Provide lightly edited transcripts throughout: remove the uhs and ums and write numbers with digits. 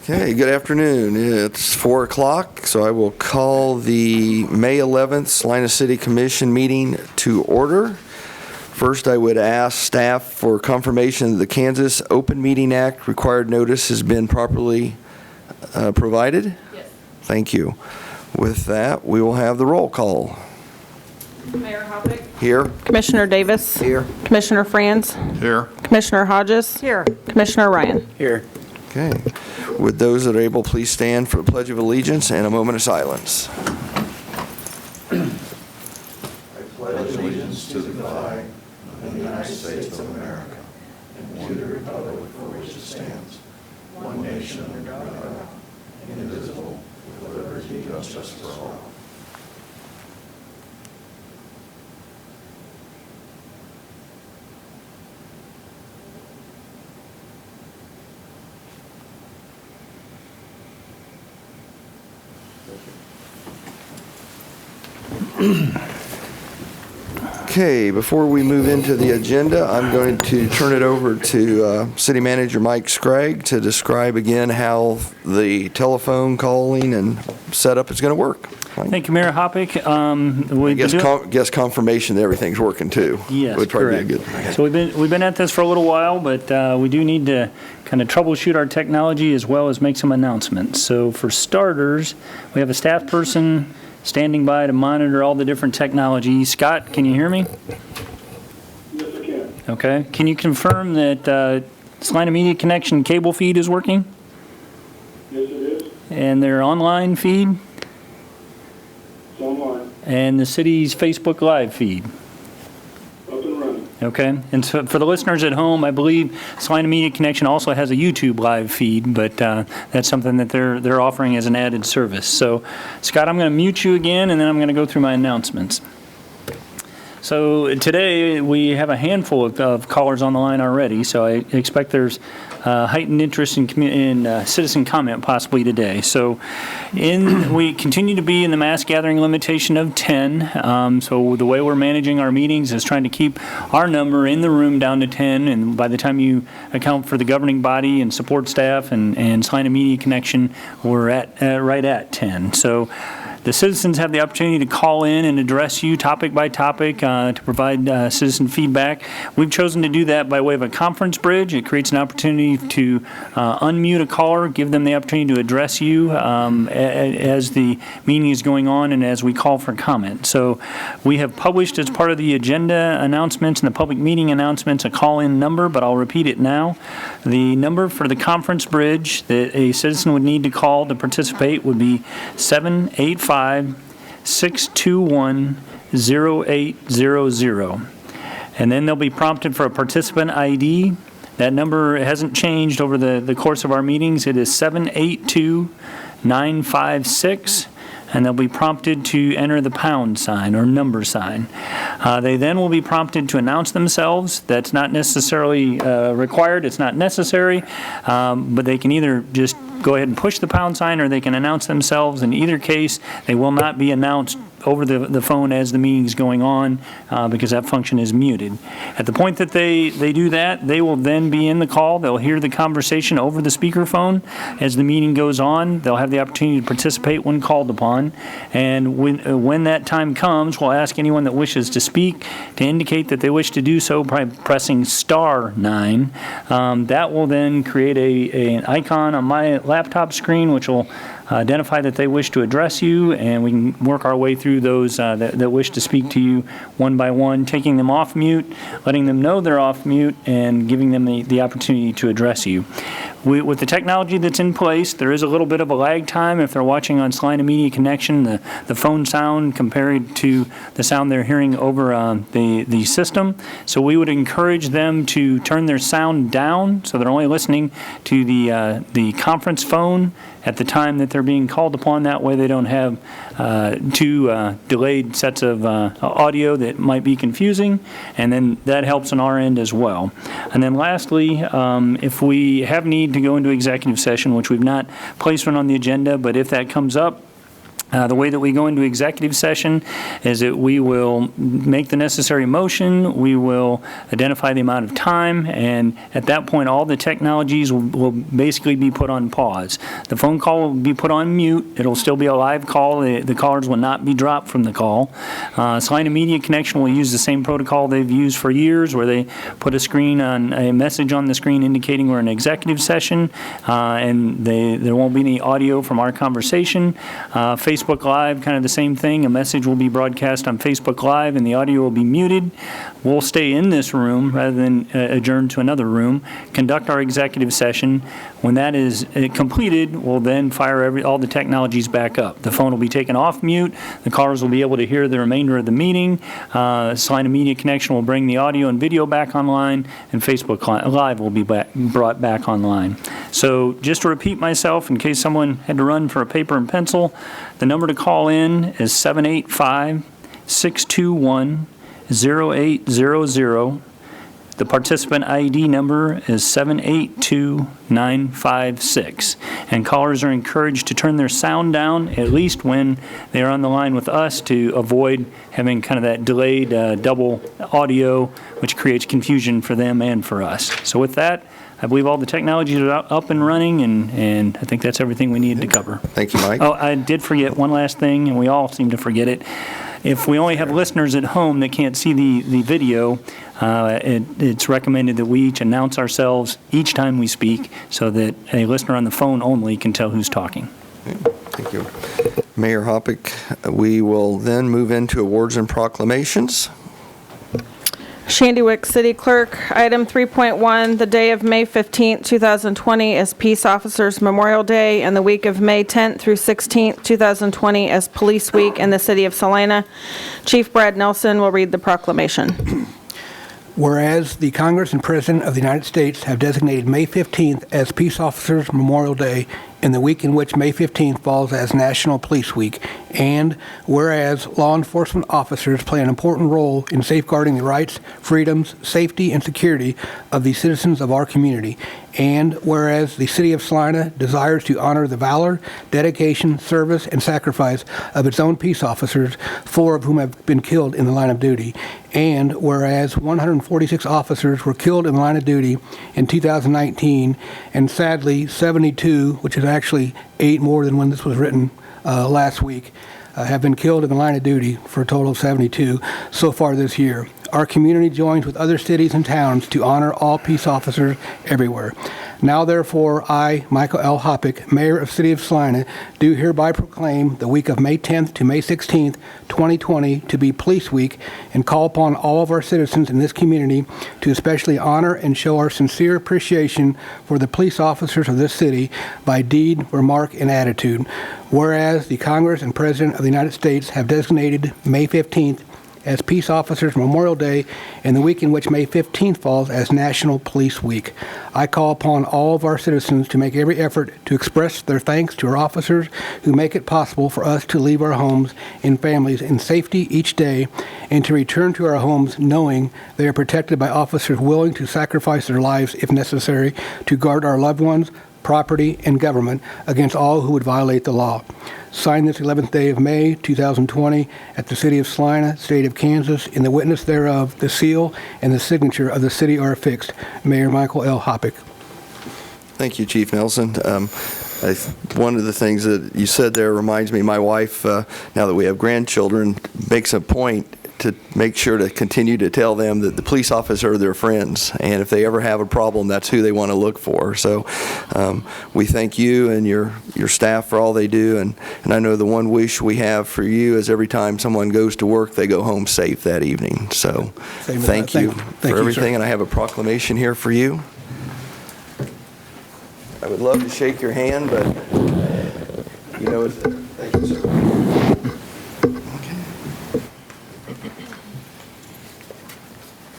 Okay, good afternoon. It's 4 o'clock, so I will call the May 11th Salina City Commission meeting to order. First, I would ask staff for confirmation that the Kansas Open Meeting Act required notice has been properly provided. Yes. Thank you. With that, we will have the roll call. Mayor Hoppick. Here. Commissioner Davis. Here. Commissioner Franz. Here. Commissioner Hodges. Here. Commissioner Ryan. Here. Okay. Would those that are able please stand for the Pledge of Allegiance and a moment of silence. I pledge allegiance to the flag of the United States of America and to the republic for which it stands, one nation under God, indivisible, with liberty and justice for all. Okay, before we move into the agenda, I'm going to turn it over to City Manager Mike Scragg to describe again how the telephone calling and setup is going to work. Mike? Thank you, Mayor Hoppick. Guess confirmation that everything's working too. Yes, would probably correct. be a good. So we've been at this for a little while, but we do need to kind of troubleshoot our technology as well as make some announcements. So for starters, we have a staff person standing by to monitor all the different technology. Scott, can you hear me? Yes, I can. Okay. Can you confirm that Salina Media Connection cable feed is working? Yes, it is. And their online feed? It's online. And the city's Facebook Live feed? Up and running. Okay. And so for the listeners at home, I believe Salina Media Connection also has a YouTube live feed, but that's something that they're offering as an added service. So, Scott, I'm going to mute you again, and then I'm going to go through my announcements. So today we have a handful of callers on the line already, so I expect there's heightened interest in citizen comment possibly today. So we continue to be in the mass gathering limitation of 10. So the way we're managing our meetings is trying to keep our number in the room down to 10. And by the time you account for the governing body and support staff and Salina Media Connection, we're at right at 10. So the citizens have the opportunity to call in and address you topic by topic to provide citizen feedback. We've chosen to do that by way of a conference bridge. It creates an opportunity to unmute a caller, give them the opportunity to address you as the meeting is going on and as we call for comment. So we have published as part of the agenda announcements and the public meeting announcements a call-in number, but I'll repeat it now. The number for the conference bridge that a citizen would need to call to participate would be 785-621-0800. And then they'll be prompted for a participant ID. That number hasn't changed over the course of our meetings. It is 782-956. And they'll be prompted to enter the pound sign or number sign. They then will be prompted to announce themselves. That's not necessarily required. It's not necessary. But they can either just go ahead and push the pound sign or they can announce themselves. In either case, they will not be announced over the phone as the meeting's going on because that function is muted. At the point that they do that, they will then be in the call. They'll hear the conversation over the speakerphone as the meeting goes on. They'll have the opportunity to participate when called upon. And when that time comes, we'll ask anyone that wishes to speak to indicate that they wish to do so by pressing *9. That will then create an icon on my laptop screen, which will identify that they wish to address you, and we can work our way through those that wish to speak to you one by one, taking them off mute, letting them know they're off mute, and giving them the opportunity to address you. With the technology that's in place, there is a little bit of a lag time if they're watching on Salina Media Connection, the phone sound compared to the sound they're hearing over the system. So we would encourage them to turn their sound down so they're only listening to the conference phone at the time that they're being called upon. That way they don't have two delayed sets of audio that might be confusing, and then that helps on our end as well. And then lastly, if we have need to go into executive session, which we've not placed one on the agenda, but if that comes up, The way that we go into executive session is that we will make the necessary motion, we will identify the amount of time, and at that point, all the technologies will basically be put on pause. The phone call will be put on mute. It'll still be a live call. The callers will not be dropped from the call. Salina Media Connection will use the same protocol they've used for years, where they put a message on the screen indicating we're in executive session, and there won't be any audio from our conversation. Facebook Live, kind of the same thing. A message will be broadcast on Facebook Live and the audio will be muted. We'll stay in this room rather than adjourn to another room, conduct our executive session. When that is completed, we'll then fire all the technologies back up. The phone will be taken off mute. The callers will be able to hear the remainder of the meeting. Salina Media Connection will bring the audio and video back online, and Facebook Live will be brought back online. So just to repeat myself, in case someone had to run for a paper and pencil, the number to call in is 785-621-0800. The participant ID number is 782956. And callers are encouraged to turn their sound down, at least when they are on the line with us, to avoid having kind of that delayed double audio, which creates confusion for them and for us. So with that, I believe all the technologies are up and running, and I think that's everything we needed to cover. Thank you, Mike. Oh, I did forget one last thing, and we all seem to forget it. If we only have listeners at home that can't see the video, it's recommended that we each announce ourselves each time we speak so that a listener on the phone only can tell who's talking. Thank you. Mayor Hoppick, we will then move into awards and proclamations. Shandywick City Clerk, item 3.1, the day of May 15th, 2020 is Peace Officers Memorial Day, and the week of May 10th through 16th, 2020 as Police Week in the city of Salina. Chief Brad Nelson will read the proclamation. Whereas the Congress and President of the United States have designated May 15th as Peace Officers Memorial Day in the week in which May 15th falls as National Police Week, and whereas law enforcement officers play an important role in safeguarding the rights, freedoms, safety, and security of the citizens of our community, and whereas the City of Salina desires to honor the valor, dedication, service, and sacrifice of its own peace officers, 4 of whom have been killed in the line of duty, and whereas 146 officers were killed in the line of duty in 2019, and sadly 72, which is actually 8 more than when this was written last week, have been killed in the line of duty for a total of 72 so far this year. Our community joins with other cities and towns to honor all peace officers everywhere. Now, therefore, I, Michael L. Hoppick, Mayor of City of Salina, do hereby proclaim the week of May 10th to May 16th, 2020 to be Police Week, and call upon all of our citizens in this community to especially honor and show our sincere appreciation for the police officers of this city by deed, remark, and attitude. Whereas the Congress and President of the United States have designated May 15th as Peace Officers Memorial Day and the week in which May 15th falls as National Police Week. I call upon all of our citizens to make every effort to express their thanks to our officers who make it possible for us to leave our homes and families in safety each day and to return to our homes knowing they are protected by officers willing to sacrifice their lives if necessary to guard our loved ones, property, and government against all who would violate the law. Signed this 11th day of May, 2020, at the City of Salina, State of Kansas, in the witness thereof, the seal and the signature of the city are affixed. Mayor Michael L. Hoppick. Thank you, Chief Nelson. One of the things that you said there reminds me, my wife, now that we have grandchildren, makes a point to make sure to continue to tell them that the police officers are their friends, and if they ever have a problem, that's who they want to look for. So we thank you and your staff for all they do, and I know the one wish we have for you is every time someone goes to work, they go home safe that evening. So thank you for everything, and I have a proclamation here for you. I would love to shake your hand, but you know it's there. Thank you, sir.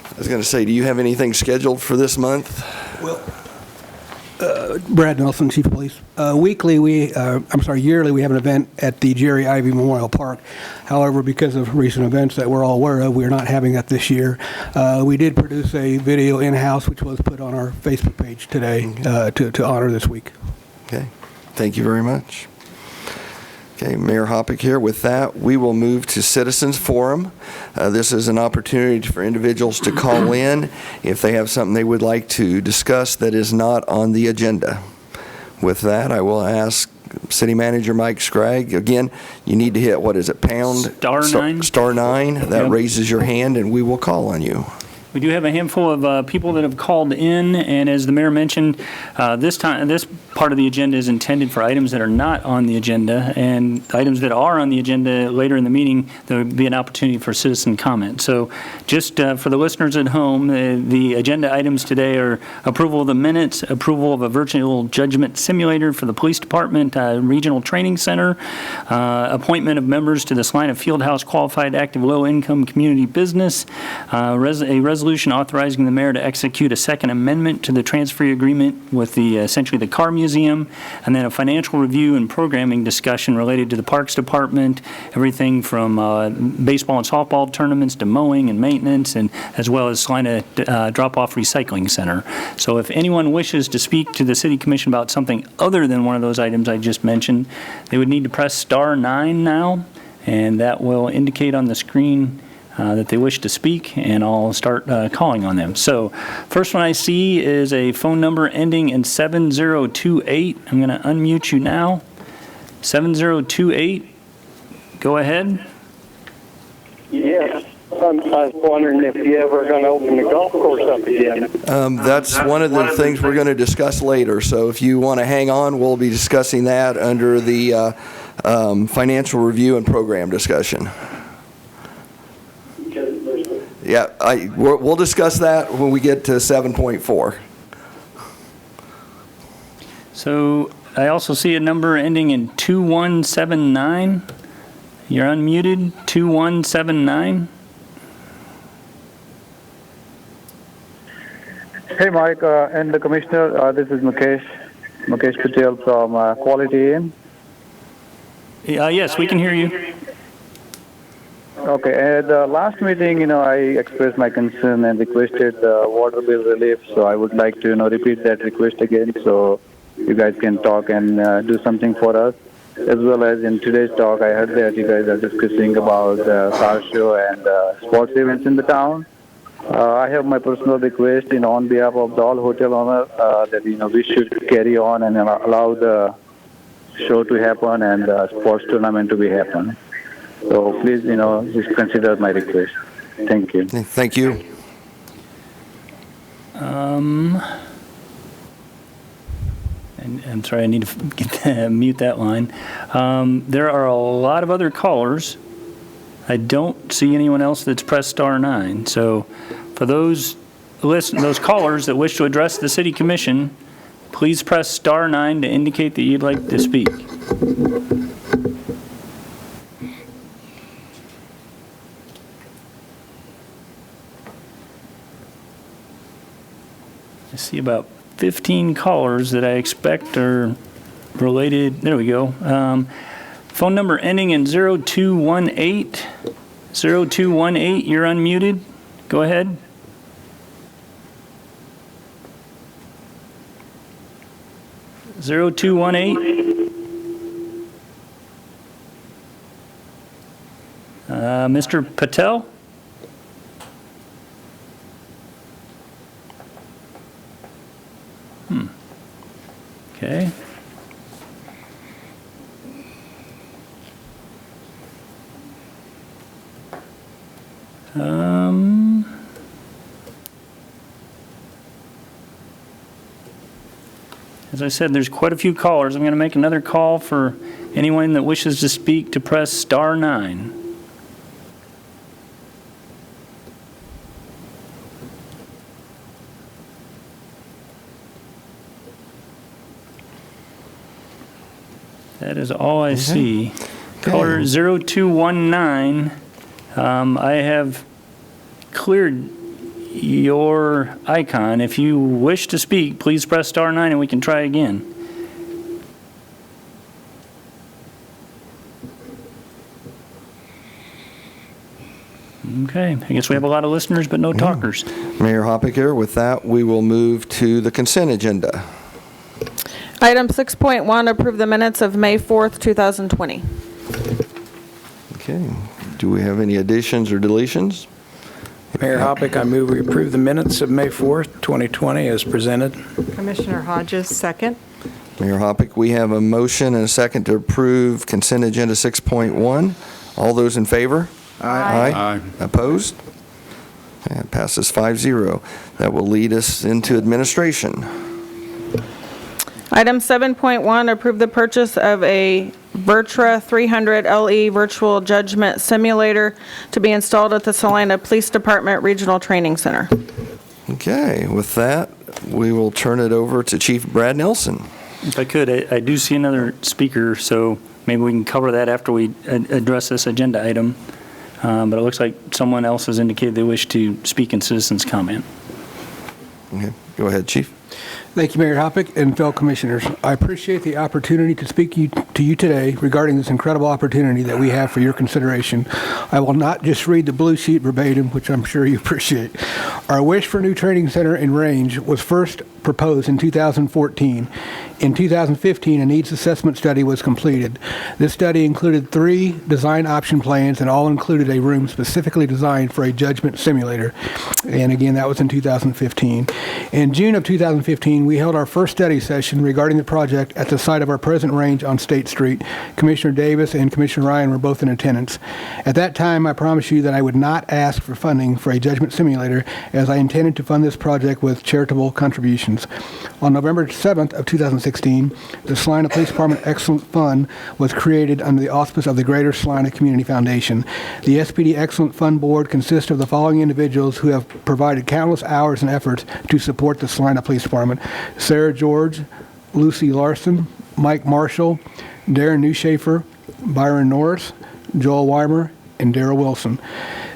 I was going to say, do you have anything scheduled for this month? Well, Brad Nelson, Chief of Police. Yearly, we have an event at the Jerry Ivy Memorial Park. However, because of recent events that we're all aware of, we're not having that this year. We did produce a video in-house, which was put on our Facebook page today to honor this week. Okay. Thank you very much. Okay, Mayor Hoppick here. With that, we will move to Citizens Forum. This is an opportunity for individuals to call in if they have something they would like to discuss that is not on the agenda. With that, I will ask City Manager Mike Scragg. Again, you need to hit, what is it, pound? Star 9. That Yep. raises your hand, and we will call on you. We do have a handful of people that have called in, and as the mayor mentioned, this part of the agenda is intended for items that are not on the agenda, and items that are on the agenda later in the meeting, there would be an opportunity for citizen comment. So just for the listeners at home, the agenda items today are approval of the minutes, approval of a virtual judgment simulator for the police department, regional training center, appointment of members to the Salina Fieldhouse Qualified Active Low-Income Community Business, a resolution authorizing the mayor to execute a second amendment to the Tranferee agreement with essentially the car museum, and then a financial review and programming discussion related to the Parks Department, everything from baseball and softball tournaments to mowing and maintenance, and as well as Salina Drop-Off Recycling Center. So if anyone wishes to speak to the City Commission about something other than one of those items I just mentioned, they would need to press star 9 now, and that will indicate on the screen that they wish to speak, and I'll start calling on them. So first one I see is a phone number ending in 7028. I'm going to unmute you now. 7028, go ahead. Yes, I was wondering if you ever going to open the golf course up again. That's one of the things we're going to discuss later, so if you want to hang on, we'll be discussing that under the financial review and program discussion. Yeah, we'll discuss that when we get to 7.4. So I also see a number ending in 2179. You're unmuted, 2179. Hey, Mike and the Commissioner. This is Mukesh Patel from Quality Inn. Yes, we can hear you. Okay, at the last meeting, I expressed my concern and requested water bill relief, so I would like to, repeat that request again so you guys can talk and do something for us. As well as in today's talk, I heard that you guys are discussing about car show and sports events in the town. I have my personal request, on behalf of the all hotel owner, that, we should carry on and allow the show to happen and the sports tournament to be happen. So please, just consider my request. Thank you. Thank you. And I'm sorry, I need to mute that line. There are a lot of other callers. I don't see anyone else that's pressed star 9. So for those callers that wish to address the City Commission, please press star 9 to indicate that you'd like to speak. I see about 15 callers that I expect are related. There we go. Phone number ending in 0218. 0218, you're unmuted. Go ahead. Zero 0218. Mr. Patel? Okay. As I said, there's quite a few callers. I'm going to make another call for anyone that wishes to speak to press star 9. That is all I see. Caller 0219, I have cleared your icon. If you wish to speak, please press star 9 and we can try again. Okay, I guess we have a lot of listeners but no talkers. Mayor Hoppick here. With that, we will move to the consent agenda. Item 6.1, approve the minutes of May 4th, 2020. Okay. Do we have any additions or deletions? Mayor Hoppick, I move we approve the minutes of May 4th, 2020 as presented. Commissioner Hodges, second. Mayor Hoppick, we have a motion and a second to approve consent agenda 6.1. All those in favor? Aye. Opposed? Okay, it passes 5-0. That will lead us into administration. Item 7.1, approve the purchase of a Vertra 300 LE virtual judgment simulator to be installed at the Salina Police Department Regional Training Center. Okay, with that, we will turn it over to Chief Brad Nelson. If I could, I do see another speaker, so maybe we can cover that after we address this agenda item. But it looks like someone else has indicated they wish to speak in citizens' comment. Okay, go ahead, Chief. Thank you, Mayor Hoppick and fellow commissioners. I appreciate the opportunity to speak to you today regarding this incredible opportunity that we have for your consideration. I will not just read the blue sheet verbatim, which I'm sure you appreciate. Our wish for a new training center in range was first proposed in 2014. In 2015, a needs assessment study was completed. This study included 3 design option plans and all included a room specifically designed for a judgment simulator. And again, that was in 2015. In June of 2015, we held our first study session regarding the project at the site of our present range on State Street. Commissioner Davis and Commissioner Ryan were both in attendance. At that time, I promised you that I would not ask for funding for a judgment simulator, as I intended to fund this project with charitable contributions. On November 7th of 2016, the Salina Police Department Excellence Fund was created under the auspice of the Greater Salina Community Foundation. The SPD Excellent Fund Board consists of the following individuals who have provided countless hours and efforts to support the Salina Police Department: Sarah George, Lucy Larson, Mike Marshall, Darren Newshafer, Byron Norris, Joel Weimer, and Darrell Wilson.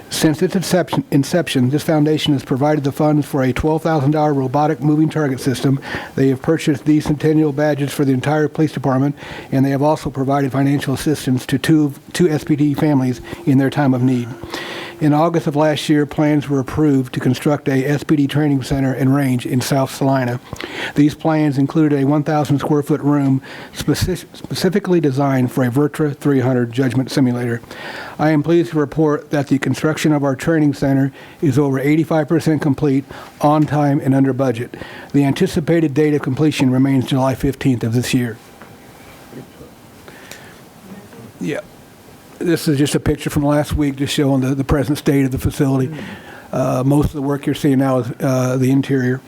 Since its inception, this foundation has provided the funds for a $12,000 robotic moving target system. They have purchased these centennial badges for the entire police department, and they have also provided financial assistance to two SPD families in their time of need. In August of last year, plans were approved to construct a SPD training center and range in South Salina. These plans included a 1,000 square foot room specifically designed for a Vertra 300 judgment simulator. I am pleased to report that the construction of our training center is over 85% complete, on time, and under budget. The anticipated date of completion remains July 15th of this year. Yeah. This is just a picture from last week, just showing the present state of the facility. Most of the work you're seeing now is the interior.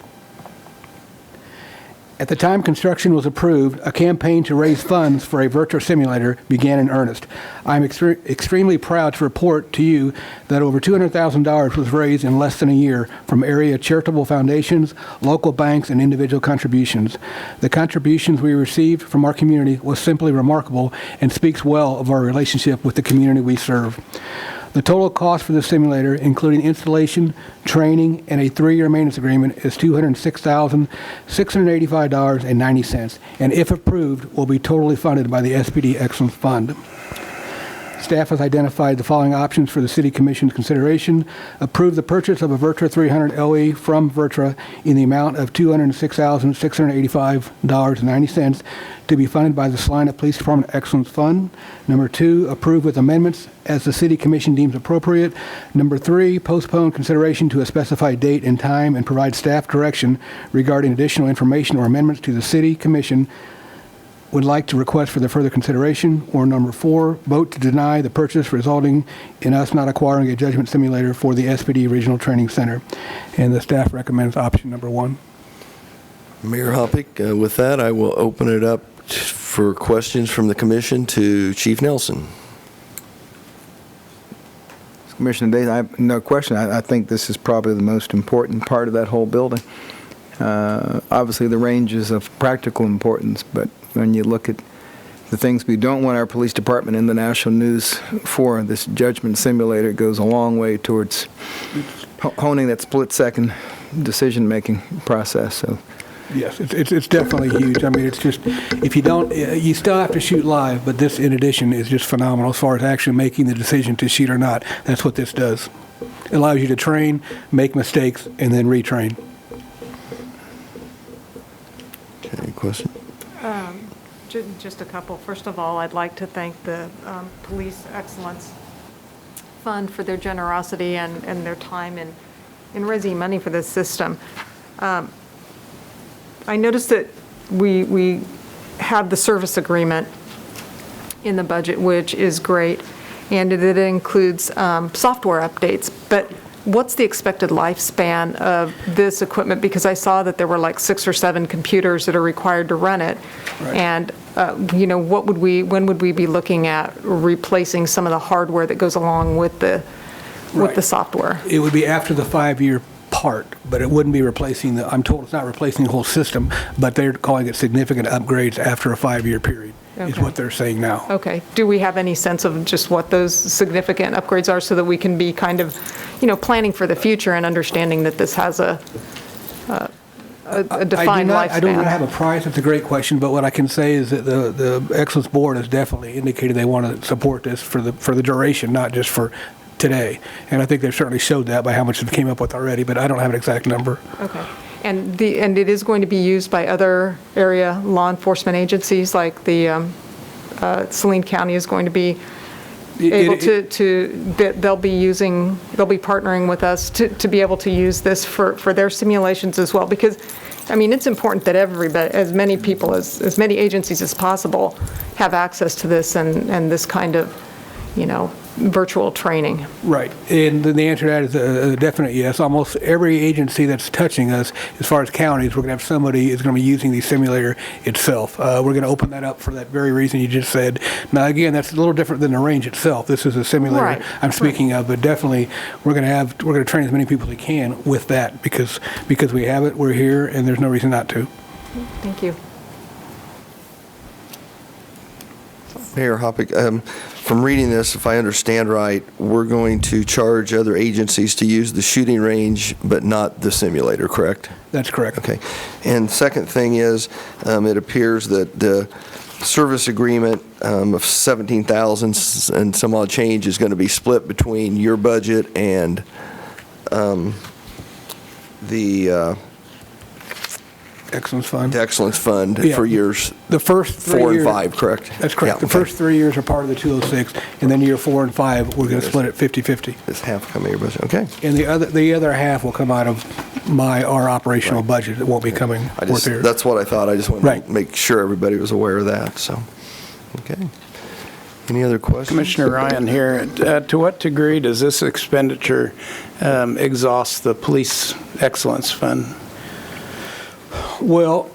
At the time construction was approved, a campaign to raise funds for a virtual simulator began in earnest. I'm extremely proud to report to you that over $200,000 was raised in less than a year from area charitable foundations, local banks, and individual contributions. The contributions we received from our community was simply remarkable and speaks well of our relationship with the community we serve. The total cost for the simulator, including installation, training, and a 3-year maintenance agreement, is $206,685.90, and if approved, will be totally funded by the SPD Excellence Fund. Staff has identified the following options for the City Commission's consideration. Approve the purchase of a Vertra 300 LE from Vertra in the amount of $206,685.90 to be funded by the Salina Police Department Excellence Fund. Number 2, approve with amendments as the City Commission deems appropriate. Number 3, postpone consideration to a specified date and time and provide staff direction regarding additional information or amendments to the City Commission would like to request for the further consideration. Or number 4, vote to deny the purchase, resulting in us not acquiring a judgment simulator for the SPD Regional Training Center. And the staff recommends option number 1. Mayor Hoppick, with that, I will open it up for questions from the commission to Chief Nelson. Commissioner Davis, I have no question. I think this is probably the most important part of that whole building. Obviously, the range is of practical importance, but when you look at the things we don't want our police department in the national news for, this judgment simulator goes a long way towards honing that split-second decision-making process. So, yes, it's definitely huge. I mean, it's just, if you don't, you still have to shoot live, but this, in addition, is just phenomenal as far as actually making the decision to shoot or not. That's what this does. It allows you to train, make mistakes, and then retrain. Any question? Just a couple. First of all, I'd like to thank the Police Excellence fund for their generosity and their time in raising money for this system. I noticed that we have the service agreement in the budget, which is great, and it includes software updates. But what's the expected lifespan of this equipment? Because I saw that there were like 6 or 7 computers that are required to run it. Right. And, when would we be looking at replacing some of the hardware that goes along with the Right. software? It would be after the 5-year part, but it wouldn't be replacing I'm told it's not replacing the whole system, but they're calling it significant upgrades after a 5-year period, is Okay. what they're saying now. Okay. Do we have any sense of just what those significant upgrades are so that we can be kind of, planning for the future and understanding that this has a defined lifespan? I don't have a price. It's a great question, but what I can say is that the Excellence Board has definitely indicated they want to support this for the duration, not just for today. And I think they've certainly showed that by how much they came up with already, but I don't have an exact number. Okay. And it is going to be used by other area law enforcement agencies, like the Salina County is going to be able they'll be partnering with us to be able to use this for their simulations as well. Because, it's important that everybody, as many people, as many agencies as possible have access to this and this kind of, virtual training. Right. And the answer to that is a definite yes. Almost every agency that's touching us, as far as counties, we're going to have somebody who's going to be using the simulator itself. We're going to open that up for that very reason you just said. Now, again, that's a little different than the range itself. This is a simulator Right. I'm speaking of, but definitely we're going to train as many people as we can with that because we have it, we're here, and there's no reason not to. Thank you. Mayor Hoppick, from reading this, if I understand right, we're going to charge other agencies to use the shooting range, but not the simulator, correct? That's correct. Okay. And second thing is, it appears that the service agreement of 17,000 and some odd change is going to be split between your budget and the Excellence Fund. Excellence Fund Yeah. for years The first 3 4 years. and 5, correct? That's correct. Yeah, The first 3 years are part of the 206, and then year 4 and 5, we're going to split it 50-50. It's half coming your budget, okay. And the other half will come out of our operational budget. It won't be coming worth theirs. That's what I thought. I just wanted Right. to make sure everybody was aware of that, so, okay. Any other questions? Commissioner Ryan here. To what degree does this expenditure exhaust the Police Excellence Fund? Well,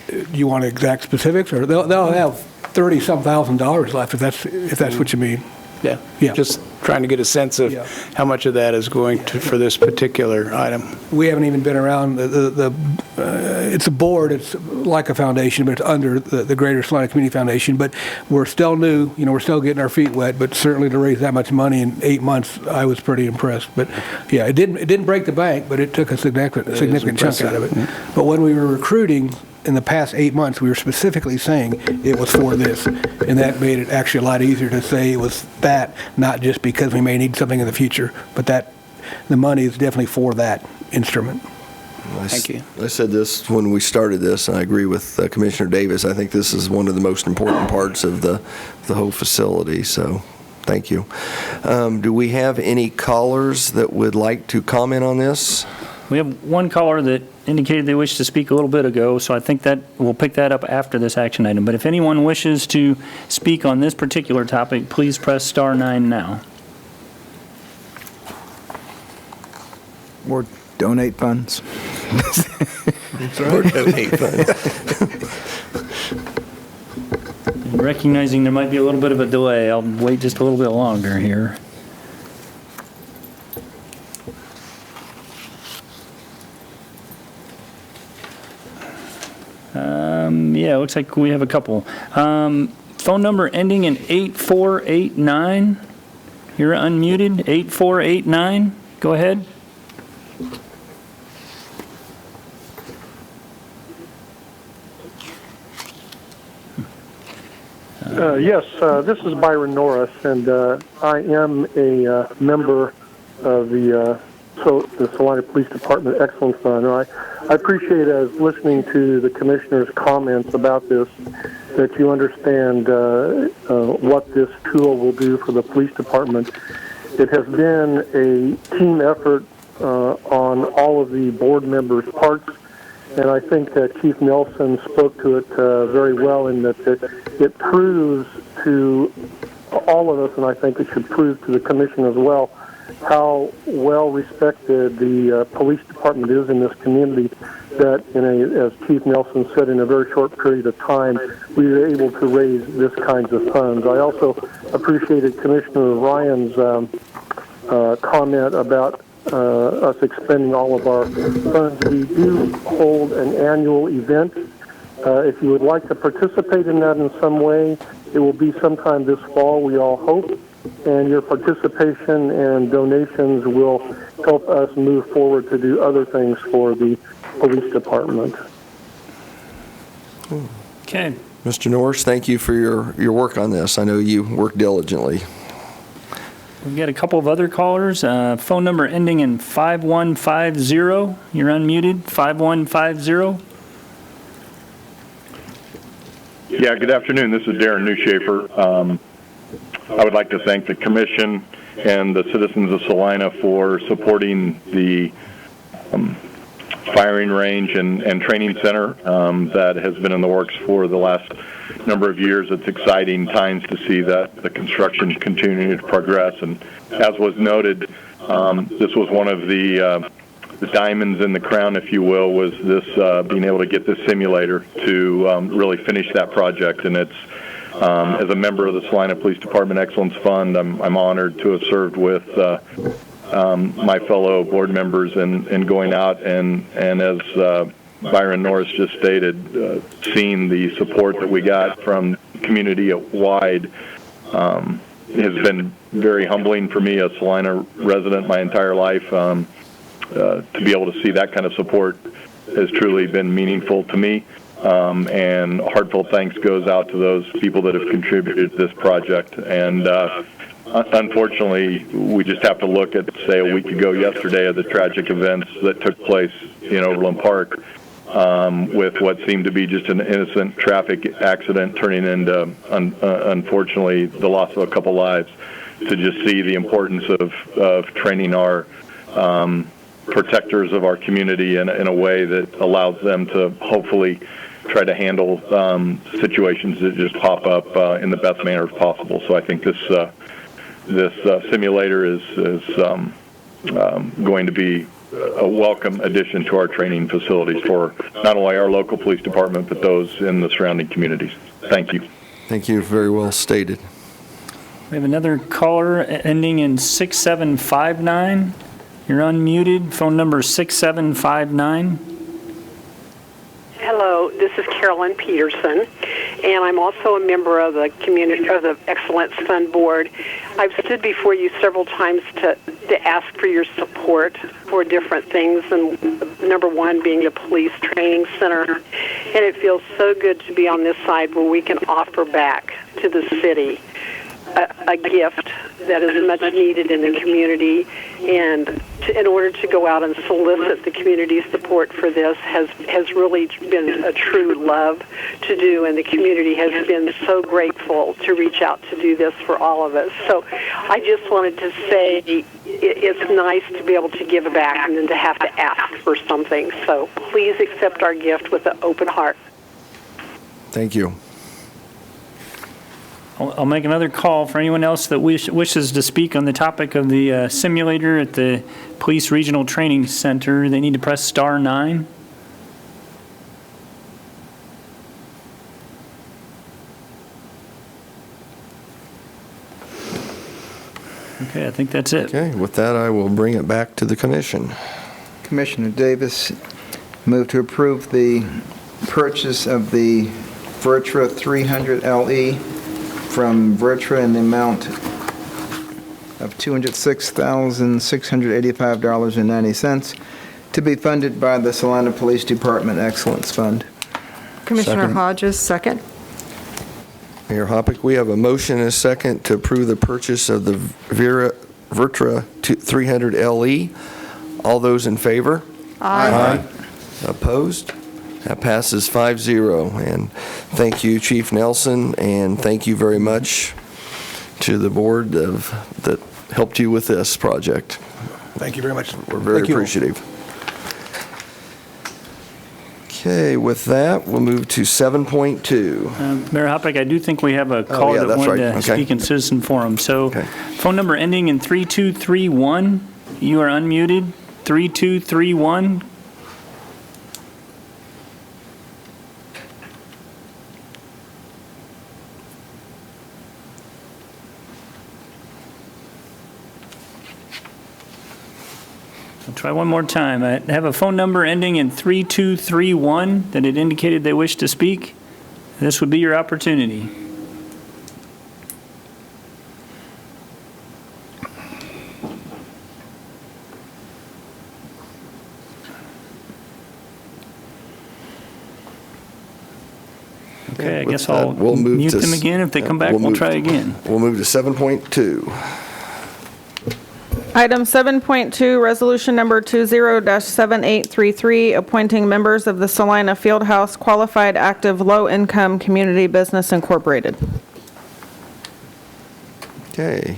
do you want exact specifics, or they'll have $30-some thousand left if that's what you mean. Yeah. Yeah. Just trying to get a sense of Yeah. how much of that is going to for this particular item. We haven't even been around it's a board. It's like a foundation, but it's under the Greater Salina Community Foundation. But we're still new. We're still getting our feet wet. But certainly to raise that much money in 8 months, I was pretty impressed. But yeah, it didn't break the bank, but it took a significant chunk out of it. But when we were recruiting in the past 8 months, we were specifically saying it was for this, and that made it actually a lot easier to say it was that, not just because we may need something in the future, but that the money is definitely for that instrument. Thank you. I said this when we started this, and I agree with Commissioner Davis. I think this is one of the most important parts of the whole facility, so thank you. Do we have any callers that would like to comment on this? We have one caller that indicated they wish to speak a little bit ago, so I think that we'll pick that up after this action item. But if anyone wishes to speak on this particular topic, please press star 9 now. Or donate funds. Or donate funds. Recognizing there might be a little bit of a delay, I'll wait just a little bit longer here. Yeah, it looks like we have a couple. Phone number ending in 8489. You're unmuted, 8489. Go ahead. Yes, this is Byron Norris, and I am a member of the Salina Police Department Excellence Fund. And I appreciate, as listening to the commissioner's comments about this, that you understand what this tool will do for the police department. it has been a team effort on all of the board members' parts, and I think that Chief Nelson spoke to it very well in that it proves to all of us, and I think it should prove to the commission as well, how well respected the police department is in this community, that as Chief Nelson said, in a very short period of time, we were able to raise this kinds of funds. I also appreciated Commissioner Ryan's comment about us expending all of our funds. We do hold an annual event. If you would like to participate in that in some way, it will be sometime this fall, we all hope, and your participation and donations will help us move forward to do other things for the police department. Okay. Mr. Norris, thank you for your work on this. I know you work diligently. We've got a couple of other callers. Phone number ending in 5150. You're unmuted. 5150. Yeah, good afternoon. This is Darren Newshafer. I would like to thank the Commission and the citizens of Salina for supporting the firing range and training center that has been in the works for the last number of years. It's exciting times to see that the construction continuing to progress. And as was noted, this was one of the diamonds in the crown, if you will, was this being able to get this simulator to really finish that project. And it's as a member of the Salina Police Department Excellence Fund, I'm honored to have served with my fellow board members and going out and as Byron Norris just stated, seeing the support that we got from community wide has been very humbling for me, a Salina resident my entire life. To be able to see that kind of support has truly been meaningful to me. And heartfelt thanks goes out to those people that have contributed to this project. And unfortunately, we just have to look at, say, a week ago yesterday, at the tragic events that took place in Overland Park with what seemed to be just an innocent traffic accident turning into, unfortunately, the loss of a couple lives. To just see the importance of training our protectors of our community in a way that allows them to hopefully try to handle situations that just pop up in the best manner possible. So I think this simulator is going to be a welcome addition to our training facilities for not only our local police department, but those in the surrounding communities. Thank you. Thank you. Very well stated. We have another caller ending in 6759. You're unmuted. Phone number 6759. Hello, this is Carolyn Peterson, and I'm also a member of the Excellence Fund Board. I've stood before you several times to ask for your support for different things, and number one being the police training center. And it feels so good to be on this side where we can offer back to the city a gift that is much needed in the community, and in order to go out and solicit the community's support for this has really been a true love to do, and the community has been so grateful to reach out to do this for all of us. So I just wanted to say it's nice to be able to give back and then to have to ask for something. So please accept our gift with an open heart. Thank you. I'll make another call for anyone else that wishes to speak on the topic of the simulator at the Police Regional Training Center. They need to press star 9. Okay, I think that's it. Okay, with that, I will bring it back to the commission. Commissioner Davis, move to approve the purchase of the Virtra 300 LE from Virtra in the amount of $206,685.90 to be funded by the Salina Police Department Excellence Fund. Commissioner Second. Hodges, second. Mayor Hoppick, we have a motion and a second to approve the purchase of the Virtra 300 LE. All those in favor? Aye. Opposed? That passes 5-0. And thank you, Chief Nelson, and thank you very much to the board that helped you with this project. Thank you very much. We're very Thank you all. appreciative. Okay, with that, we'll move to 7.2. Mayor Hoppeck, I do think we have a caller yeah, that that's wanted right. to Okay. speak in citizen forum. So Okay. phone number ending in 3231, you are unmuted, 3231. I'll try one more time. I have a phone number ending in 3231 that had indicated they wish to speak. This would be your opportunity. Okay, I With guess that, I'll we'll move mute to them again. If they come back, we'll move try to- again. We'll move to 7.2. Item 7.2, resolution number 20-7833, appointing members of the Salina Fieldhouse Qualified Active Low-Income Community Business Incorporated. Okay,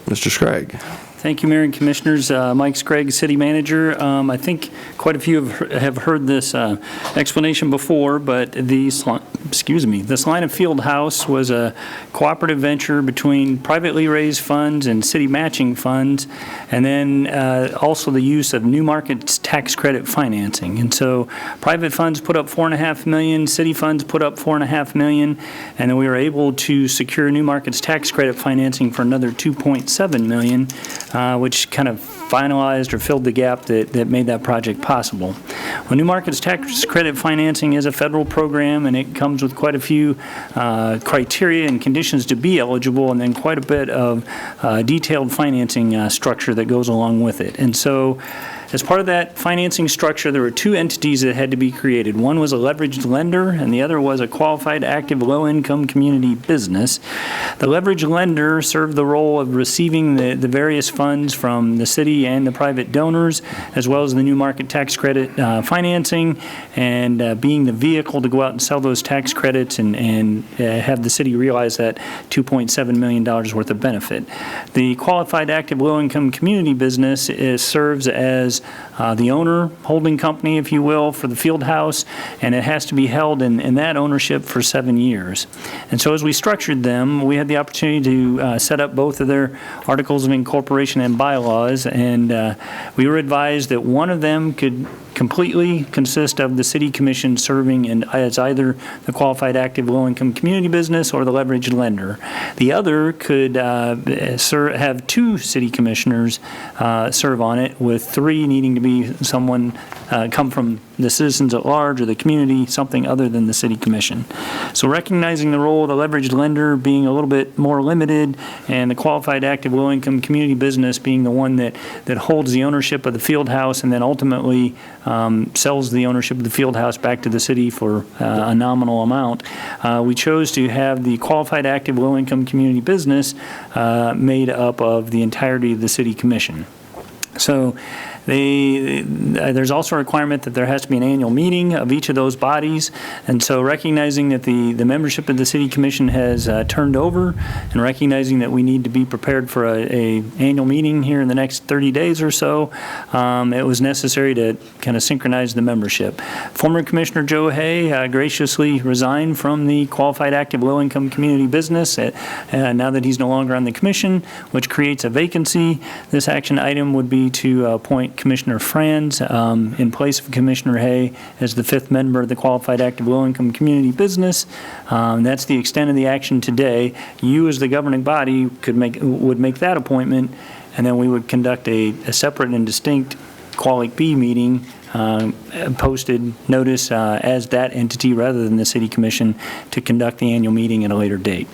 Mr. Scragg. Thank you, Mayor and Commissioners. Mike Scragg, City Manager. I think quite a few have heard this explanation before, but the Salina Fieldhouse was a cooperative venture between privately raised funds and city matching funds, and then also the use of New Markets tax credit financing. And so private funds put up $4.5 million, city funds put up $4.5 million, and then we were able to secure New Markets tax credit financing for another $2.7 million. Which kind of finalized or filled the gap that made that project possible. Well, New Markets tax credit financing is a federal program, and it comes with quite a few criteria and conditions to be eligible, and then quite a bit of detailed financing structure that goes along with it. And so, as part of that financing structure, there were two entities that had to be created. One was a leveraged lender, and the other was a qualified active low-income community business. The leveraged lender served the role of receiving the various funds from the city and the private donors, as well as the New Market tax credit financing, and being the vehicle to go out and sell those tax credits and have the city realize that $2.7 million worth of benefit. The qualified active low-income community business serves as the owner, holding company, if you will, for the field house, and it has to be held in that ownership for 7 years. And so as we structured them, we had the opportunity to set up both of their articles of incorporation and bylaws, and we were advised that one of them could completely consist of the city commission serving as either the qualified active low-income community business or the leveraged lender. The other could have two city commissioners serve on it, with three needing to be someone come from the citizens at large or the community, something other than the city commission. So recognizing the role of the leveraged lender being a little bit more limited, and the qualified active low-income community business being the one that holds the ownership of the field house and then ultimately sells the ownership of the field house back to the city for a nominal amount, we chose to have the qualified active low-income community business made up of the entirety of the city commission. So there's also a requirement that there has to be an annual meeting of each of those bodies, and so recognizing that the membership of the City Commission has turned over, and recognizing that we need to be prepared for a annual meeting here in the next 30 days or so, it was necessary to kind of synchronize the membership. Former Commissioner Joe Hay graciously resigned from the Qualified Active Low-Income Community Business now that he's no longer on the commission, which creates a vacancy. This action item would be to appoint Commissioner Franz in place of Commissioner Hay as the fifth member of the Qualified Active Low-Income Community Business. That's the extent of the action today. You, as the governing body, would make that appointment, and then we would conduct a separate and distinct Qualic B meeting, posted notice as that entity rather than the City Commission, to conduct the annual meeting at a later date.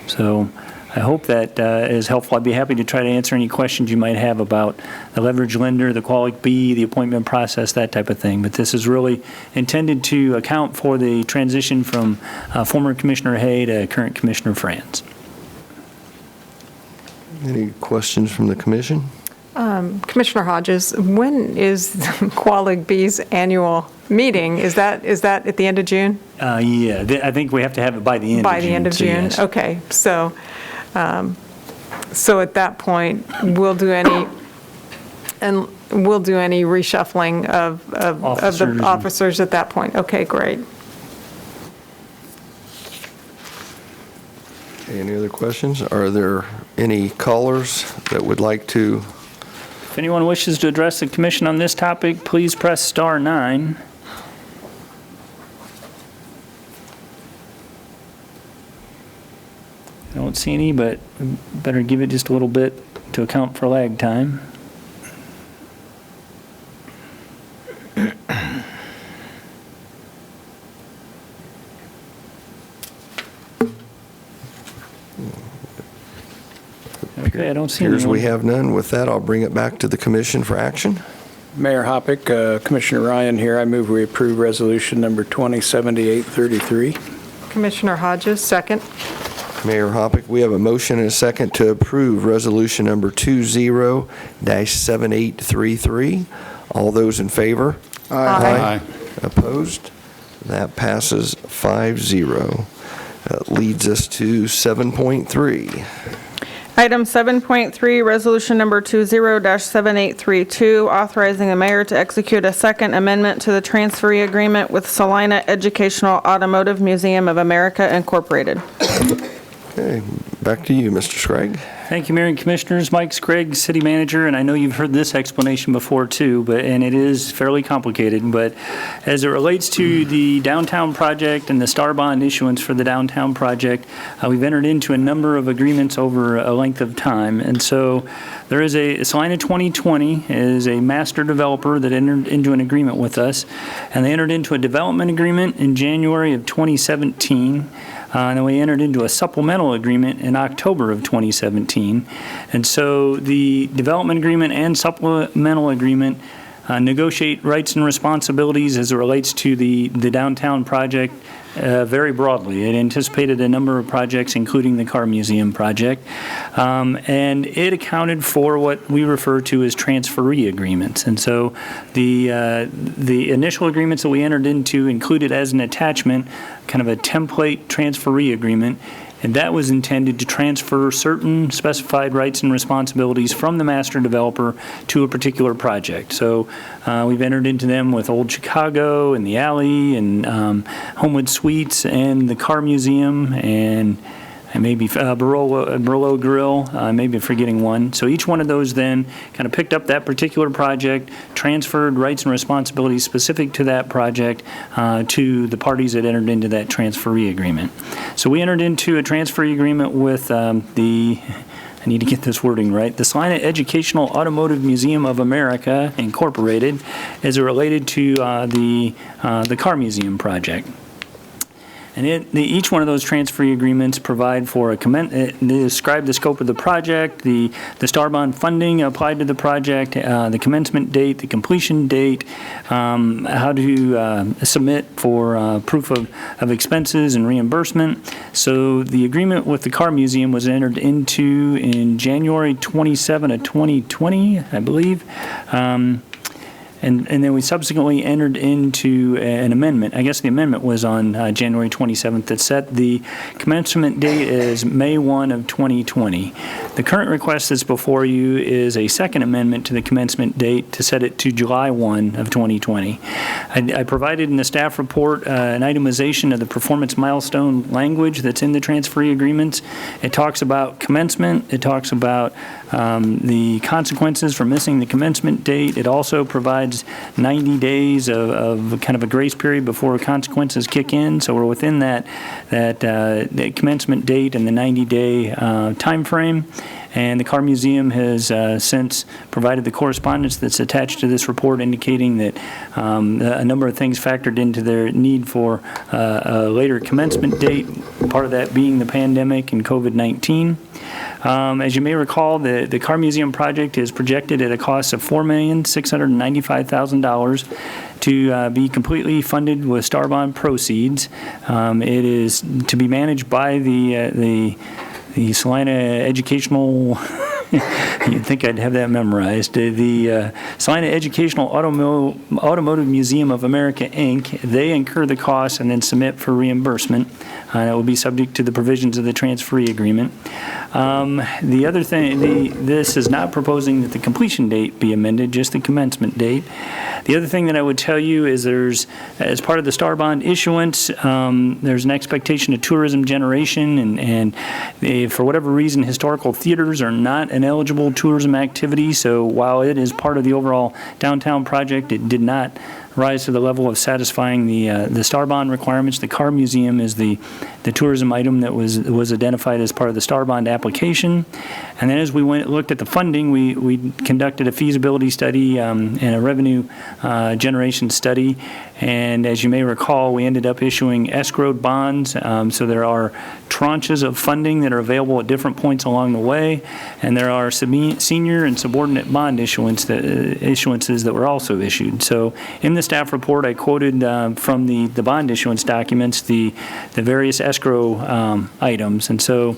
So I hope that is helpful. I'd be happy to try to answer any questions you might have about the leverage lender, the Qualic B, the appointment process, that type of thing. But this is really intended to account for the transition from former Commissioner Hay to current Commissioner Franz. Any questions from the commission? Commissioner Hodges, when is Qualic B's annual meeting? Is that at the end of June? Yeah, I think we have to have it by the end of June. By the end of June? Yes. Okay, so So at that point, we'll do any reshuffling of the officers at that point. Okay, great. Any other questions? Are there any callers that would like to? If anyone wishes to address the commission on this topic, please press star 9. I don't see any, but better give it just a little bit to account for lag time. Okay, I don't see Appears we anyone. have none. With that, I'll bring it back to the commission for action. Mayor Hoppick, Commissioner Ryan here. I move we approve resolution number 2078-33. Commissioner Hodges, second. Mayor Hoppick, we have a motion and a second to approve resolution number 20-7833. All those in favor? Aye. Opposed? That passes 5-0. That leads us to 7.3. Item 7.3, resolution number 20-7832, authorizing the mayor to execute a second amendment to the transferee agreement with Salina Educational Automotive Museum of America, Incorporated. Okay, back to you, Mr. Scragg. Thank you, Mayor and Commissioners. Mike Scragg, City Manager, and I know you've heard this explanation before too, and it is fairly complicated, but as it relates to the downtown project and the star bond issuance for the downtown project, we've entered into a number of agreements over a length of time, and so there is Salina 2020 is a master developer that entered into an agreement with us, and they entered into a development agreement in January of 2017. And then we entered into a supplemental agreement in October of 2017. And so the development agreement and supplemental agreement negotiate rights and responsibilities as it relates to the downtown project very broadly. It anticipated a number of projects, including the car museum project, and it accounted for what we refer to as transferee agreements. And so the initial agreements that we entered into included as an attachment kind of a template transferee agreement, and that was intended to transfer certain specified rights and responsibilities from the master developer to a particular project. So we've entered into them with Old Chicago and the Alley and Homewood Suites and the Car Museum and maybe Barolo Grill, maybe forgetting one. So each one of those then kind of picked up that particular project, transferred rights and responsibilities specific to that project to the parties that entered into that transferee agreement. So we entered into a transferee agreement with I need to get this wording right, the Salina Educational Automotive Museum of America, Incorporated, as it related to the Car Museum project. And each one of those transferee agreements provide for they describe the scope of the project, the star bond funding applied to the project, the commencement date, the completion date, how to submit for proof of expenses and reimbursement. So the agreement with the Car Museum was entered into in January 27 of 2020, I believe. And then we subsequently entered into an amendment. I guess the amendment was on January 27th that set the commencement date as May 1 of 2020. The current request that's before you is a second amendment to the commencement date to set it to July 1 of 2020. I provided in the staff report an itemization of the performance milestone language that's in the transferee agreements. It talks about commencement. It talks about the consequences for missing the commencement date. It also provides 90 days of kind of a grace period before consequences kick in. So we're within that commencement date and the 90-day time frame. And the Car Museum has since provided the correspondence that's attached to this report indicating that a number of things factored into their need for a later commencement date, part of that being the pandemic and COVID-19. As you may recall, the Car Museum project is projected at a cost of $4,695,000 to be completely funded with star bond proceeds. It is to be managed by the Salina Educational You'd think I'd have that memorized. The Salina Educational Automotive Museum of America, Inc., they incur the costs and then submit for reimbursement. That will be subject to the provisions of the Tranferee agreement. The other thing, this is not proposing that the completion date be amended, just the commencement date. The other thing that I would tell you is as part of the STAR bond issuance, there's an expectation of tourism generation, and for whatever reason, historical theaters are not an eligible tourism activity. So while it is part of the overall downtown project, it did not rise to the level of satisfying the STAR bond requirements. The car museum is the tourism item that was identified as part of the STAR bond application. And then as we looked at the funding, we conducted a feasibility study and a revenue generation study. And as you may recall, we ended up issuing escrowed bonds. So there are tranches of funding that are available at different points along the way. And there are senior and subordinate bond issuances that were also issued. So in the staff report, I quoted from the bond issuance documents the various escrow items. And so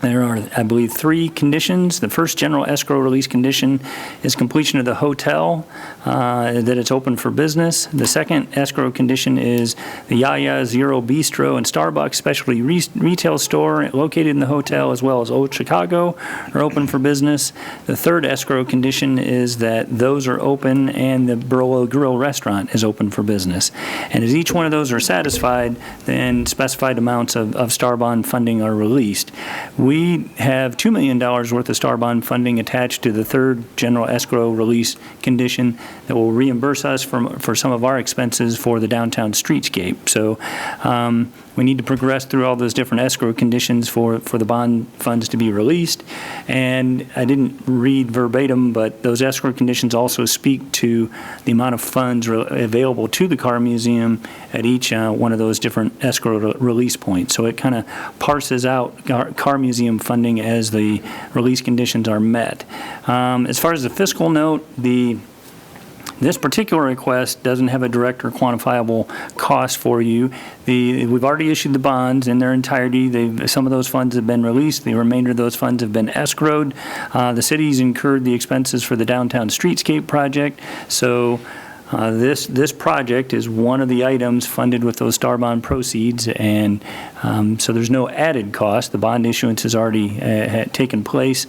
there are, I believe, 3 conditions. The first general escrow release condition is completion of the hotel, that it's open for business. The second escrow condition is the Yaya Zero Bistro and Starbucks specialty retail store located in the hotel, as well as Old Chicago, are open for business. The third escrow condition is that those are open and the Barolo Grill restaurant is open for business. And as each one of those are satisfied, then specified amounts of STAR bond funding are released. We have $2 million worth of STAR bond funding attached to the third general escrow release condition that will reimburse us for some of our expenses for the downtown streetscape. So we need to progress through all those different escrow conditions for the bond funds to be released. And I didn't read verbatim, but those escrow conditions also speak to the amount of funds available to the car museum at each one of those different escrow release points. So it kind of parses out car museum funding as the release conditions are met. As far as the fiscal note, this particular request doesn't have a direct or quantifiable cost for you. We've already issued the bonds in their entirety. Some of those funds have been released. The remainder of those funds have been escrowed. The city's incurred the expenses for the downtown streetscape project. So this project is one of the items funded with those STAR bond proceeds, and so there's no added cost. The bond issuance has already had taken place.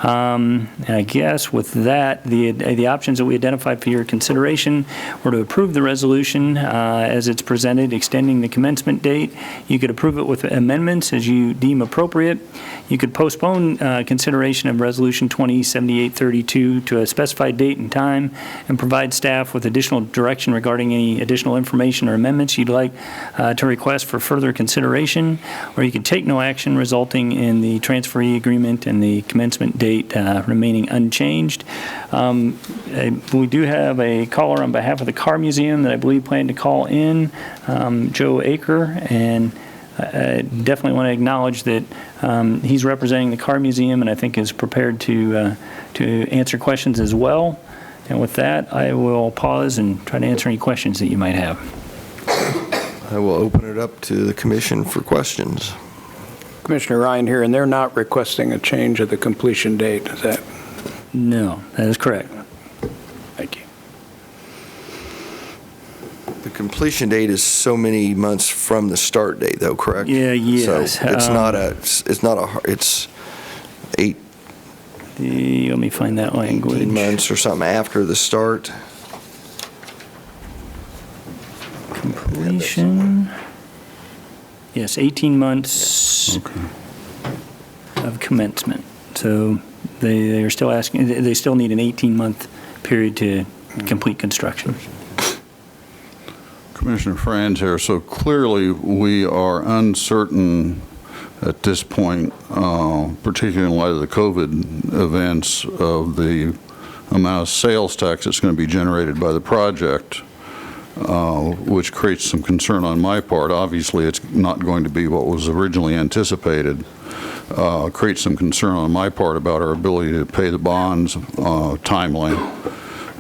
And I guess with that, the options that we identified for your consideration were to approve the resolution as it's presented, extending the commencement date. You could approve it with amendments as you deem appropriate. You could postpone consideration of Resolution 207832 to a specified date and time and provide staff with additional direction regarding any additional information or amendments you'd like to request for further consideration. Or you could take no action, resulting in the transferee agreement and the commencement date remaining unchanged. We do have a caller on behalf of the Car Museum that I believe planned to call in, Joe Aker, and I definitely want to acknowledge that he's representing the Car Museum and I think is prepared to answer questions as well. And with that, I will pause and try to answer any questions that you might have. I will open it up to the commission for questions. Commissioner Ryan here, and they're not requesting a change of the completion date, is that? No, that is correct. Thank you. The completion date is so many months from the start date, though, correct? Yeah, yes. So it's 8. Let me find that language. 18 months or something after the start. Completion. Yes, 18 months of commencement. So they are still asking, they still need an 18-month period to complete construction. Commissioner Franz here. So clearly we are uncertain at this point, particularly in light of the COVID events, of the amount of sales tax that's going to be generated by the project, which creates some concern on my part. Obviously, it's not going to be what was originally anticipated. Creates some concern on my part about our ability to pay the bonds timely.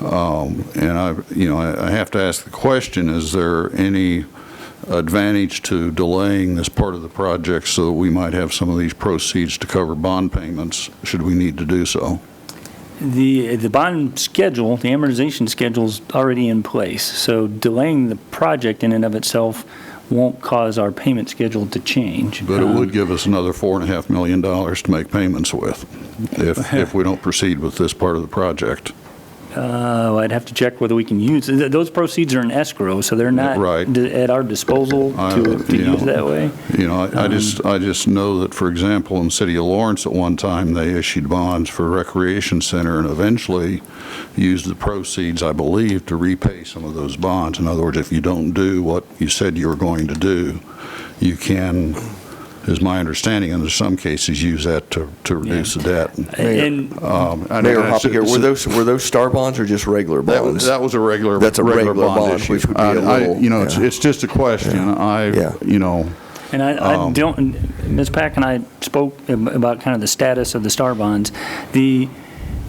And I have to ask the question: is there any advantage to delaying this part of the project so that we might have some of these proceeds to cover bond payments, should we need to do so? The bond schedule, the amortization schedule is already in place, so delaying the project in and of itself won't cause our payment schedule to change. But it would give us another $4.5 million to make payments with if we don't proceed with this part of the project. I'd have to check whether we can use, those proceeds are in escrow, so they're not at our disposal to use that way. You know, I just know that, for example, in the city of Lawrence at one time, they issued bonds for a recreation center and eventually used the proceeds, I believe, to repay some of those bonds. In other words, if you don't do what you said you were going to do, you can, is my understanding, under some cases, use that to reduce the debt. Mayor Hoppinger, were those star bonds or just regular bonds? That was a regular. That's a regular bond issue. which would be a little. You know, it's just a question. You know. And I don't, Ms. Pack and I spoke about kind of the status of the star bonds.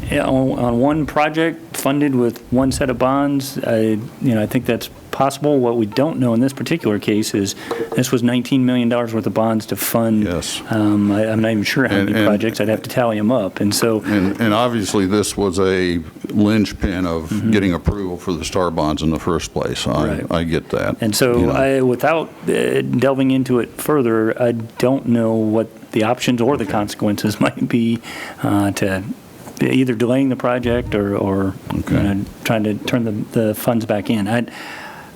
On one project funded with one set of bonds, I think that's possible. What we don't know in this particular case is this was $19 million worth of bonds to fund. Yes. I'm not even sure how many projects. I'd have to tally them up. And so. And obviously this was a linchpin of getting approval for the star bonds in the first place. I get that. And so without delving into it further, I don't know what the options or the consequences might be to either delaying the project or trying to turn the funds back in.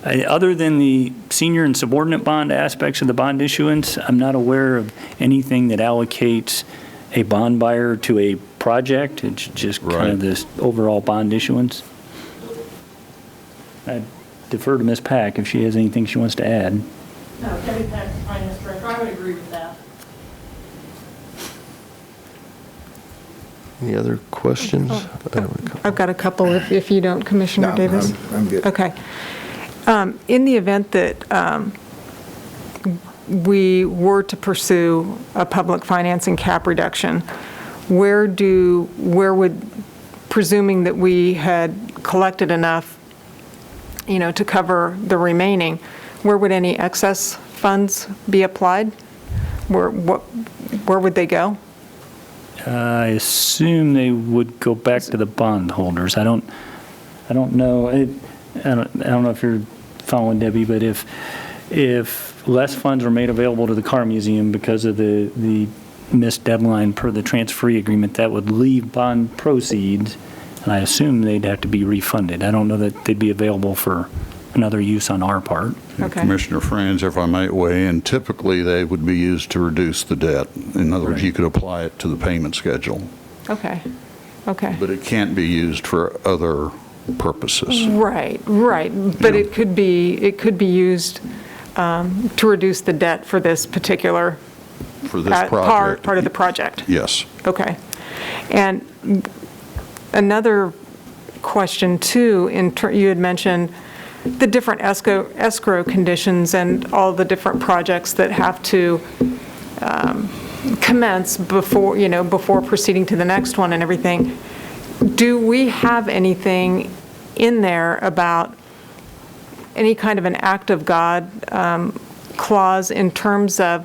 Other than the senior and subordinate bond aspects of the bond issuance, I'm not aware of anything that allocates a bond buyer to a project. It's just kind of this overall bond issuance. I defer to Ms. Pack if she has anything she wants to add. No, Debbie Pack's the finance director. I would agree with that. Any other questions? I've got a couple, if you don't, Commissioner Davis. I'm good. Okay. In the event that we were to pursue a public financing cap reduction, where would, presuming that we had collected enough, to cover the remaining, where would any excess funds be applied? Where would they go? I assume they would go back to the bondholders. I don't know. I don't know if you're following, Debbie, but if less funds are made available to the car museum because of the missed deadline per the transferee agreement, that would leave bond proceeds, and I assume they'd have to be refunded. I don't know that they'd be available for another use on our part. Okay. Commissioner Franz, if I might weigh in, typically they would be used to reduce the debt. In other words, you could apply it to the payment schedule. Okay. But it can't be used for other purposes. Right. But it could be used to reduce the debt for this particular project. Part of the project. Yes. Okay. And another question too, you had mentioned the different escrow conditions and all the different projects that have to commence before proceeding to the next one and everything. Do we have anything in there about any kind of an act of God clause in terms of,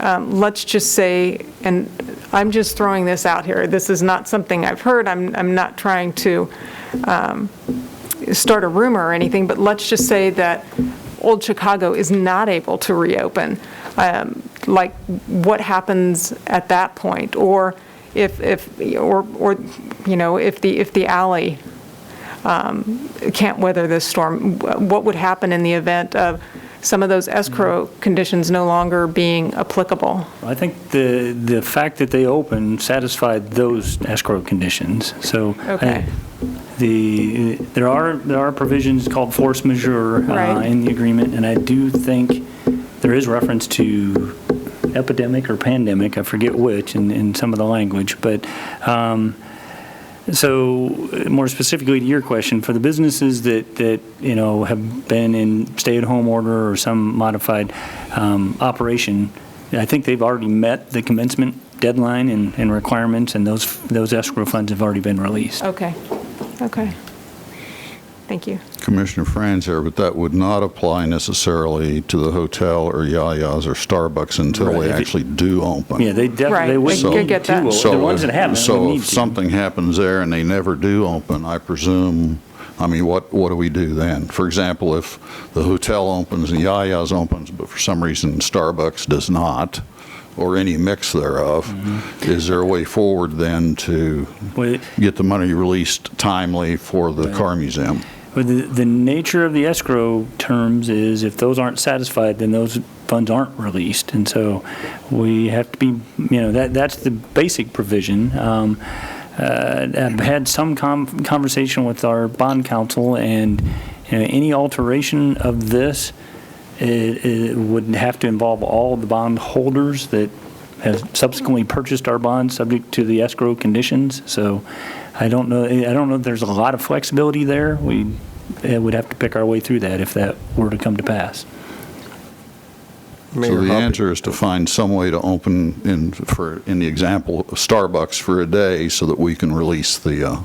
let's just say, and I'm just throwing this out here, this is not something I've heard, I'm not trying to start a rumor or anything, but let's just say that Old Chicago is not able to reopen. Like, what happens at that point? Or if the alley can't weather this storm, what would happen in the event of some of those escrow conditions no longer being applicable? I think the fact that they opened satisfied those escrow conditions. So okay. There are provisions called force majeure in the agreement, and I do think there is reference to epidemic or pandemic, I forget which, in some of the language. But so more specifically to your question, for the businesses that have been in stay-at-home order or some modified operation, I think they've already met the commencement deadline and requirements, and those escrow funds have already been released. Okay. Thank you. Commissioner Franz here, but that would not apply necessarily to the hotel or Yaya's or Starbucks until Right. they actually do open. Yeah, they definitely, Right, they wouldn't they need get that. to. The ones that haven't would So need if to. something happens there and they never do open, I presume, I mean, what do we do then? For example, if the hotel opens and Yaya's opens, but for some reason Starbucks does not, or any mix thereof, is there a way forward then to Well, get the money released timely for the car museum? But the nature of the escrow terms is if those aren't satisfied, then those funds aren't released. And so we have to be, that's the basic provision. I've had some conversation with our bond counsel, and any alteration of this, it would have to involve all the bond holders that have subsequently purchased our bonds subject to the escrow conditions. So I don't know if there's a lot of flexibility there. We would have to pick our way through that if that were to come to pass. So the answer is to find some way to open in the example of Starbucks for a day so that we can release the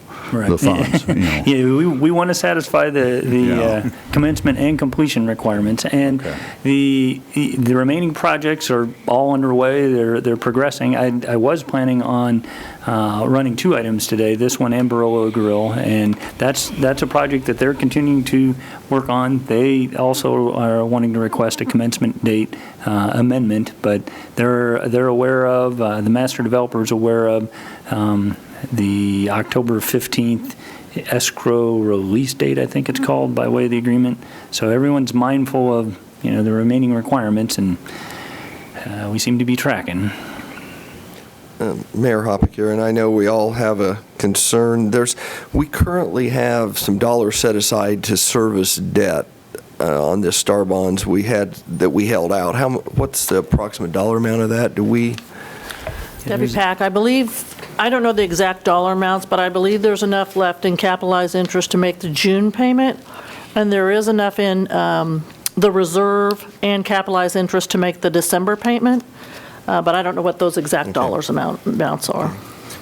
funds. Yeah, we want to satisfy the commencement and completion requirements, and the remaining projects are all underway. They're progressing. I was planning on running 2 items today, this one and Barolo Grill, and that's a project that they're continuing to work on. They also are wanting to request a commencement date amendment, but they're aware of, the master developer is aware of the October 15th escrow release date, I think it's called, by way of the agreement. So everyone's mindful of the remaining requirements, and we seem to be tracking. Mayor Hoppick here, and I know we all have a concern. We currently have some dollars set aside to service debt on the Star bonds that we held out. What's the approximate dollar amount of that? Debbie Pack, I don't know the exact dollar amounts, but I believe there's enough left in capitalized interest to make the June payment, and there is enough in the reserve and capitalized interest to make the December payment, but I don't know what those exact dollars amounts are.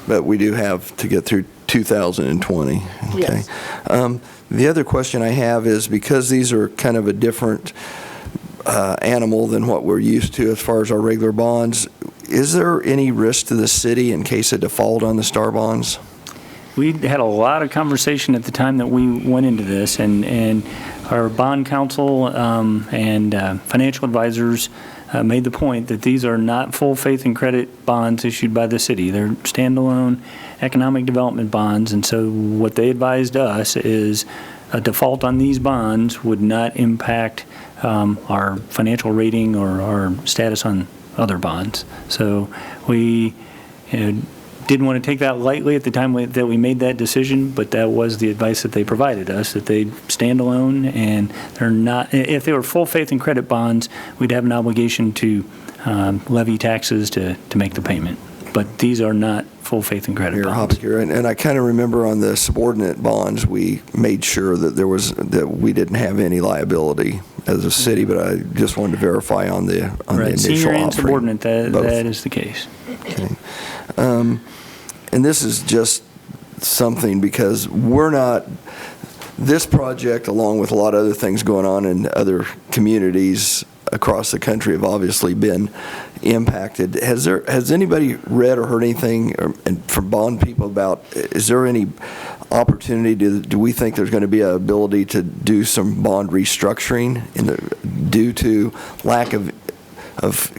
But we do have to get through 2020. Okay. Yes. The other question I have is, because these are kind of a different animal than what we're used to as far as our regular bonds, is there any risk to the city in case of default on the Star bonds? We had a lot of conversation at the time that we went into this, and our bond counsel and financial advisors made the point that these are not full faith and credit bonds issued by the city. They're standalone economic development bonds, and so what they advised us is a default on these bonds would not impact our financial rating or our status on other bonds. So we didn't want to take that lightly at the time that we made that decision, but that was the advice that they provided us, that they stand alone, and they're not, if they were full faith and credit bonds, we'd have an obligation to levy taxes to make the payment. But these are not full faith and credit bonds. And I kind of remember on the subordinate bonds, we made sure that we didn't have any liability as a city, but I just wanted to verify on the initial offering. Senior and subordinate, that is the case. Okay. And this is just something because this project, along with a lot of other things going on in other communities across the country, have obviously been impacted. Has anybody read or heard anything from bond people about, is there any opportunity, do we think there's going to be an ability to do some bond restructuring due to lack of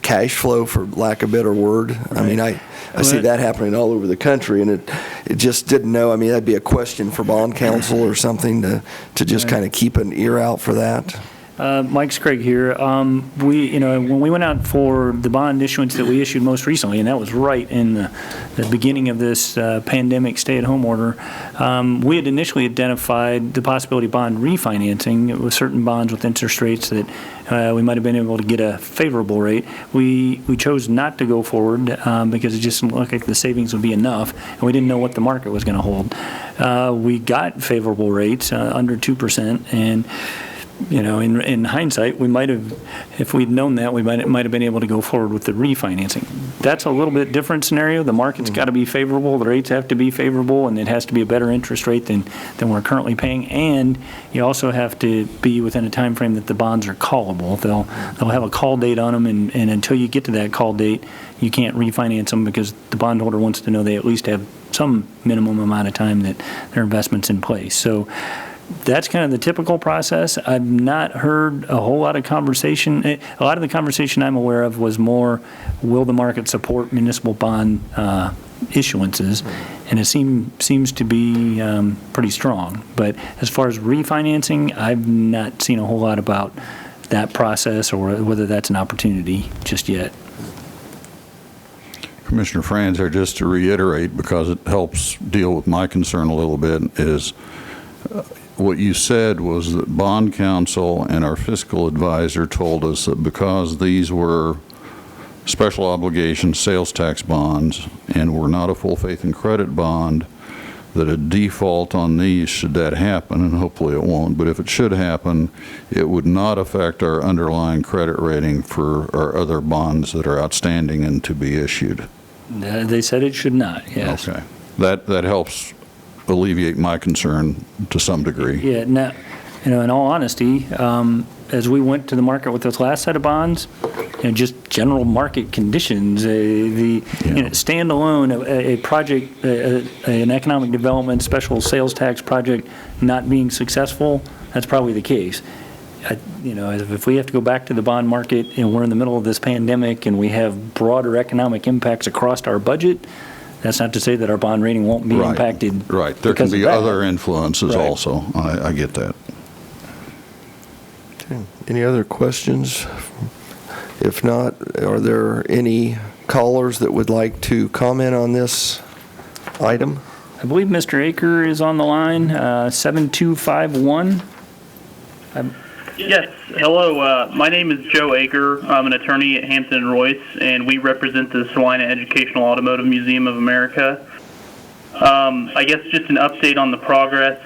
cash flow, for lack of a better word? Right. I mean, I see that happening all over the country, and it just didn't know. I mean, that'd be a question for bond counsel or something to just kind of keep an ear out for that. Mike Scraig here. When we went out for the bond issuance that we issued most recently, and that was right in the beginning of this pandemic stay-at-home order, we had initially identified the possibility of bond refinancing with certain bonds with interest rates that we might have been able to get a favorable rate. We chose not to go forward because it just didn't look like the savings would be enough, and we didn't know what the market was going to hold. We got favorable rates under 2%, and in hindsight, we might have, if we'd known that, we might have been able to go forward with the refinancing. That's a little bit different scenario. The market's got to be favorable, the rates have to be favorable, and it has to be a better interest rate than we're currently paying. And you also have to be within a time frame that the bonds are callable. They'll have a call date on them, and until you get to that call date, you can't refinance them because the bondholder wants to know they at least have some minimum amount of time that their investment's in place. So that's kind of the typical process. I've not heard a whole lot of conversation. A lot of the conversation I'm aware of was more, will the market support municipal bond issuances? And it seems to be pretty strong. But as far as refinancing, I've not seen a whole lot about that process or whether that's an opportunity just yet. Commissioner Franz, just to reiterate, because it helps deal with my concern a little bit, is what you said was that bond counsel and our fiscal advisor told us that because these were special obligation sales tax bonds and were not a full faith and credit bond, that a default on these, should that happen, and hopefully it won't, but if it should happen, it would not affect our underlying credit rating for our other bonds that are outstanding and to be issued. They said it should not, yes. Okay. That helps alleviate my concern to some degree. Yeah, now, in all honesty, as we went to the market with this last set of bonds, just general market conditions, standalone, a project, an economic development special sales tax project not being successful, that's probably the case. If we have to go back to the bond market and we're in the middle of this pandemic and we have broader economic impacts across our budget, that's not to say that our bond rating won't be impacted. Right. There can be other influences also. I get that. Okay. Any other questions? If not, are there any callers that would like to comment on this item? I believe Mr. Aker is on the line, 7251. Yes, hello. My name is Joe Aker. I'm an attorney at Hampton & Royce, and we represent the Salina Educational Automotive Museum of America. I guess just an update on the progress.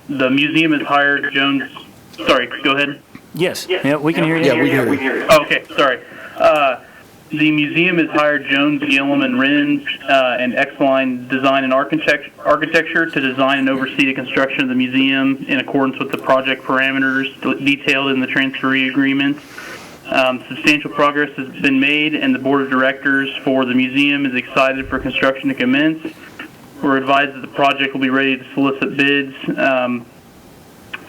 The museum has hired Jones. Sorry, go ahead. Yes. Yeah, we can hear you. Yeah, we can hear you. Okay, sorry. The museum has hired Jones, Gillum, and Rins and X-Line Design and Architecture to design and oversee the construction of the museum in accordance with the project parameters detailed in the Tranferee agreement. Substantial progress has been made, and the board of directors for the museum is excited for construction to commence. We're advised that the project will be ready to solicit bids.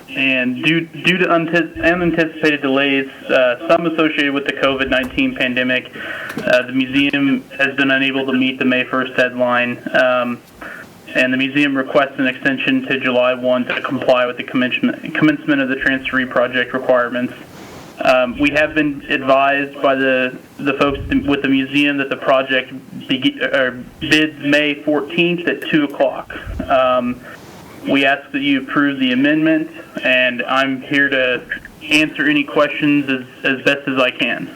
And due to unanticipated delays, some associated with the COVID-19 pandemic, the museum has been unable to meet the May 1st deadline, and the museum requests an extension to July 1 to comply with the commencement of the Tranferee project requirements. We have been advised by the folks with the museum that the project bids May 14th at 2 o'clock. We ask that you approve the amendment, and I'm here to answer any questions as best as I can.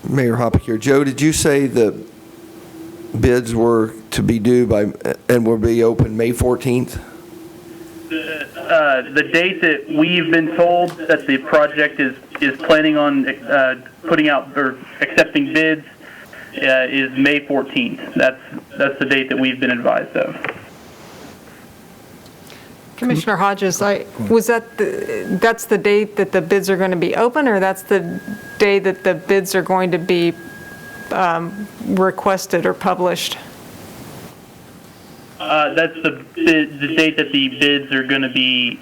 Mayor Hoppick here. Joe, did you say the bids were to be due by and will be open May 14th? The date that we've been told that the project is planning on putting out or accepting bids is May 14th. That's the date that we've been advised of. Commissioner Hodges, was that's the date that the bids are going to be open, or that's the day that the bids are going to be requested or published? That's the date that the bids are going to be,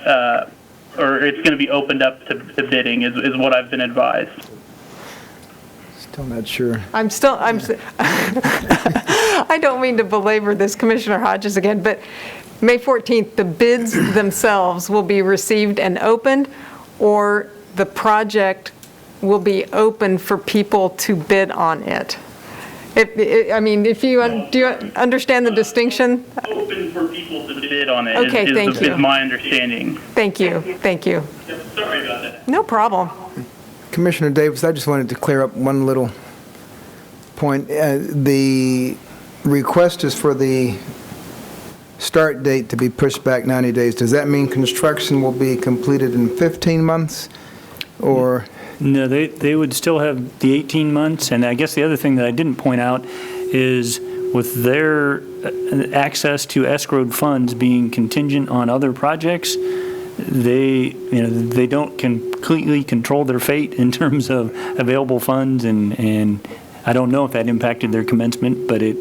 or it's going to be opened up to bidding is what I've been advised. Still not sure. I don't mean to belabor this, Commissioner Hodges, again, but May 14th, the bids themselves will be received and opened, or the project will be open for people to bid on it? Do you understand the distinction? Open for people to bid on it Okay, thank you. Is my understanding. Thank you. Sorry about that. No problem. Commissioner Davis, I just wanted to clear up one little point. The request is for the start date to be pushed back 90 days. Does that mean construction will be completed in 15 months, or? No, they would still have the 18 months, and I guess the other thing that I didn't point out is with their access to escrowed funds being contingent on other projects, they don't completely control their fate in terms of available funds, and I don't know if that impacted their commencement, but it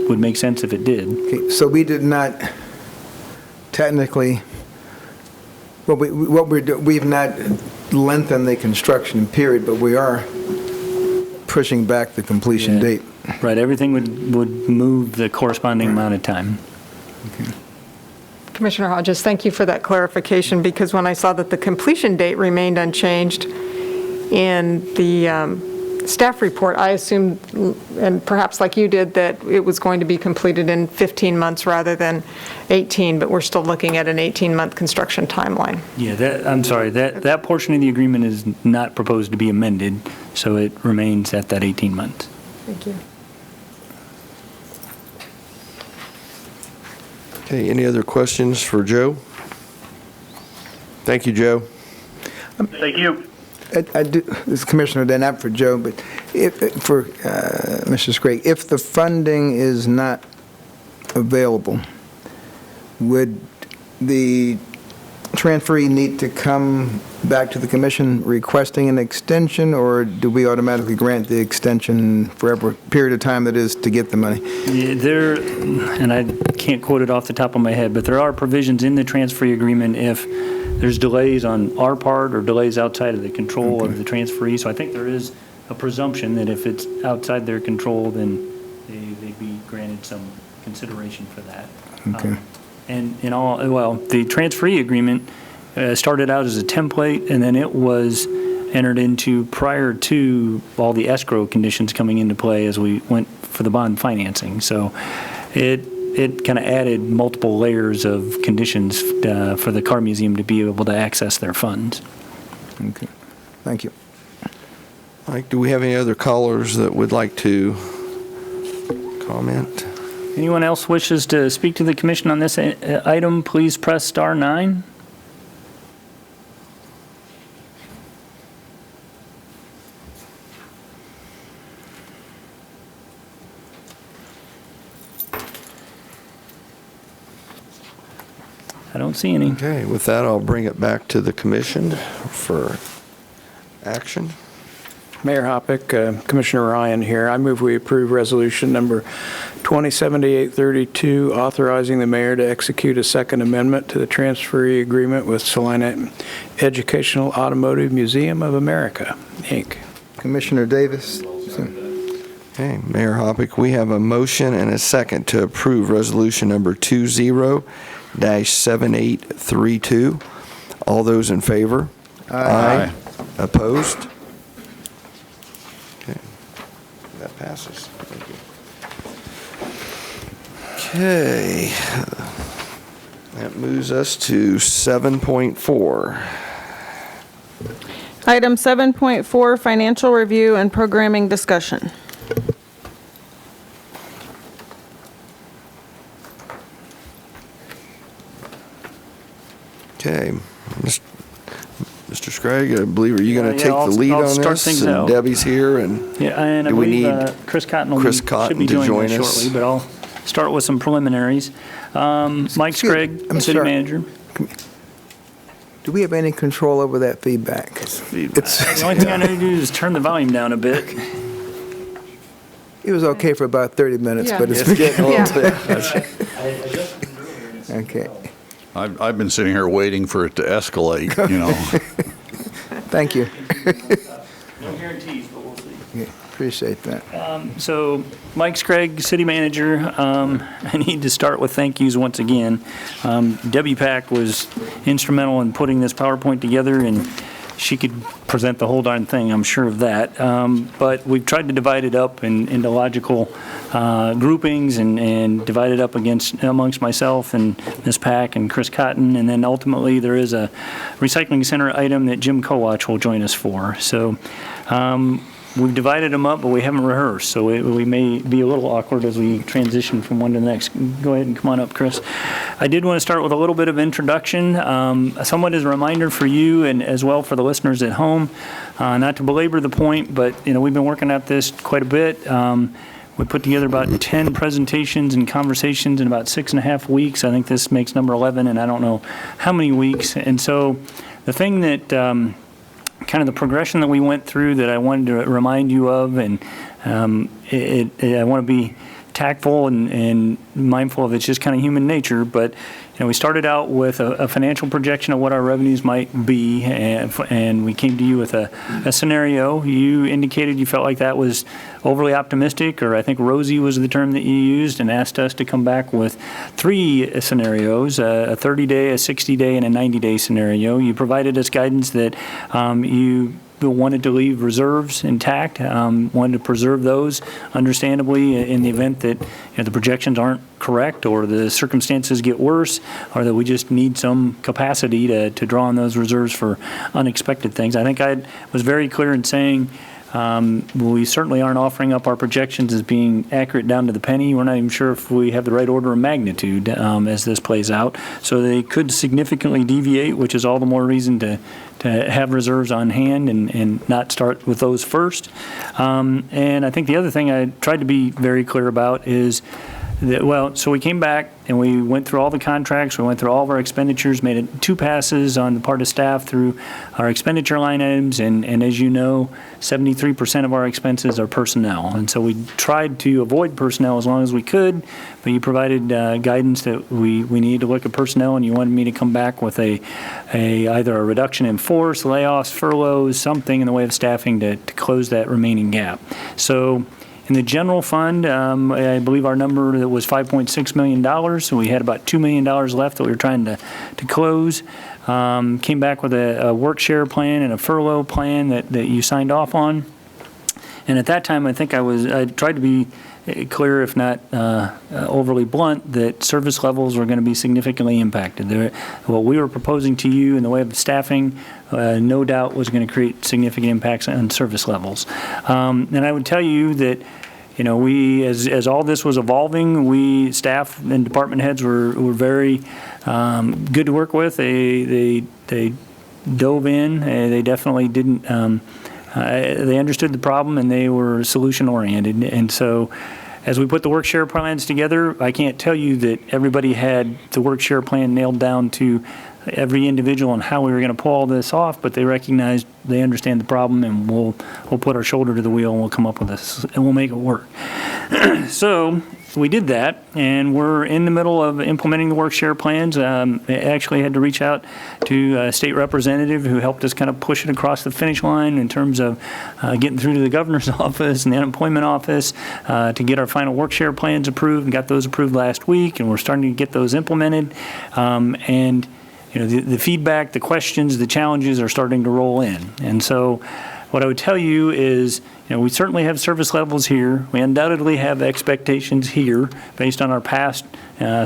would make sense if it did. Okay, so we did not technically, we've not lengthened the construction period, but we are pushing back the completion date. Right, everything would move the corresponding amount of time. Okay. Commissioner Hodges, thank you for that clarification, because when I saw that the completion date remained unchanged in the staff report, I assumed, and perhaps like you did, that it was going to be completed in 15 months rather than 18, but we're still looking at an 18-month construction timeline. Yeah, I'm sorry, that portion of the agreement is not proposed to be amended, so it remains at that 18 months. Thank you. Okay, any other questions for Joe? Thank you, Joe. Thank you. I do, this is Commissioner Day, not for Joe, but for Mr. Sprague, if the funding is not available, would the transferee need to come back to the commission requesting an extension, or do we automatically grant the extension for every period of time that is to get the money? Yeah, and I can't quote it off the top of my head, but there are provisions in the transferee agreement if there's delays on our part or delays outside of the control of the transferee. So I think there is a presumption that if it's outside their control, then they'd be granted some consideration for that. Okay. The transferee agreement started out as a template, and then it was entered into prior to all the escrow conditions coming into play as we went for the bond financing. So it kind of added multiple layers of conditions for the car museum to be able to access their funds. Okay. Thank you. Mike, do we have any other callers that would like to comment? Anyone else wishes to speak to the commission on this item, please press star 9. I don't see any. Okay, with that, I'll bring it back to the commission for action. Mayor Hoppick, Commissioner Ryan here. I move we approve resolution number 2078-32, authorizing the mayor to execute a second amendment to the transferee agreement with Salina Educational Automotive Museum of America, Inc. Commissioner Davis. Okay, Mayor Hoppick, we have a motion and a second to approve resolution number 20-7832. All those in favor? Aye. Opposed? Okay, that passes. Thank you. Okay, that moves us to 7.4. Item 7.4, financial review and programming discussion. Okay, Mr. Scragg, I believe, are you going to take the lead I'll on start this? things And out. Debbie's here, and Yeah, and I do we believe need Chris Cotton Chris should Cotton be to joining join us us? shortly, but I'll start with some preliminaries. Mike Scragg, I'm city sorry. manager. Do we have any control over that feedback? The only thing I know to do is turn the volume down a bit. It was okay for about 30 minutes, Yeah. but it's getting a little bit. Okay. I've been sitting here waiting for it to escalate, you know. Thank you. No guarantees, but we'll see. Yeah, appreciate that. So, Mike Scragg, city manager, I need to start with thank yous once again. Debbie Pack was instrumental in putting this PowerPoint together, and she could present the whole darn thing, I'm sure of that. But we've tried to divide it up into logical groupings and divide it up amongst myself and Ms. Pack and Chris Cotton. And then ultimately there is a recycling center item that Jim Kowach will join us for. So we've divided them up, but we haven't rehearsed, so we may be a little awkward as we transition from one to the next. Go ahead and come on up, Chris. I did want to start with a little bit of introduction, somewhat as a reminder for you and as well for the listeners at home. Not to belabor the point, but we've been working at this quite a bit. We put together about 10 presentations and conversations in about 6.5 weeks. I think this makes number 11, and I don't know how many weeks. And so the thing that kind of the progression that we went through that I wanted to remind you of, and I want to be tactful and mindful of it's just kind of human nature, but we started out with a financial projection of what our revenues might be, and we came to you with a scenario. You indicated you felt like that was overly optimistic, or I think rosy was the term that you used, and asked us to come back with 3 scenarios, a 30-day, a 60-day, and a 90-day scenario. You provided us guidance that you wanted to leave reserves intact, wanted to preserve those, understandably, in the event that the projections aren't correct or the circumstances get worse, or that we just need some capacity to draw on those reserves for unexpected things. I think I was very clear in saying we certainly aren't offering up our projections as being accurate down to the penny. We're not even sure if we have the right order of magnitude as this plays out. So they could significantly deviate, which is all the more reason to have reserves on hand and not start with those first. And I think the other thing I tried to be very clear about is that, so we came back and we went through all the contracts, we went through all of our expenditures, made 2 passes on the part of staff through our expenditure line items, and as you know, 73% of our expenses are personnel. And so we tried to avoid personnel as long as we could, but you provided guidance that we needed to look at personnel, and you wanted me to come back with either a reduction in force, layoffs, furloughs, something in the way of staffing to close that remaining gap. So in the general fund, I believe our number that was $5.6 million, so we had about $2 million left that we were trying to close. Came back with a work share plan and a furlough plan that you signed off on. And at that time, I think I tried to be clear, if not overly blunt, that service levels were going to be significantly impacted. What we were proposing to you in the way of staffing, no doubt was going to create significant impacts on service levels. And I would tell you that we, as all this was evolving, staff and department heads were very good to work with. They dove in. They definitely didn't. They understood the problem, and they were solution oriented. And so, as we put the work share plans together, I can't tell you that everybody had the work share plan nailed down to every individual and how we were going to pull all this off, but they recognized, they understand the problem, and we'll put our shoulder to the wheel and we'll come up with this and we'll make it work. So we did that, and we're in the middle of implementing the work share plans. I actually had to reach out to a state representative who helped us kind of push it across the finish line in terms of getting through to the governor's office and the unemployment office to get our final work share plans approved, and got those approved last week, and we're starting to get those implemented. And the feedback, the questions, the challenges are starting to roll in. And so what I would tell you is, we certainly have service levels here. We undoubtedly have expectations here based on our past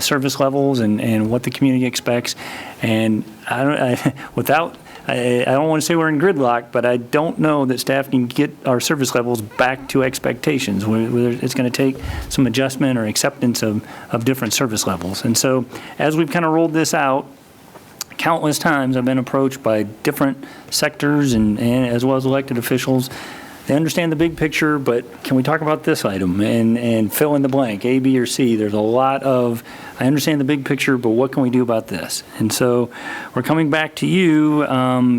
service levels and what the community expects. And I don't want to say we're in gridlock, but I don't know that staff can get our service levels back to expectations. It's going to take some adjustment or acceptance of different service levels. And so as we've kind of rolled this out, countless times I've been approached by different sectors and as well as elected officials. They understand the big picture, but can we talk about this item and fill in the blank, A, B, or C? There's a lot of, I understand the big picture, but what can we do about this? And so we're coming back to you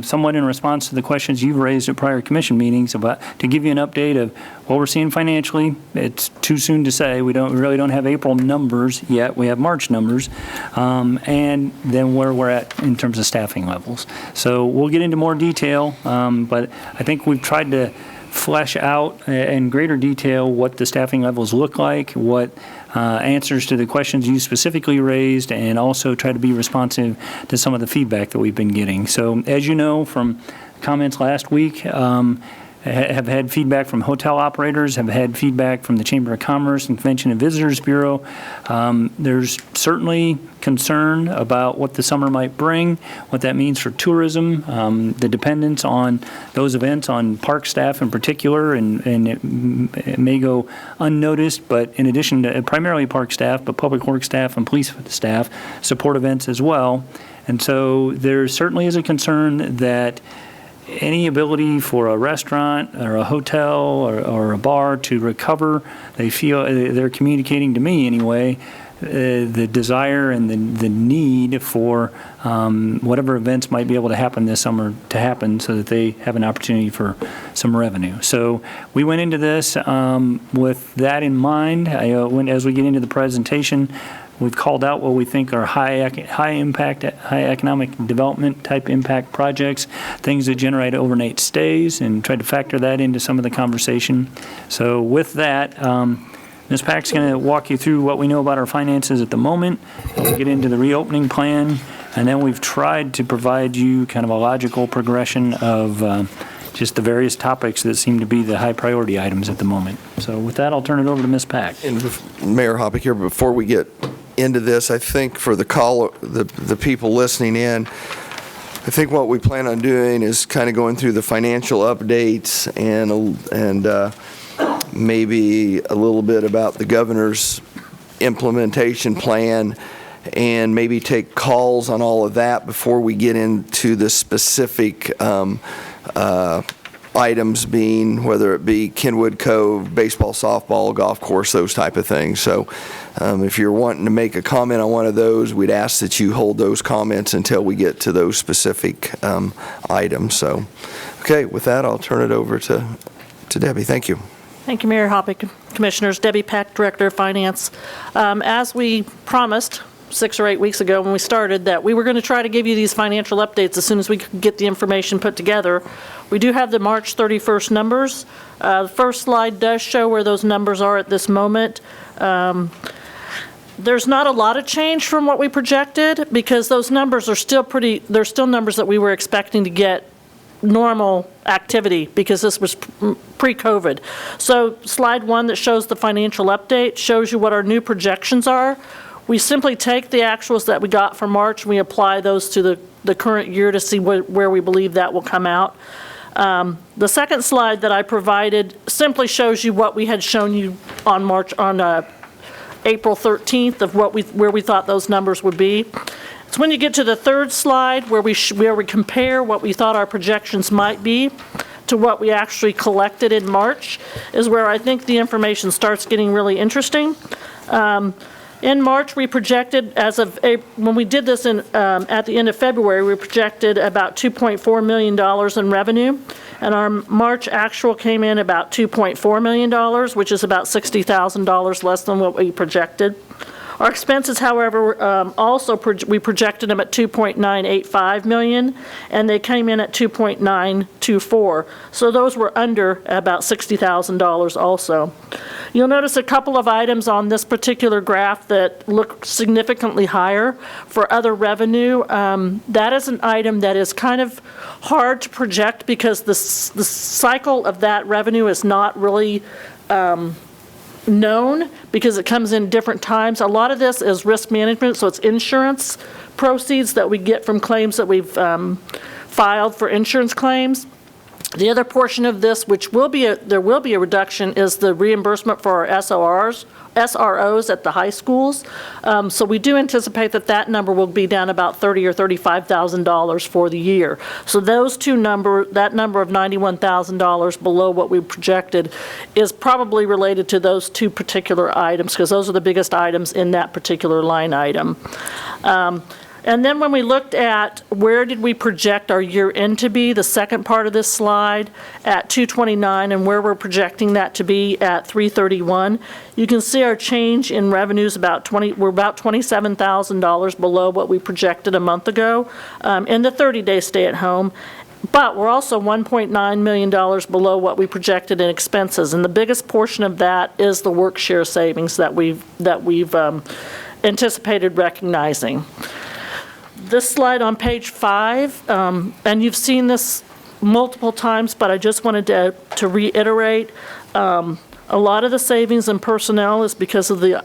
somewhat in response to the questions you've raised at prior commission meetings to give you an update of what we're seeing financially. It's too soon to say. We really don't have April numbers yet. We have March numbers, and then where we're at in terms of staffing levels. So we'll get into more detail, but I think we've tried to flesh out in greater detail what the staffing levels look like, what answers to the questions you specifically raised, and also try to be responsive to some of the feedback that we've been getting. So as you know from comments last week, have had feedback from hotel operators, have had feedback from the Chamber of Commerce and Convention and Visitors Bureau. There's certainly concern about what the summer might bring, what that means for tourism, the dependence on those events on park staff in particular, and it may go unnoticed, but in addition to primarily park staff, but public works staff and police staff support events as well. And so there certainly is a concern that any ability for a restaurant or a hotel or a bar to recover, they feel, they're communicating to me anyway, the desire and the need for whatever events might be able to happen this summer to happen so that they have an opportunity for some revenue. So we went into this with that in mind. As we get into the presentation, we've called out what we think are high impact, high economic development type impact projects, things that generate overnight stays, and tried to factor that into some of the conversation. So with that, Ms. Pack's going to walk you through what we know about our finances at the moment. We'll get into the reopening plan, and then we've tried to provide you kind of a logical progression of just the various topics that seem to be the high priority items at the moment. So with that, I'll turn it over to Ms. Pack. And Mayor Hoppick here, before we get into this, I think for the people listening in, I think what we plan on doing is kind of going through the financial updates and maybe a little bit about the governor's implementation plan, and maybe take calls on all of that before we get into the specific items, being whether it be Kenwood Cove, baseball, softball, golf course, those type of things. So if you're wanting to make a comment on one of those, we'd ask that you hold those comments until we get to those specific items. So, okay, with that, I'll turn it over to Debbie. Thank you. Thank you, Mayor Hoppick, Commissioners. Debbie Pack, Director of Finance. As we promised 6 or 8 weeks ago when we started, that we were going to try to give you these financial updates as soon as we could get the information put together. We do have the March 31st numbers. The first slide does show where those numbers are at this moment. There's not a lot of change from what we projected because those numbers are still they're still numbers that we were expecting to get normal activity because this was pre-COVID. So slide 1 that shows the financial update shows you what our new projections are. We simply take the actuals that we got for March and we apply those to the current year to see where we believe that will come out. The second slide that I provided simply shows you what we had shown you on April 13th of where we thought those numbers would be. It's when you get to the third slide where we compare what we thought our projections might be to what we actually collected in March is where I think the information starts getting really interesting. In March, we projected, when we did this at the end of February, we projected about $2.4 million in revenue, and our March actual came in about $2.4 million, which is about $60,000 less than what we projected. Our expenses, however, we projected them at $2.985 million, and they came in at $2.924. So those were under about $60,000 also. You'll notice a couple of items on this particular graph that look significantly higher for other revenue. That is an item that is kind of hard to project because the cycle of that revenue is not really known because it comes in different times. A lot of this is risk management, so it's insurance proceeds that we get from claims that we've filed for insurance claims. The other portion of this, which there will be a reduction, is the reimbursement for our SROs at the high schools. So we do anticipate that number will be down about $30,000 or $35,000 for the year. So those that number of $91,000 below what we projected is probably related to those two particular items because those are the biggest items in that particular line item. And then when we looked at where did we project our year end to be, the second part of this slide at 229 and where we're projecting that to be at 331, you can see our change in revenues we're about $27,000 below what we projected a month ago in the 30-day stay at home. But we're also $1.9 million below what we projected in expenses. And the biggest portion of that is the work share savings that we've anticipated recognizing. This slide on page 5, and you've seen this multiple times, but I just wanted to reiterate, a lot of the savings in personnel is because of the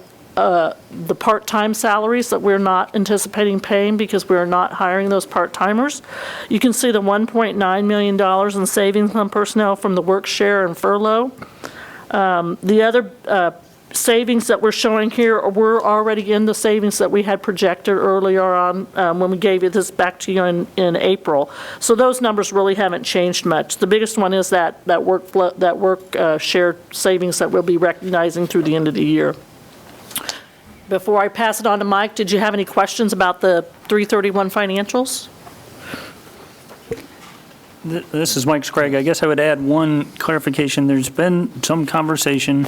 part-time salaries that we're not anticipating paying because we're not hiring those part-timers. You can see the $1.9 million in savings on personnel from the work share and furlough. The other savings that we're showing here were already in the savings that we had projected earlier on when we gave this back to you in April. So those numbers really haven't changed much. The biggest one is that work share savings that we'll be recognizing through the end of the year. Before I pass it on to Mike, did you have any questions about the 331 financials? This is Mike Sprague. I guess I would add one clarification. There's been some conversation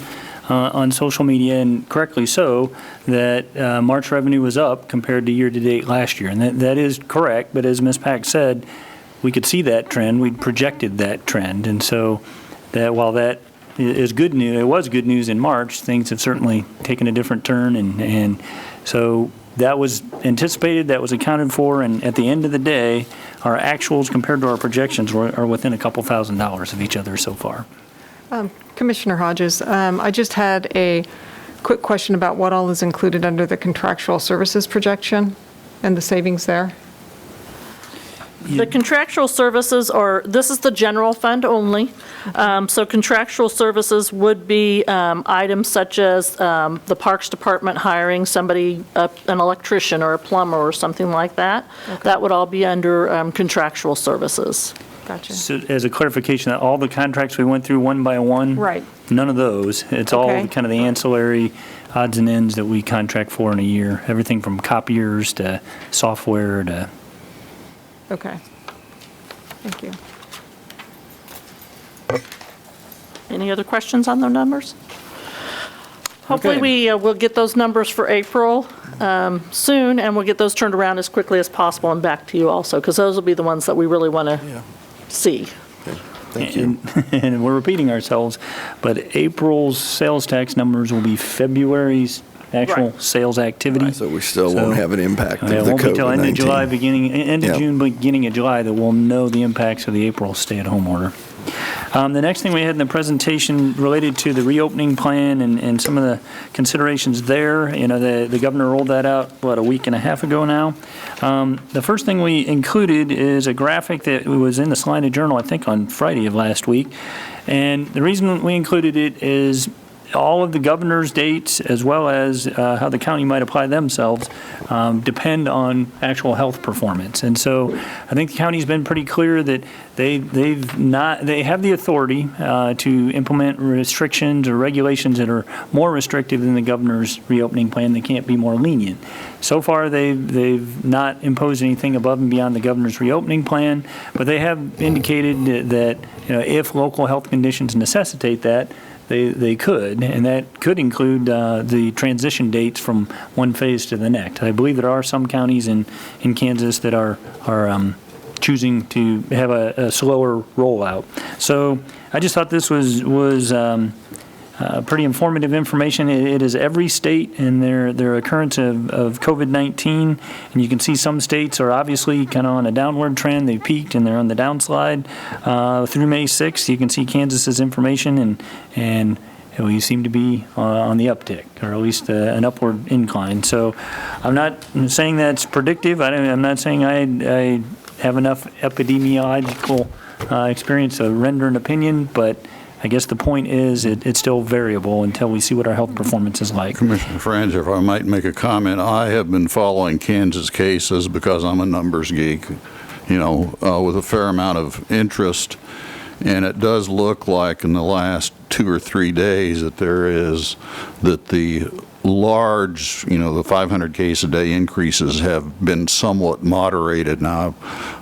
on social media, and correctly so, that March revenue was up compared to year-to-date last year. And that is correct, but as Ms. Pack said, we could see that trend. We'd projected that trend. And so that while that is good news, it was good news in March, things have certainly taken a different turn. And so that was anticipated, that was accounted for, and at the end of the day, our actuals compared to our projections are within a couple $1,000s of each other so far. Commissioner Hodges, I just had a quick question about what all is included under the contractual services projection and the savings there. The contractual services this is the general fund only. So contractual services would be items such as the Parks Department hiring somebody, an electrician or a plumber or something like that. Okay. That would all be under contractual services. Gotcha. So as a clarification, all the contracts we went through one by one, right? None of those. It's all kind of the ancillary odds and ends that we contract for in a year. Everything from copiers to software to... Okay. Thank you. Any other questions on the numbers? Hopefully we will get those numbers for April soon, and we'll get those turned around as quickly as possible and back to you also, because those will be the ones that we really want to see. Okay. Thank you. And we're repeating ourselves, but April's sales tax numbers will be February's actual sales activity. So we still won't have an impact of the COVID-19. It won't be until end of July, end of June, beginning of July that we'll know the impacts of the April stay-at-home order. The next thing we had in the presentation related to the reopening plan and some of the considerations there. You know, the governor rolled that out, a week and a half ago now. The first thing we included is a graphic that was in the Salina Journal, I think, on Friday of last week. And the reason we included it is all of the governor's dates, as well as how the county might apply themselves, depend on actual health performance. And so I think the county's been pretty clear that they have the authority to implement restrictions or regulations that are more restrictive than the governor's reopening plan. They can't be more lenient. So far, they've not imposed anything above and beyond the governor's reopening plan, but they have indicated that if local health conditions necessitate that, they could, and that could include the transition dates from one phase to the next. I believe there are some counties in Kansas that are choosing to have a slower rollout. So I just thought this was pretty informative information. It is every state and their occurrence of COVID-19, and you can see some states are obviously kind of on a downward trend. They peaked and they're on the downslide through May 6th. You can see Kansas's information, and we seem to be on the uptick, or at least an upward incline. So I'm not saying that's predictive. I'm not saying I have enough epidemiological experience to render an opinion, but I guess the point is it's still variable until we see what our health performance is like. Commissioner Franz, if I might make a comment, I have been following Kansas cases because I'm a numbers geek, with a fair amount of interest. And it does look like in the last 2 or 3 days that the large, the 500 case a day increases have been somewhat moderated. Now,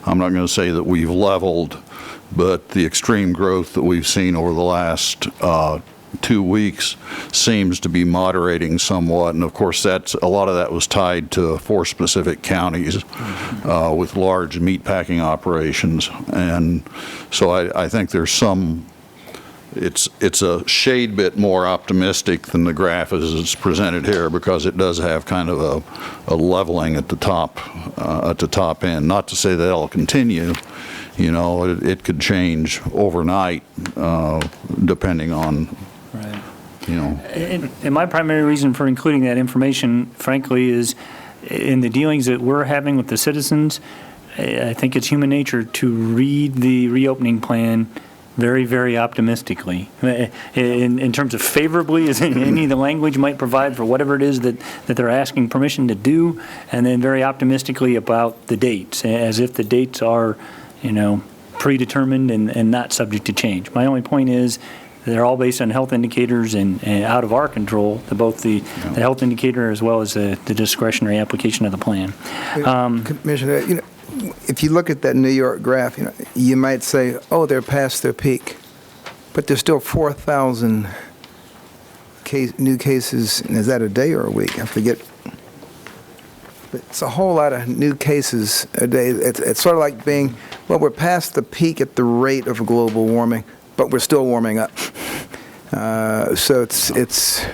I'm not going to say that we've leveled, but the extreme growth that we've seen over the last 2 weeks seems to be moderating somewhat. And of course, a lot of that was tied to 4 specific counties with large meat packing operations. And so I think there's some it's a shade bit more optimistic than the graph as it's presented here, because it does have kind of a leveling at the top end. Not to say that it'll continue, you know, it could change overnight depending on, Right. you know. And my primary reason for including that information, frankly, is in the dealings that we're having with the citizens, I think it's human nature to read the reopening plan very, very optimistically. In terms of favorably, as any of the language might provide for whatever it is that they're asking permission to do, and then very optimistically about the dates, as if the dates are, you know, predetermined and not subject to change. My only point is, they're all based on health indicators and out of our control, both the health indicator as well as the discretionary application of the plan. Commissioner, you know, if you look at that New York graph, you know, you might say, oh, they're past their peak, but there's still 4,000 new cases. And is that a day or a week? I forget. But it's a whole lot of new cases a day. It's sort of like being, well, we're past the peak at the rate of global warming, but we're still warming up. So it's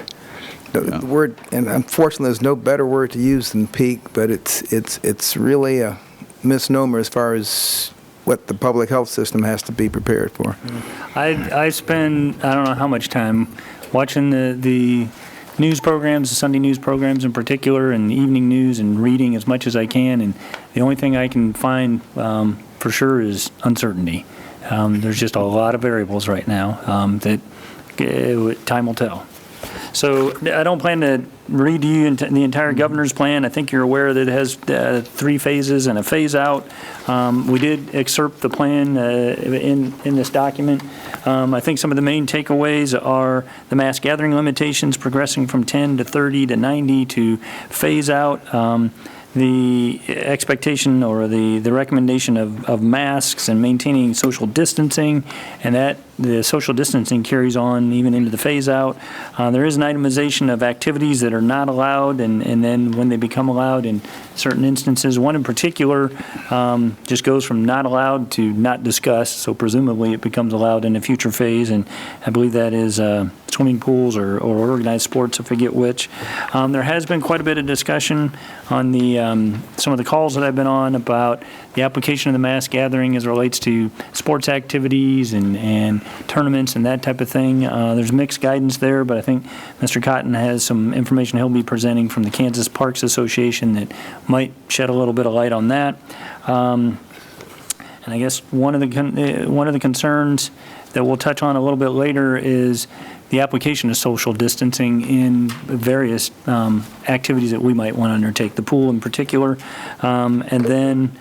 the word, and unfortunately, there's no better word to use than peak, but it's really a misnomer as far as what the public health system has to be prepared for. I spend, I don't know how much time watching the news programs, the Sunday news programs in particular, and the evening news, and reading as much as I can, and the only thing I can find for sure is uncertainty. There's just a lot of variables right now that time will tell. So I don't plan to read to you the entire governor's plan. I think you're aware that it has 3 phases and a phase out. We did excerpt the plan in this document. I think some of the main takeaways are the mass gathering limitations progressing from 10 to 30 to 90 to phase out. The expectation or the recommendation of masks and maintaining social distancing, and that the social distancing carries on even into the phase out. There is an itemization of activities that are not allowed, and then when they become allowed in certain instances. One in particular just goes from not allowed to not discussed, so presumably it becomes allowed in a future phase, and I believe that is swimming pools or organized sports, I forget which. There has been quite a bit of discussion on the some of the calls that I've been on about the application of the mass gathering as it relates to sports activities and tournaments and that type of thing. There's mixed guidance there, but I think Mr. Cotton has some information he'll be presenting from the Kansas Parks Association that might shed a little bit of light on that. And I guess one of the concerns that we'll touch on a little bit later is the application of social distancing in various activities that we might want to undertake, the pool in particular. And then,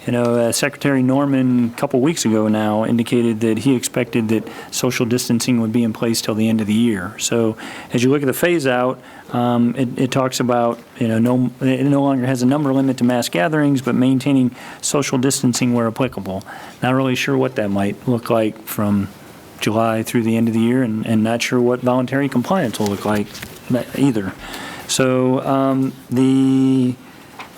you know, Secretary Norman, a couple weeks ago now, indicated that he expected that social distancing would be in place till the end of the year. So as you look at the phase out, it talks about, you know, it no longer has a number limit to mass gatherings, but maintaining social distancing where applicable. Not really sure what that might look like from July through the end of the year, and not sure what voluntary compliance will look like either. So the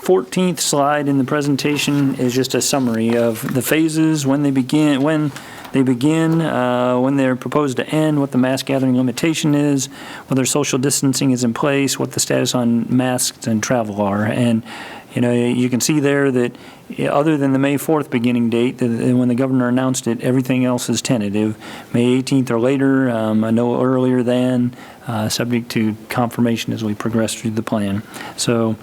14th slide in the presentation is just a summary of the phases, when they begin, when they're proposed to end, what the mass gathering limitation is, whether social distancing is in place, what the status on masks and travel are. And you know, you can see there that other than the May 4th beginning date, when the governor announced it, everything else is tentative. May 18th or later, no earlier than, subject to confirmation as we progress through the plan. So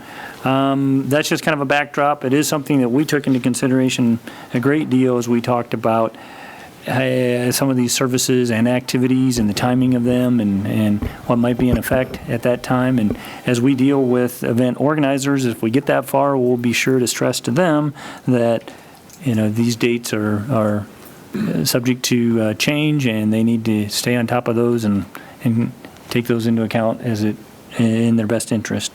that's just kind of a backdrop. It is something that we took into consideration a great deal as we talked about some of these services and activities and the timing of them and what might be in effect at that time. And as we deal with event organizers, if we get that far, we'll be sure to stress to them that, you know, these dates are subject to change, and they need to stay on top of those and take those into account as it in their best interest.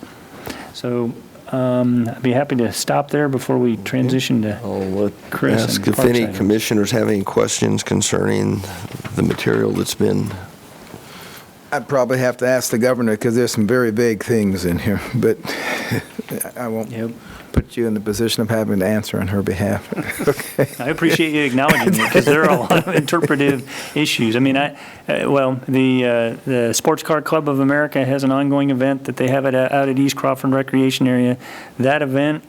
So I'd be happy to stop there before we transition to Chris. Ask if any commissioners have any questions concerning the material that's been. I'd probably have to ask the governor because there's some very vague things in here, but I won't put you in the position of having to answer on her behalf. Okay. I appreciate you acknowledging it because there are a lot of interpretive issues. I mean, the Sports Car Club of America has an ongoing event that they have out at East Crawford Recreation Area. That event,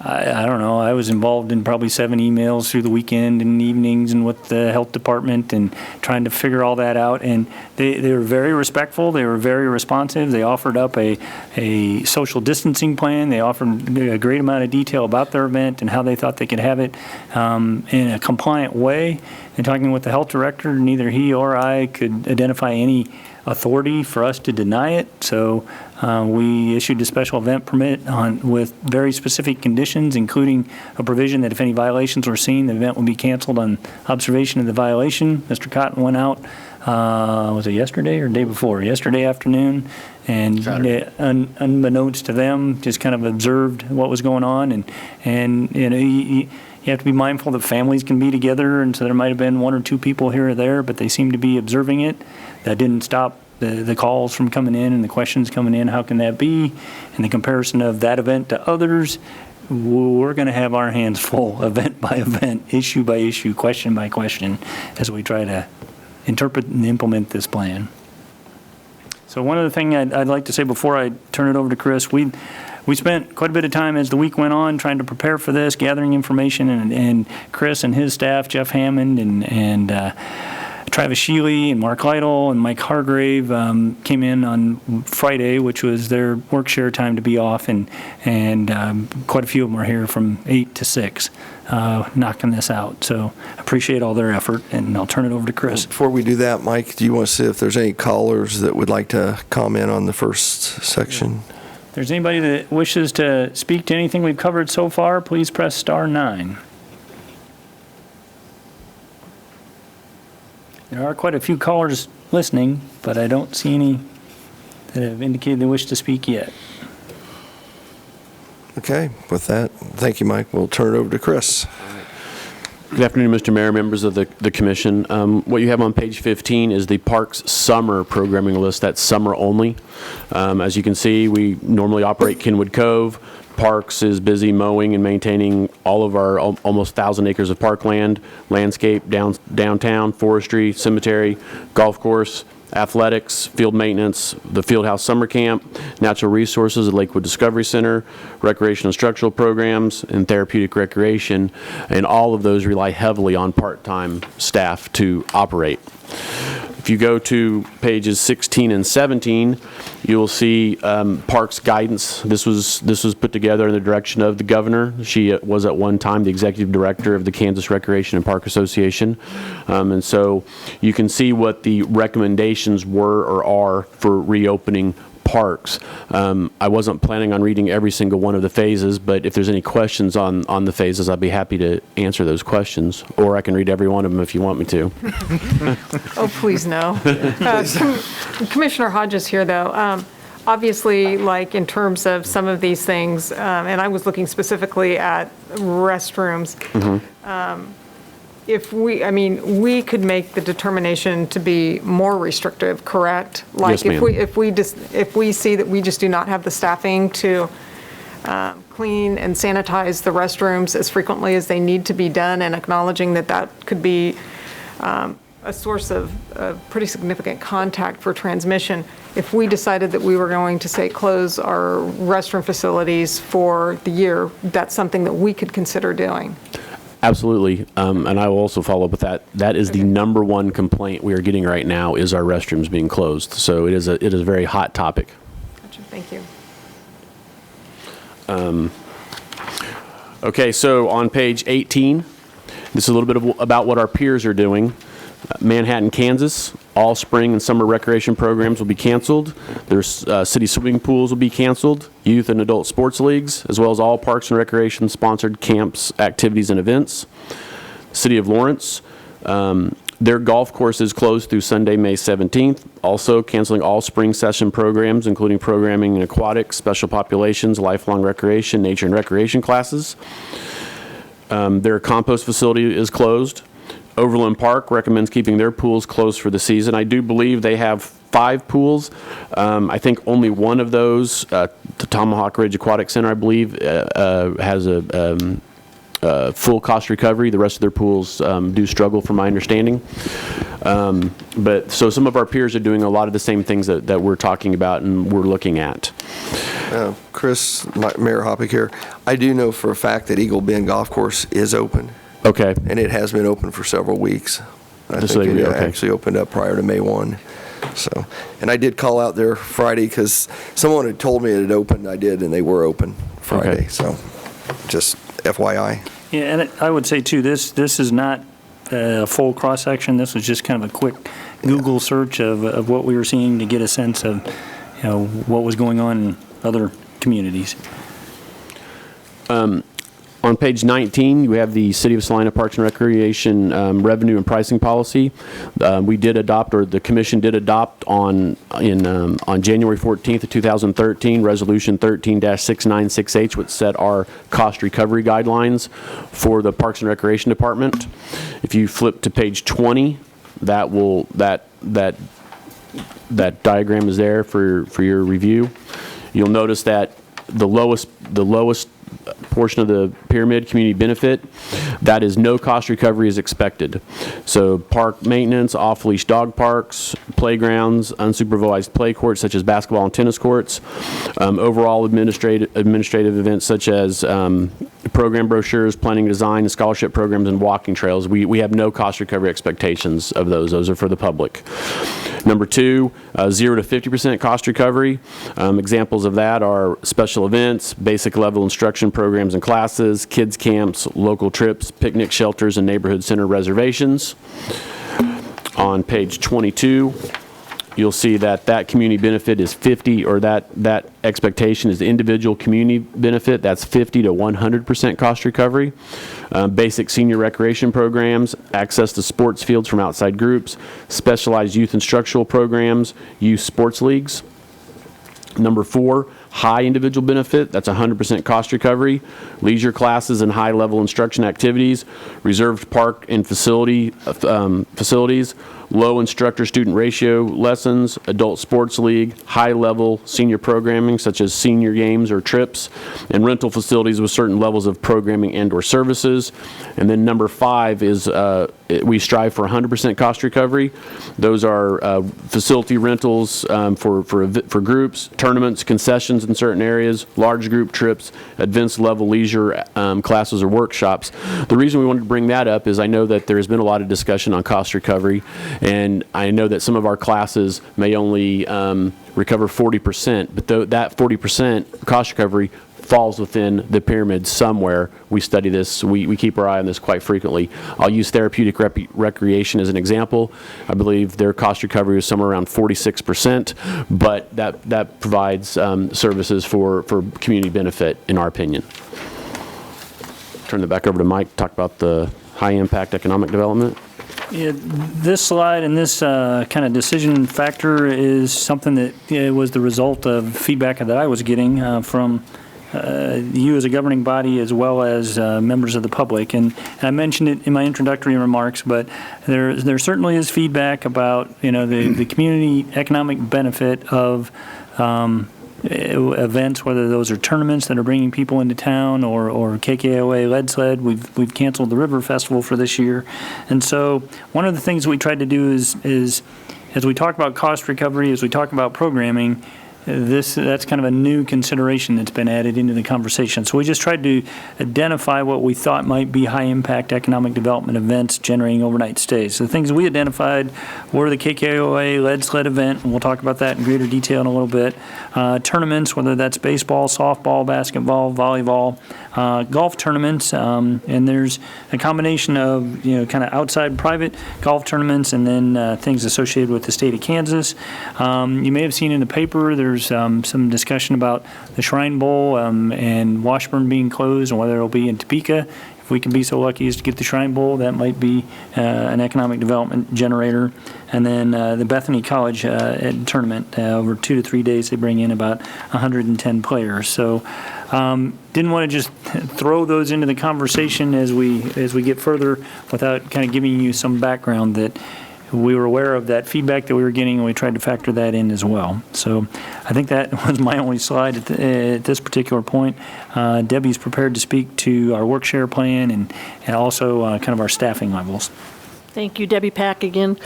I don't know, I was involved in probably 7 emails through the weekend and evenings and with the health department and trying to figure all that out. And they were very respectful. They were very responsive. They offered up a social distancing plan. They offered a great amount of detail about their event and how they thought they could have it in a compliant way. And talking with the health director, neither he or I could identify any authority for us to deny it. So we issued a special event permit with very specific conditions, including a provision that if any violations were seen, the event would be canceled on observation of the violation. Mr. Cotton went out, was it yesterday or the day before? Yesterday afternoon, and unbeknownst to them, just kind of observed what was going on. And you know, you have to be mindful that families can be together, and so there might have been 1 or 2 people here or there, but they seem to be observing it. That didn't stop the calls from coming in and the questions coming in. How can that be? And the comparison of that event to others, we're going to have our hands full, event by event, issue by issue, question by question, as we try to interpret and implement this plan. So one other thing I'd like to say before I turn it over to Chris, we spent quite a bit of time as the week went on trying to prepare for this, gathering information, and Chris and his staff, Jeff Hammond and Travis Shealy and Mark Lytle and Mike Hargrave came in on Friday, which was their work share time to be off, and quite a few of them were here from 8 to 6 knocking this out. So I appreciate all their effort, and I'll turn it over to Chris. Before we do that, Mike, do you want to see if there's any callers that would like to comment on the first section? If there's anybody that wishes to speak to anything we've covered so far, please press star 9. There are quite a few callers listening, but I don't see any that have indicated they wish to speak yet. Okay, with that, thank you, Mike. We'll turn it over to Chris. Good afternoon, Mr. Mayor, members of the commission. What you have on page 15 is the Parks Summer programming list. That's summer only. As you can see, we normally operate Kenwood Cove. Parks is busy mowing and maintaining all of our almost 1,000 acres of parkland, landscape, downtown, forestry, cemetery, golf course, athletics, field maintenance, the Fieldhouse Summer Camp, natural resources at Lakewood Discovery Center, recreational instructional programs, and therapeutic recreation. And all of those rely heavily on part-time staff to operate. If you go to pages 16 and 17, you will see parks guidance. This was put together in the direction of the governor. She was at one time the executive director of the Kansas Recreation and Park Association. And so you can see what the recommendations were or are for reopening parks. I wasn't planning on reading every single one of the phases, but if there's any questions on the phases, I'd be happy to answer those questions, or I can read every one of them if you want me to. Oh, please no. Commissioner Hodges here, though. Obviously, like in terms of some of these things, and I was looking specifically at restrooms. Mm-hmm. We could make the determination to be more restrictive, correct? Like, yes, if we see that we just do not have the staffing to clean and sanitize the restrooms as frequently as they need to be done, and acknowledging that that could be a source of pretty significant contact for transmission. If we decided that we were going to, say, close our restroom facilities for the year, that's something that we could consider doing. Absolutely, and I will also follow up with that. That is the number one complaint we are getting right now, is our restrooms being closed. So it is a very hot topic. Gotcha. Thank you. Okay, so on page 18, this is a little bit about what our peers are doing. Manhattan, Kansas, all spring and summer recreation programs will be canceled. Their city swimming pools will be canceled. Youth and adult sports leagues, as well as all parks and recreation sponsored camps, activities, and events. City of Lawrence, their golf course is closed through Sunday, May 17th. Also canceling all spring session programs, including programming in aquatics, special populations, lifelong recreation, nature and recreation classes. Their compost facility is closed. Overland Park recommends keeping their pools closed for the season. I do believe they have 5 pools. I think only one of those, the Tomahawk Ridge Aquatic Center, I believe, has a full cost recovery. The rest of their pools do struggle, from my understanding. But so some of our peers are doing a lot of the same things that we're talking about and we're looking at. Chris, Mayor Hoppick here. I do know for a fact that Eagle Bend Golf Course is open. Okay. And it has been open for several weeks. I Just think so it you know, okay. actually opened up prior to May 1. So, and I did call out there Friday because someone had told me it had opened. I did, and they were open Friday. Okay. So, just FYI. Yeah, and I would say too, this is not a full cross-section. This was just kind of a quick Google search of what we were seeing to get a sense of, what was going on in other communities. On page 19, we have the City of Salina Parks and Recreation revenue and pricing policy. We did adopt, or the commission did adopt on January 14th of 2013, Resolution 13-696H, which set our cost recovery guidelines for the Parks and Recreation Department. If you flip to page 20, that diagram is there for your review. You'll notice that the lowest portion of the pyramid, community benefit, that is no cost recovery is expected. So park maintenance, off-leash dog parks, playgrounds, unsupervised play courts such as basketball and tennis courts, overall administrative events such as program brochures, planning and design, and scholarship programs, and walking trails. We have no cost recovery expectations of those. Those are for the public. Number 2, 0 to 50% cost recovery. Examples of that are special events, basic level instruction programs and classes, kids camps, local trips, picnic shelters, and neighborhood center reservations. On page 22, you'll see that community benefit is 50, or that expectation is the individual community benefit. That's 50 to 100% cost recovery. Basic senior recreation programs, access to sports fields from outside groups, specialized youth instructional programs, youth sports leagues. Number 4, high individual benefit, that's 100% cost recovery. Leisure classes and high-level instruction activities, reserved park and facilities, low instructor-student ratio lessons, adult sports league, high-level senior programming such as senior games or trips, and rental facilities with certain levels of programming and/or services. And then number 5 is we strive for 100% cost recovery. Those are facility rentals for groups, tournaments, concessions in certain areas, large group trips, advanced level leisure classes or workshops. The reason we wanted to bring that up is I know that there has been a lot of discussion on cost recovery, and I know that some of our classes may only recover 40%, but that 40% cost recovery falls within the pyramid somewhere. We study this. We keep our eye on this quite frequently. I'll use therapeutic recreation as an example. I believe their cost recovery is somewhere around 46%, but that provides services for community benefit, in our opinion. Turn it back over to Mike to talk about the high impact economic development. Yeah, this slide and this kind of decision factor is something that was the result of feedback that I was getting from you as a governing body as well as members of the public. And I mentioned it in my introductory remarks, but there certainly is feedback about the community economic benefit of events, whether those are tournaments that are bringing people into town or KKOA Lead Sled. We've canceled the River Festival for this year. And so one of the things we tried to do is as we talk about cost recovery, as we talk about programming, that's kind of a new consideration that's been added into the conversation. So we just tried to identify what we thought might be high-impact economic development events generating overnight stays. So the things we identified were the KKOA Lead Sled event, and we'll talk about that in greater detail in a little bit. Tournaments, whether that's baseball, softball, basketball, volleyball, golf tournaments, and there's a combination of kind of outside private golf tournaments and then things associated with the state of Kansas. You may have seen in the paper there's some discussion about the Shrine Bowl and Washburn being closed and whether it'll be in Topeka if we can be so lucky as to get the Shrine Bowl, that might be an economic development generator. And then the Bethany College tournament, over 2 to 3 days, they bring in about 110 players. So didn't want to just throw those into the conversation as we get further without kind of giving you some background that we were aware of that feedback that we were getting, and we tried to factor that in as well. So I think that was my only slide at this particular point. Debbie's prepared to speak to our work share plan and also kind of our staffing levels. Thank you, Debbie Pack again.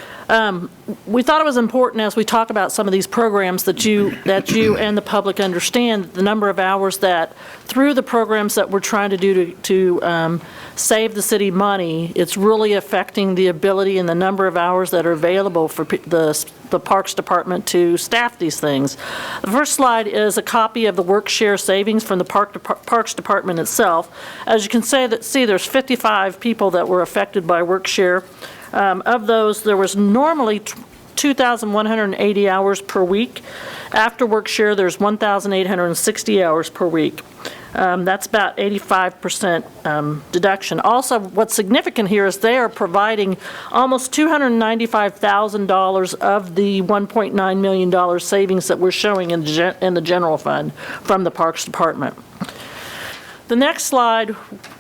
We thought it was important as we talk about some of these programs that you and the public understand the number of hours that through the programs that we're trying to do to save the city money, it's really affecting the ability and the number of hours that are available for the Parks Department to staff these things. The first slide is a copy of the work share savings from the Parks Department itself. As you can see, there's 55 people that were affected by work share. Of those, there was normally 2,180 hours per week. After work share, there's 1,860 hours per week. That's about 85% deduction. Also, what's significant here is they are providing almost $295,000 of the $1.9 million savings that we're showing in the general fund from the Parks Department. The next slide,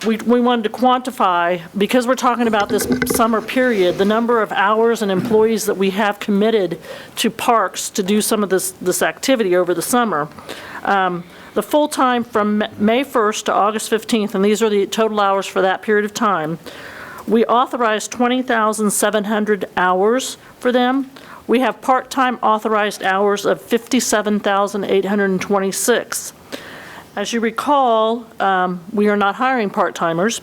we wanted to quantify, because we're talking about this summer period, the number of hours and employees that we have committed to parks to do some of this activity over the summer. The full-time from May 1st to August 15th, and these are the total hours for that period of time, we authorized 20,700 hours for them. We have part-time authorized hours of 57,826. As you recall, we are not hiring part-timers.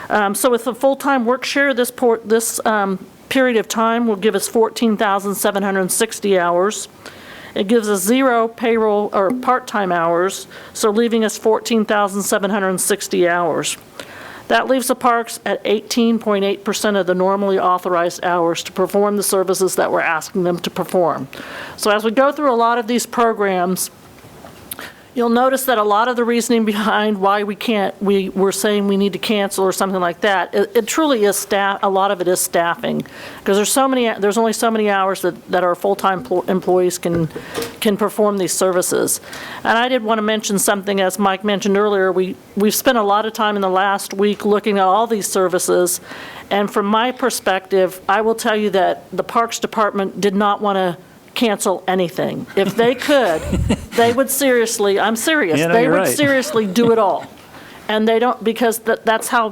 So with the full-time work share, this period of time will give us 14,760 hours. It gives us 0 payroll or part-time hours, so leaving us 14,760 hours. That leaves the parks at 18.8% of the normally authorized hours to perform the services that we're asking them to perform. So as we go through a lot of these programs, you'll notice that a lot of the reasoning behind why we're saying we need to cancel or something like that, it truly is a lot of it is staffing, because there's only so many hours that our full-time employees can perform these services. And I did want to mention something, as Mike mentioned earlier, we've spent a lot of time in the last week looking at all these services, and from my perspective, I will tell you that the Parks Department did not want to cancel anything. If they could, they would seriously, I'm serious, they would seriously do it all. And they don't, because that's how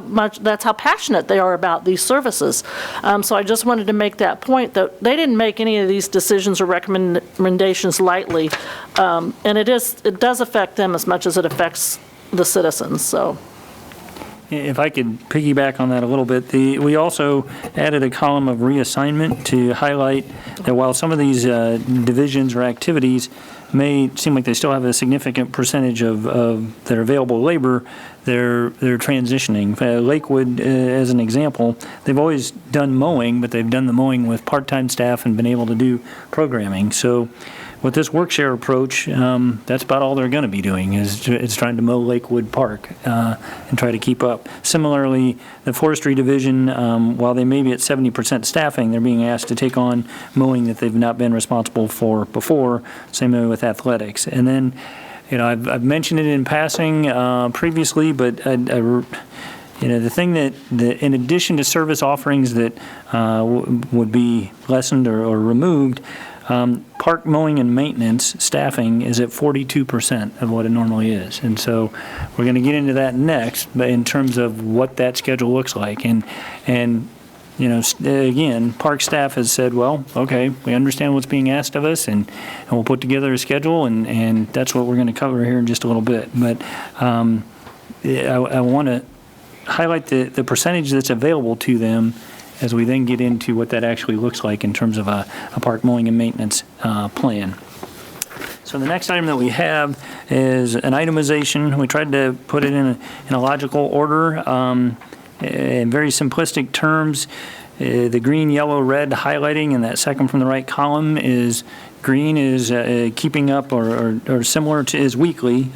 passionate they are about these services. So I just wanted to make that point, that they didn't make any of these decisions or recommendations lightly. And it does affect them as much as it affects the citizens, so. If I could piggyback on that a little bit, we also added a column of reassignment to highlight that while some of these divisions or activities may seem like they still have a significant percentage of their available labor, they're transitioning. Lakewood, as an example, they've always done mowing, but they've done the mowing with part-time staff and been able to do programming. So with this work share approach, that's about all they're going to be doing is trying to mow Lakewood Park and try to keep up. Similarly, the forestry division, while they may be at 70% staffing, they're being asked to take on mowing that they've not been responsible for before. Same way with athletics. And then, I've mentioned it in passing previously, but the thing that in addition to service offerings that would be lessened or removed, park mowing and maintenance staffing is at 42% of what it normally is. And so we're going to get into that next, but in terms of what that schedule looks like. And again, park staff has said, well, okay, we understand what's being asked of us, and we'll put together a schedule, and that's what we're going to cover here in just a little bit. But I want to highlight the percentage that's available to them as we then get into what that actually looks like in terms of a park mowing and maintenance plan. So the next item that we have is an itemization. We tried to put it in a logical order. In very simplistic terms, the green, yellow, red highlighting in that second from the right column is Green is keeping up or similar to is weekly.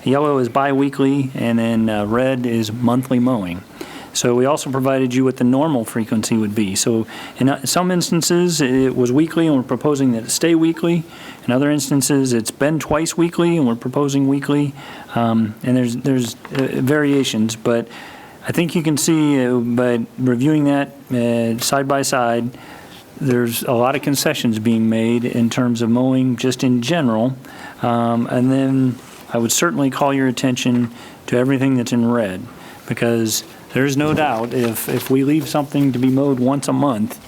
Yellow is bi-weekly, and then red is monthly mowing. So we also provided you what the normal frequency would be. So in some instances, it was weekly, and we're proposing that it stay weekly. In other instances, it's been twice weekly, and we're proposing weekly. And there's variations, but I think you can see by reviewing that side by side, there's a lot of concessions being made in terms of mowing just in general. And then I would certainly call your attention to everything that's in red, because there's no doubt if we leave something to be mowed once a month,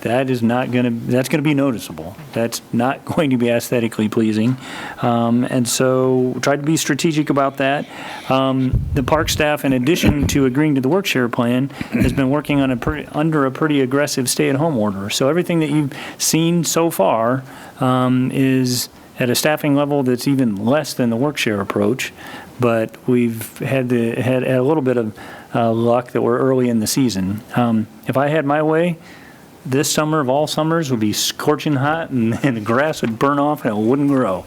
that's going to be noticeable. That's not going to be aesthetically pleasing. And so try to be strategic about that. The park staff, in addition to agreeing to the work share plan, has been working on under a pretty aggressive stay-at-home order. So everything that you've seen so far is at a staffing level that's even less than the work share approach. But we've had a little bit of luck that we're early in the season. If I had my way, this summer of all summers would be scorching hot, and the grass would burn off and it wouldn't grow.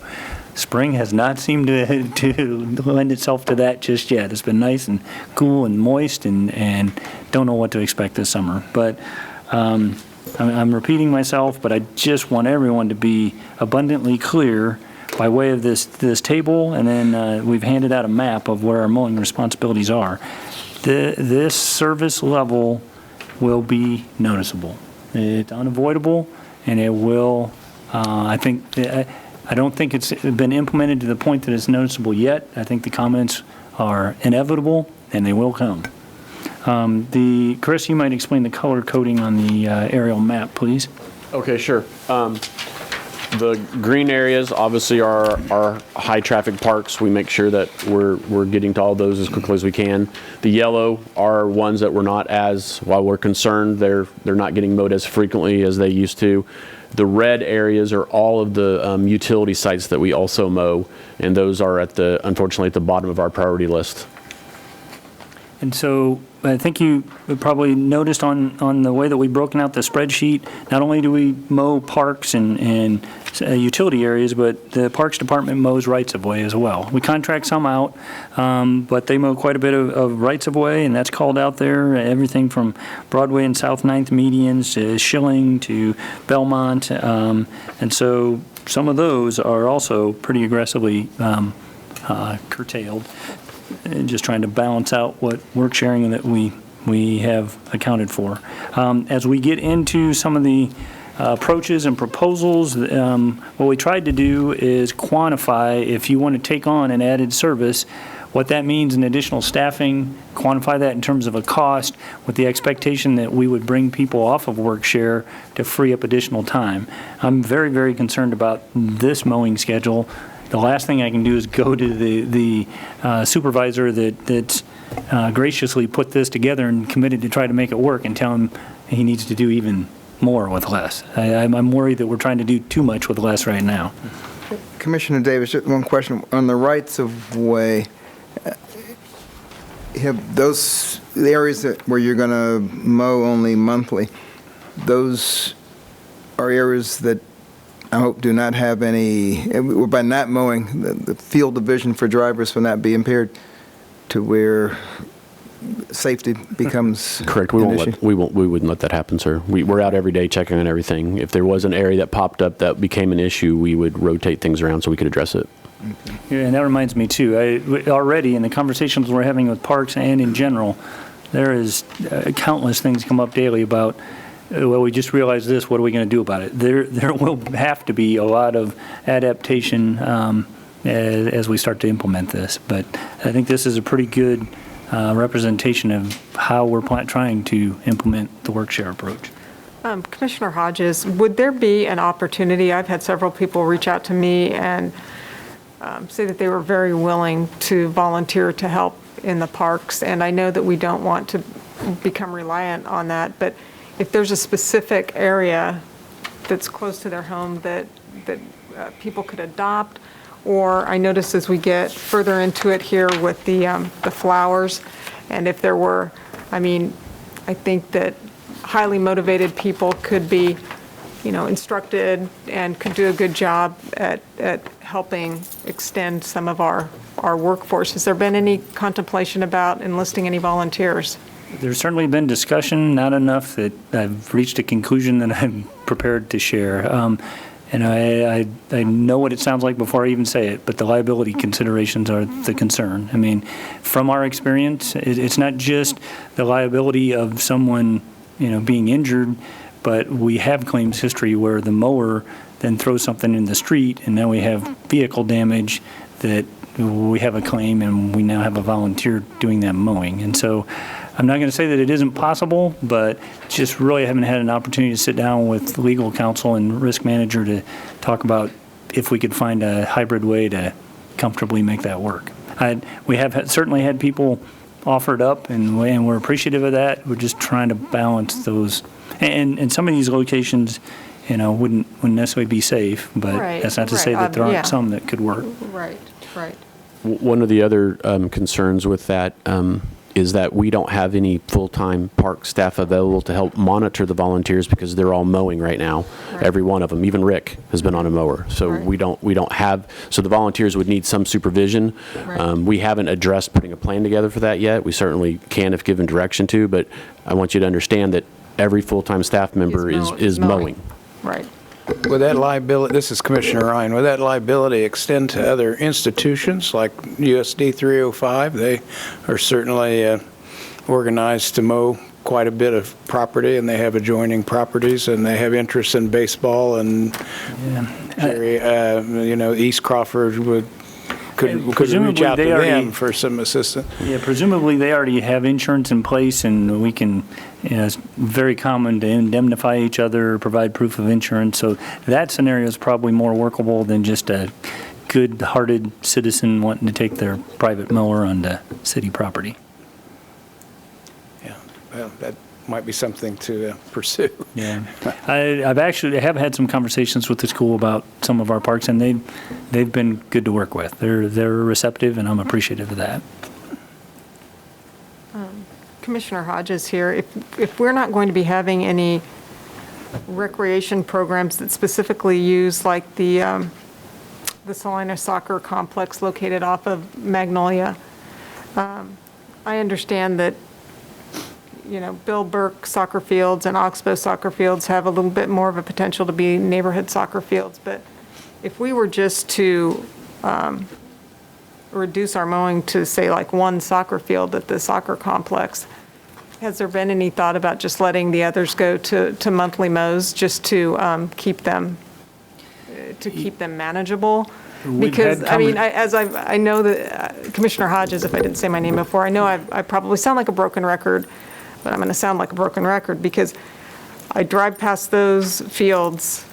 Spring has not seemed to lend itself to that just yet. It's been nice and cool and moist, and don't know what to expect this summer. But I'm repeating myself, but I just want everyone to be abundantly clear by way of this table, and then we've handed out a map of where our mowing responsibilities are. This service level will be noticeable. It's unavoidable, and it will, I don't think it's been implemented to the point that it's noticeable yet. I think the comments are inevitable, and they will come. Chris, you might explain the color coding on the aerial map, please. Okay, sure. The green areas obviously are our high traffic parks. We make sure that we're getting to all those as quickly as we can. The yellow are ones that we're not as, while we're concerned, they're not getting mowed as frequently as they used to. The red areas are all of the utility sites that we also mow, and those are unfortunately at the bottom of our priority list. And so I think you probably noticed on the way that we've broken out the spreadsheet, not only do we mow parks and utility areas, but the Parks Department mows rights-of-way as well. We contract some out, but they mow quite a bit of rights-of-way, and that's called out there, everything from Broadway and South 9th medians to Schilling to Belmont. And so some of those are also pretty aggressively curtailed. And just trying to balance out what work sharing that we have accounted for. As we get into some of the approaches and proposals, what we tried to do is quantify, if you want to take on an added service, what that means in additional staffing, quantify that in terms of a cost, with the expectation that we would bring people off of work share to free up additional time. I'm very, very concerned about this mowing schedule. The last thing I can do is go to the supervisor that's graciously put this together and committed to try to make it work, and tell him he needs to do even more with less. I'm worried that we're trying to do too much with less right now. Commissioner Davis, just one question. On the rights of way, have the areas where you're going to mow only monthly, those are areas that I hope do not have any, by not mowing, the field division for drivers will not be impaired to where safety becomes correct. an issue. We wouldn't let that happen, sir. We're out every day checking on everything. If there was an area that popped up that became an issue, we would rotate things around so we could address it. Yeah, and that reminds me too, already in the conversations we're having with parks and in general, there is countless things come up daily about, well, we just realized this, what are we going to do about it? There will have to be a lot of adaptation as we start to implement this. But I think this is a pretty good representation of how we're trying to implement the work share approach. Commissioner Hodges, would there be an opportunity? I've had several people reach out to me and say that they were very willing to volunteer to help in the parks, and I know that we don't want to become reliant on that, but if there's a specific area that's close to their home that people could adopt, or I notice as we get further into it here with the flowers, and if there were, I think that highly motivated people could be instructed and could do a good job at helping extend some of our workforce. Has there been any contemplation about enlisting any volunteers? There's certainly been discussion, not enough that I've reached a conclusion that I'm prepared to share. And I know what it sounds like before I even say it, but the liability considerations are the concern. I mean, from our experience, it's not just the liability of someone, being injured, but we have claims history where the mower then throws something in the street, and now we have vehicle damage that we have a claim, and we now have a volunteer doing that mowing. And so I'm not going to say that it isn't possible, but just really haven't had an opportunity to sit down with legal counsel and risk manager to talk about if we could find a hybrid way to comfortably make that work. We have certainly had people offered up, and we're appreciative of that. We're just trying to balance those. And some of these locations, wouldn't necessarily be safe, but that's not to say that there aren't some that could work. Right. One of the other concerns with that is that we don't have any full-time park staff available to help monitor the volunteers because they're all mowing right now. Right. Every one of them, even Rick has been on a mower. So we don't have, so the volunteers would need some supervision. Right. We haven't addressed putting a plan together for that yet. We certainly can if given direction to, but I want you to understand that every full-time staff member is mowing. Right. Would that liability, this is Commissioner Ryan, would that liability extend to other institutions like USD 305? They are certainly organized to mow quite a bit of property, and they have adjoining properties, and they have interest in baseball, and East Crawford could reach out to them for some assistance. Yeah, presumably they already have insurance in place, and we can, it's very common to indemnify each other, provide proof of insurance. So that scenario is probably more workable than just a good-hearted citizen wanting to take their private mower onto city property. Yeah, well, that might be something to pursue. Yeah, I have had some conversations with the school about some of our parks, and they've been good to work with. They're receptive, and I'm appreciative of that. Commissioner Hodges here. If we're not going to be having any recreation programs that specifically use like the Salina soccer complex located off of Magnolia, I understand that Bill Burke soccer fields and Oxbow soccer fields have a little bit more of a potential to be neighborhood soccer fields. But if we were just to reduce our mowing to, say, like one soccer field at the soccer complex, has there been any thought about just letting the others go to monthly mows just to keep them manageable? Because, I know that Commissioner Hodges, if I didn't say my name before, I know I probably sound like a broken record, but I'm going to sound like a broken record because I drive past those fields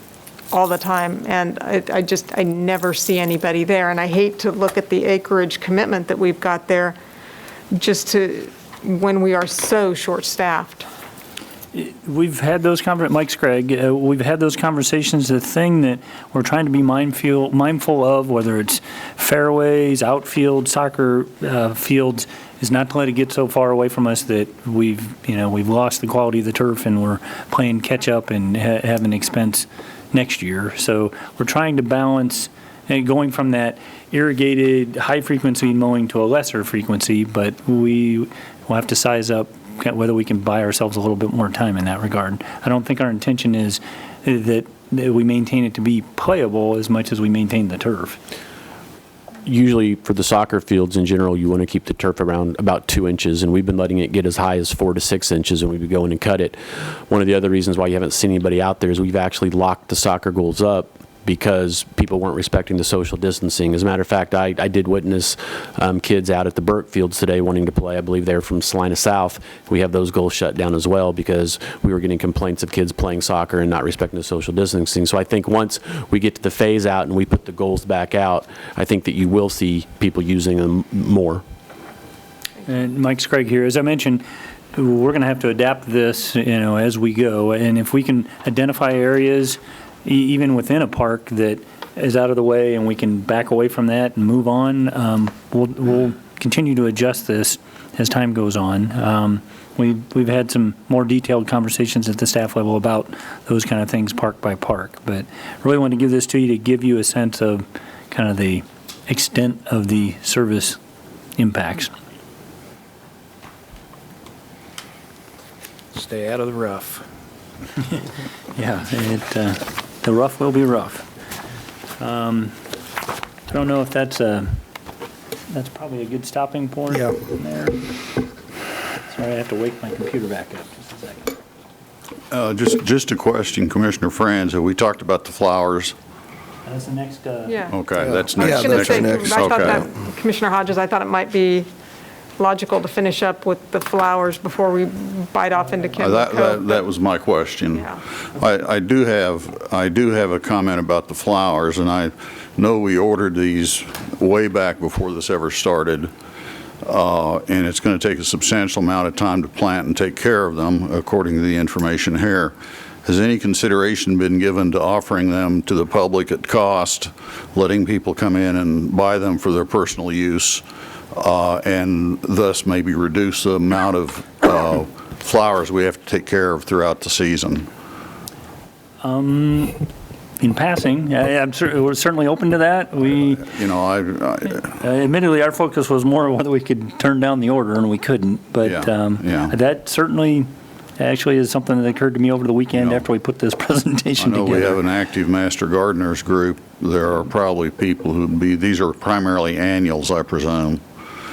all the time, and I never see anybody there. And I hate to look at the acreage commitment that we've got there when we are so short-staffed. We've had those conversations, Mike Scragg, we've had those conversations. The thing that we're trying to be mindful of, whether it's fairways, outfield, soccer fields, is not to let it get so far away from us that we've lost the quality of the turf and we're playing catch up and have an expense next year. So we're trying to balance going from that irrigated high frequency mowing to a lesser frequency, but we will have to size up whether we can buy ourselves a little bit more time in that regard. I don't think our intention is that we maintain it to be playable as much as we maintain the turf. Usually for the soccer fields in general, you want to keep the turf around about 2 inches, and we've been letting it get as high as 4 to 6 inches, and we'd be going and cut it. One of the other reasons why you haven't seen anybody out there is we've actually locked the soccer goals up because people weren't respecting the social distancing. As a matter of fact, I did witness kids out at the Burke fields today wanting to play. I believe they're from Salina South. We have those goals shut down as well because we were getting complaints of kids playing soccer and not respecting the social distancing. So I think once we get to the phase out and we put the goals back out, I think that you will see people using them more. And Mike Scragg here. As I mentioned, we're going to have to adapt this, as we go. And if we can identify areas even within a park that is out of the way and we can back away from that and move on, we'll continue to adjust this as time goes on. we've had some more detailed conversations at the staff level about those kind of things park by park. But I really want to give this to you to give you a sense of kind of the extent of the service impacts. Stay out of the rough. Yeah, the rough will be rough. I don't know if that's probably a good stopping point there. Sorry, I have to wake my computer back up just a second. Just a question, Commissioner Franz. Have we talked about the flowers? That's the next. Yeah. Okay, that's I next. was going to say, next. I thought Okay. that, Commissioner Hodges, I thought it might be logical to finish up with the flowers before we bite off into Kendall Cove. That was my question. Yeah. I do have a comment about the flowers, and I know we ordered these way back before this ever started, and it's going to take a substantial amount of time to plant and take care of them, according to the information here. Has any consideration been given to offering them to the public at cost, letting people come in and buy them for their personal use, and thus maybe reduce the amount of flowers we have to take care of throughout the season? In passing, we're certainly open to that. Admittedly, our focus was more whether we could turn down the order, and we couldn't. But that certainly actually is something that occurred to me over the weekend after we put this presentation together. I know we have an active Master Gardeners group. There are probably people who'd be, these are primarily annuals, I presume.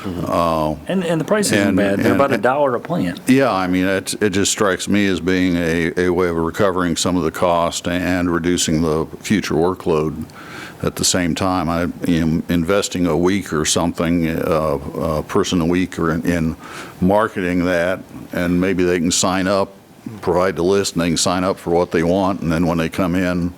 And the price isn't bad. They're about $1 a plant. Yeah, I mean, it just strikes me as being a way of recovering some of the cost and reducing the future workload at the same time. Investing a week or something, a person a week or in marketing that, and maybe they can sign up, provide the list, and they can sign up for what they want, and then when they come in,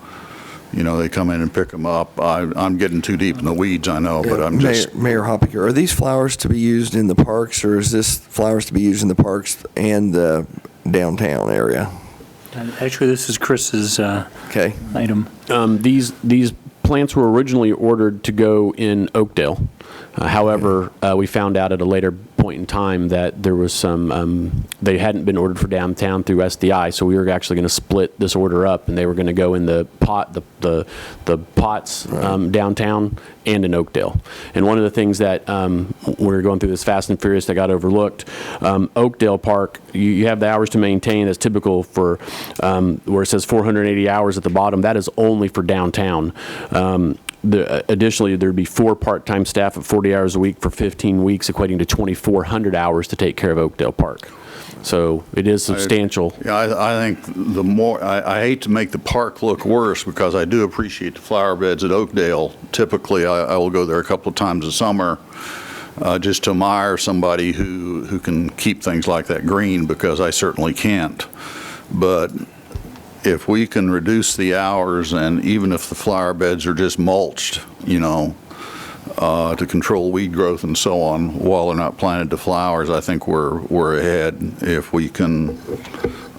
they come in and pick them up. I'm getting too deep in the weeds, I know, but I'm just... Mayor Hoppinger, are these flowers to be used in the parks, or is this flowers to be used in the parks and the downtown area? Actually, this is Chris's item. These plants were originally ordered to go in Oakdale. However, we found out at a later point in time that there was some, they hadn't been ordered for downtown through SDI, so we were actually going to split this order up, and they were going to go in the pots downtown and in Oakdale. And one of the things that we were going through this Fast and Furious that got overlooked, Oakdale Park, you have the hours to maintain that's typical for where it says 480 hours at the bottom. That is only for downtown. Additionally, there'd be 4 part-time staff at 40 hours a week for 15 weeks, equating to 2,400 hours to take care of Oakdale Park. So it is substantial. I think the more, I hate to make the park look worse, because I do appreciate the flower beds at Oakdale. Typically, I will go there a couple of times a summer just to admire somebody who can keep things like that green, because I certainly can't. But if we can reduce the hours, and even if the flower beds are just mulched, to control weed growth and so on, while they're not planted to flowers, I think we're ahead if we can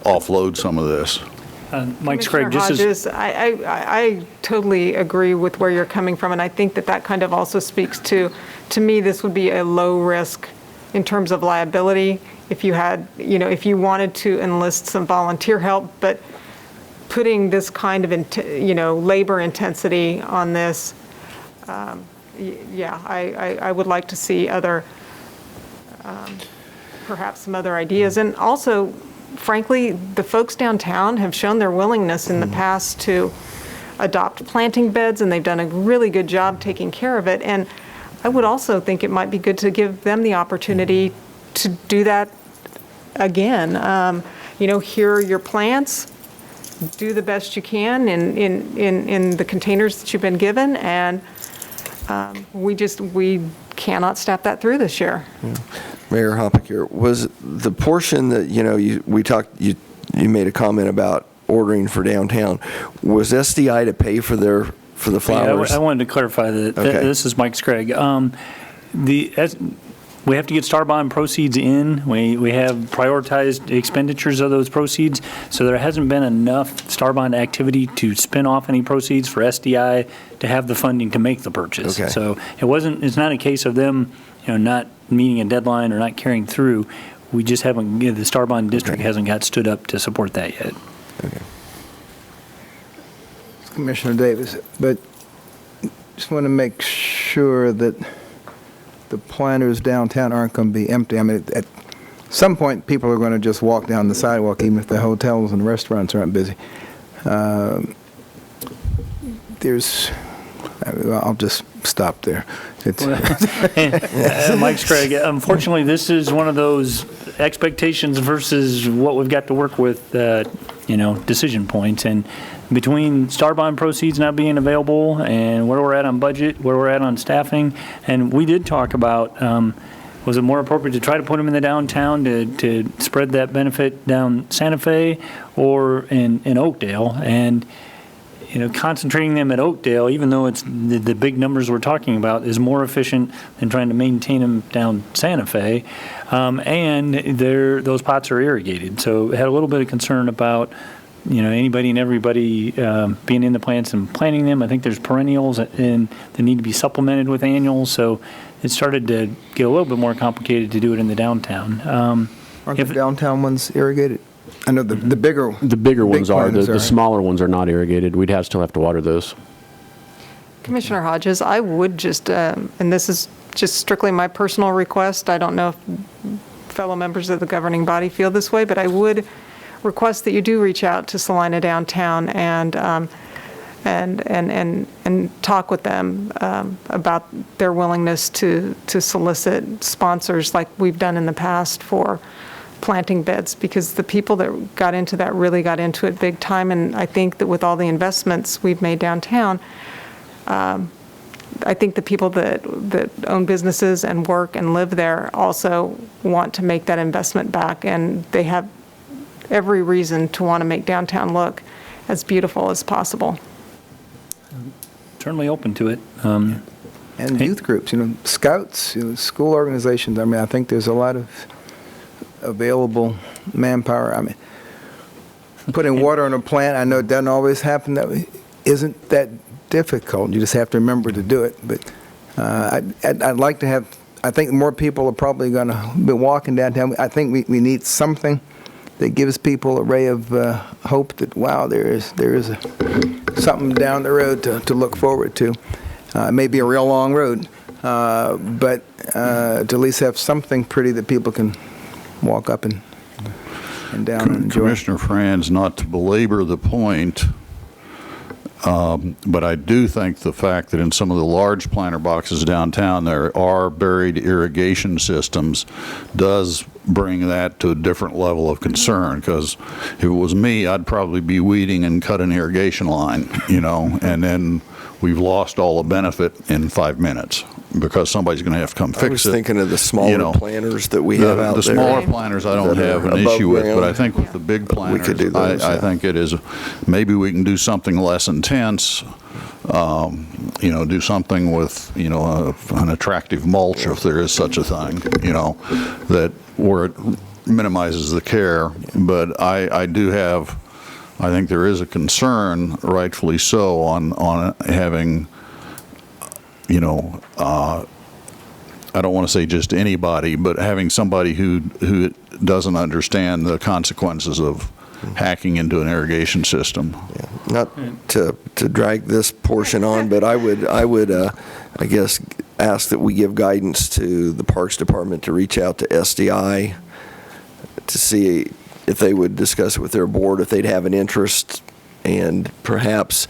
offload some of this. Mike Sprague, Hodges, I totally agree with where you're coming from, and I think that kind of also speaks to me, this would be a low risk in terms of liability if you had, if you wanted to enlist some volunteer help, but putting this kind of, labor intensity on this, I would like to see other, perhaps some other ideas. And also, frankly, the folks downtown have shown their willingness in the past to adopt planting beds, and they've done a really good job taking care of it. And I would also think it might be good to give them the opportunity to do that again. Here are your plants. Do the best you can in the containers that you've been given, and we cannot step that through this year. Yeah. Mayor Hoppinger, was the portion that you made a comment about ordering for downtown, was SDI to pay for the flowers? Yeah, I wanted to clarify that. Okay. This is Mike Sprague. We have to get star bond proceeds in. We have prioritized expenditures of those proceeds, so there hasn't been enough star bond activity to spin off any proceeds for SDI to have the funding to make the purchase. Okay. So it's not a case of them, not meeting a deadline or not carrying through. We just haven't, the Starbond District hasn't got stood up to support that yet. Commissioner Davis, but just want to make sure that the planters downtown aren't going to be empty. I mean, at some point, people are going to just walk down the sidewalk, even if the hotels and restaurants aren't busy. I'll just stop there. Mike Scragg, unfortunately, this is one of those expectations versus what we've got to work with, decision points. And between Starbond proceeds not being available and where we're at on budget, where we're at on staffing, and we did talk about, was it more appropriate to try to put them in the downtown to spread that benefit down Santa Fe or in Oakdale? And concentrating them at Oakdale, even though it's the big numbers we're talking about, is more efficient than trying to maintain them down Santa Fe. And those pots are irrigated. So I had a little bit of concern about, anybody and everybody being in the plants and planting them. I think there's perennials and they need to be supplemented with annuals. So it started to get a little bit more complicated to do it in the downtown. Aren't the downtown ones irrigated? I know the bigger ones are. The smaller ones are not irrigated. We'd still have to water those. Commissioner Hodges, I would just, and this is just strictly my personal request, I don't know if fellow members of the governing body feel this way, but I would request that you do reach out to Salina Downtown and talk with them about their willingness to solicit sponsors like we've done in the past for planting beds, because the people that got into that really got into it big time. And I think that with all the investments we've made downtown, I think the people that own businesses and work and live there also want to make that investment back, and they have every reason to want to make downtown look as beautiful as possible. Certainly open to it. And youth groups, scouts, school organizations. I mean, I think there's a lot of available manpower. I mean, putting water on a plant, I know it doesn't always happen. That isn't that difficult. You just have to remember to do it. But I'd like to have, I think more people are probably going to be walking downtown. I think we need something that gives people a ray of hope that, wow, there is something down the road to look forward to. It may be a real long road, but to at least have something pretty that people can walk up and down and enjoy. Commissioner Franz, not to belabor the point, but I do think the fact that in some of the large planter boxes downtown there are buried irrigation systems does bring that to a different level of concern, because if it was me, I'd probably be weeding and cut an irrigation line, and then we've lost all the benefit in 5 minutes because somebody's going to have to come fix it. I was thinking of the smaller planters that we have out there. The smaller planters I don't have an issue with, but I think with the big planters, we could do those, I think it is, maybe we can do something less intense, do something with, an attractive mulch, if there is such a thing, that where it minimizes the care. But I think there is a concern, rightfully so, on having, I don't want to say just anybody, but having somebody who doesn't understand the consequences of hacking into an irrigation system. Yeah. Not to drag this portion on, but I would I guess ask that we give guidance to the Parks Department to reach out to SDI to see if they would discuss it with their board, if they'd have an interest, and perhaps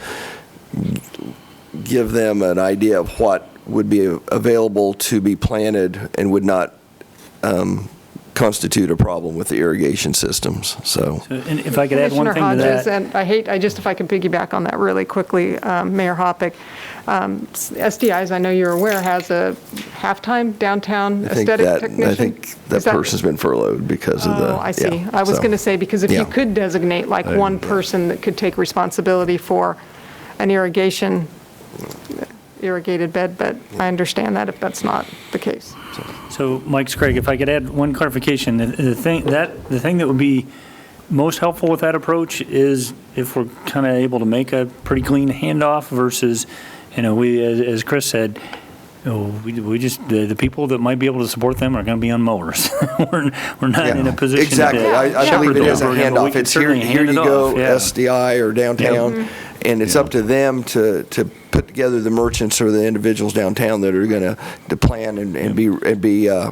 give them an idea of what would be available to be planted and would not constitute a problem with the irrigation systems. So and if I could add one thing to that. And if I can piggyback on that really quickly, Mayor Hoppick, SDIs, I know you're aware, has a halftime downtown aesthetic technician. I think that person's been furloughed because of the. Oh, I see. Yeah, I was going to say, because if you could designate like one person that could take responsibility for an irrigated bed, but I understand that if that's not the case. So, Mike Scragg, if I could add one clarification, the thing that would be most helpful with that approach is if we're kind of able to make a pretty clean handoff versus, we, as Chris said, We just, the people that might be able to support them are going to be on mowers. We're not in a position Exactly. to I believe it is a handoff. It's here you go, SDI or downtown, and it's up to them to put together the merchants or the individuals downtown that are going to plan and be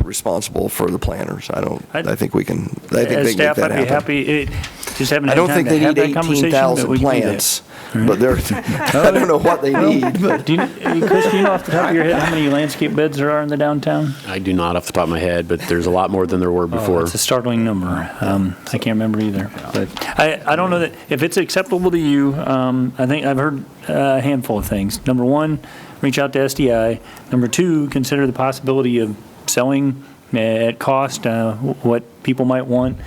responsible for the planners. I think we can. I think they can make staff, that I'd be happen. happy. Just haven't I had don't time think to they have need that conversation, 18,000 but we can do that. plants, but I don't know what they need. But Chris, do you know off the top of your head how many landscape beds there are in the downtown? I do not off the top of my head, but there's a lot more than there were before. It's a startling number. I can't remember either. But I don't know that if it's acceptable to you. I think I've heard a handful of things. Number one, reach out to SDI. Number two, consider the possibility of selling at cost what people might want.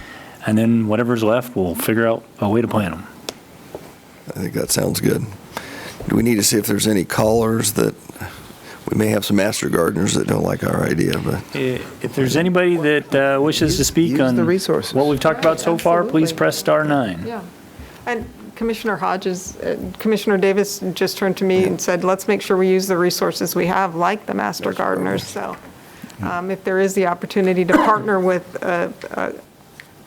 And then whatever's left, we'll figure out a way to plan them. I think that sounds good. Do we need to see if there's any callers that we may have some master gardeners that don't like our idea? But if there's anybody that wishes to speak on the resources. what we've talked about so far, please press *9. Yeah. And Commissioner Hodges, Commissioner Davis just turned to me and said, let's make sure we use the resources we have, like the master gardeners. So if there is the opportunity to partner with a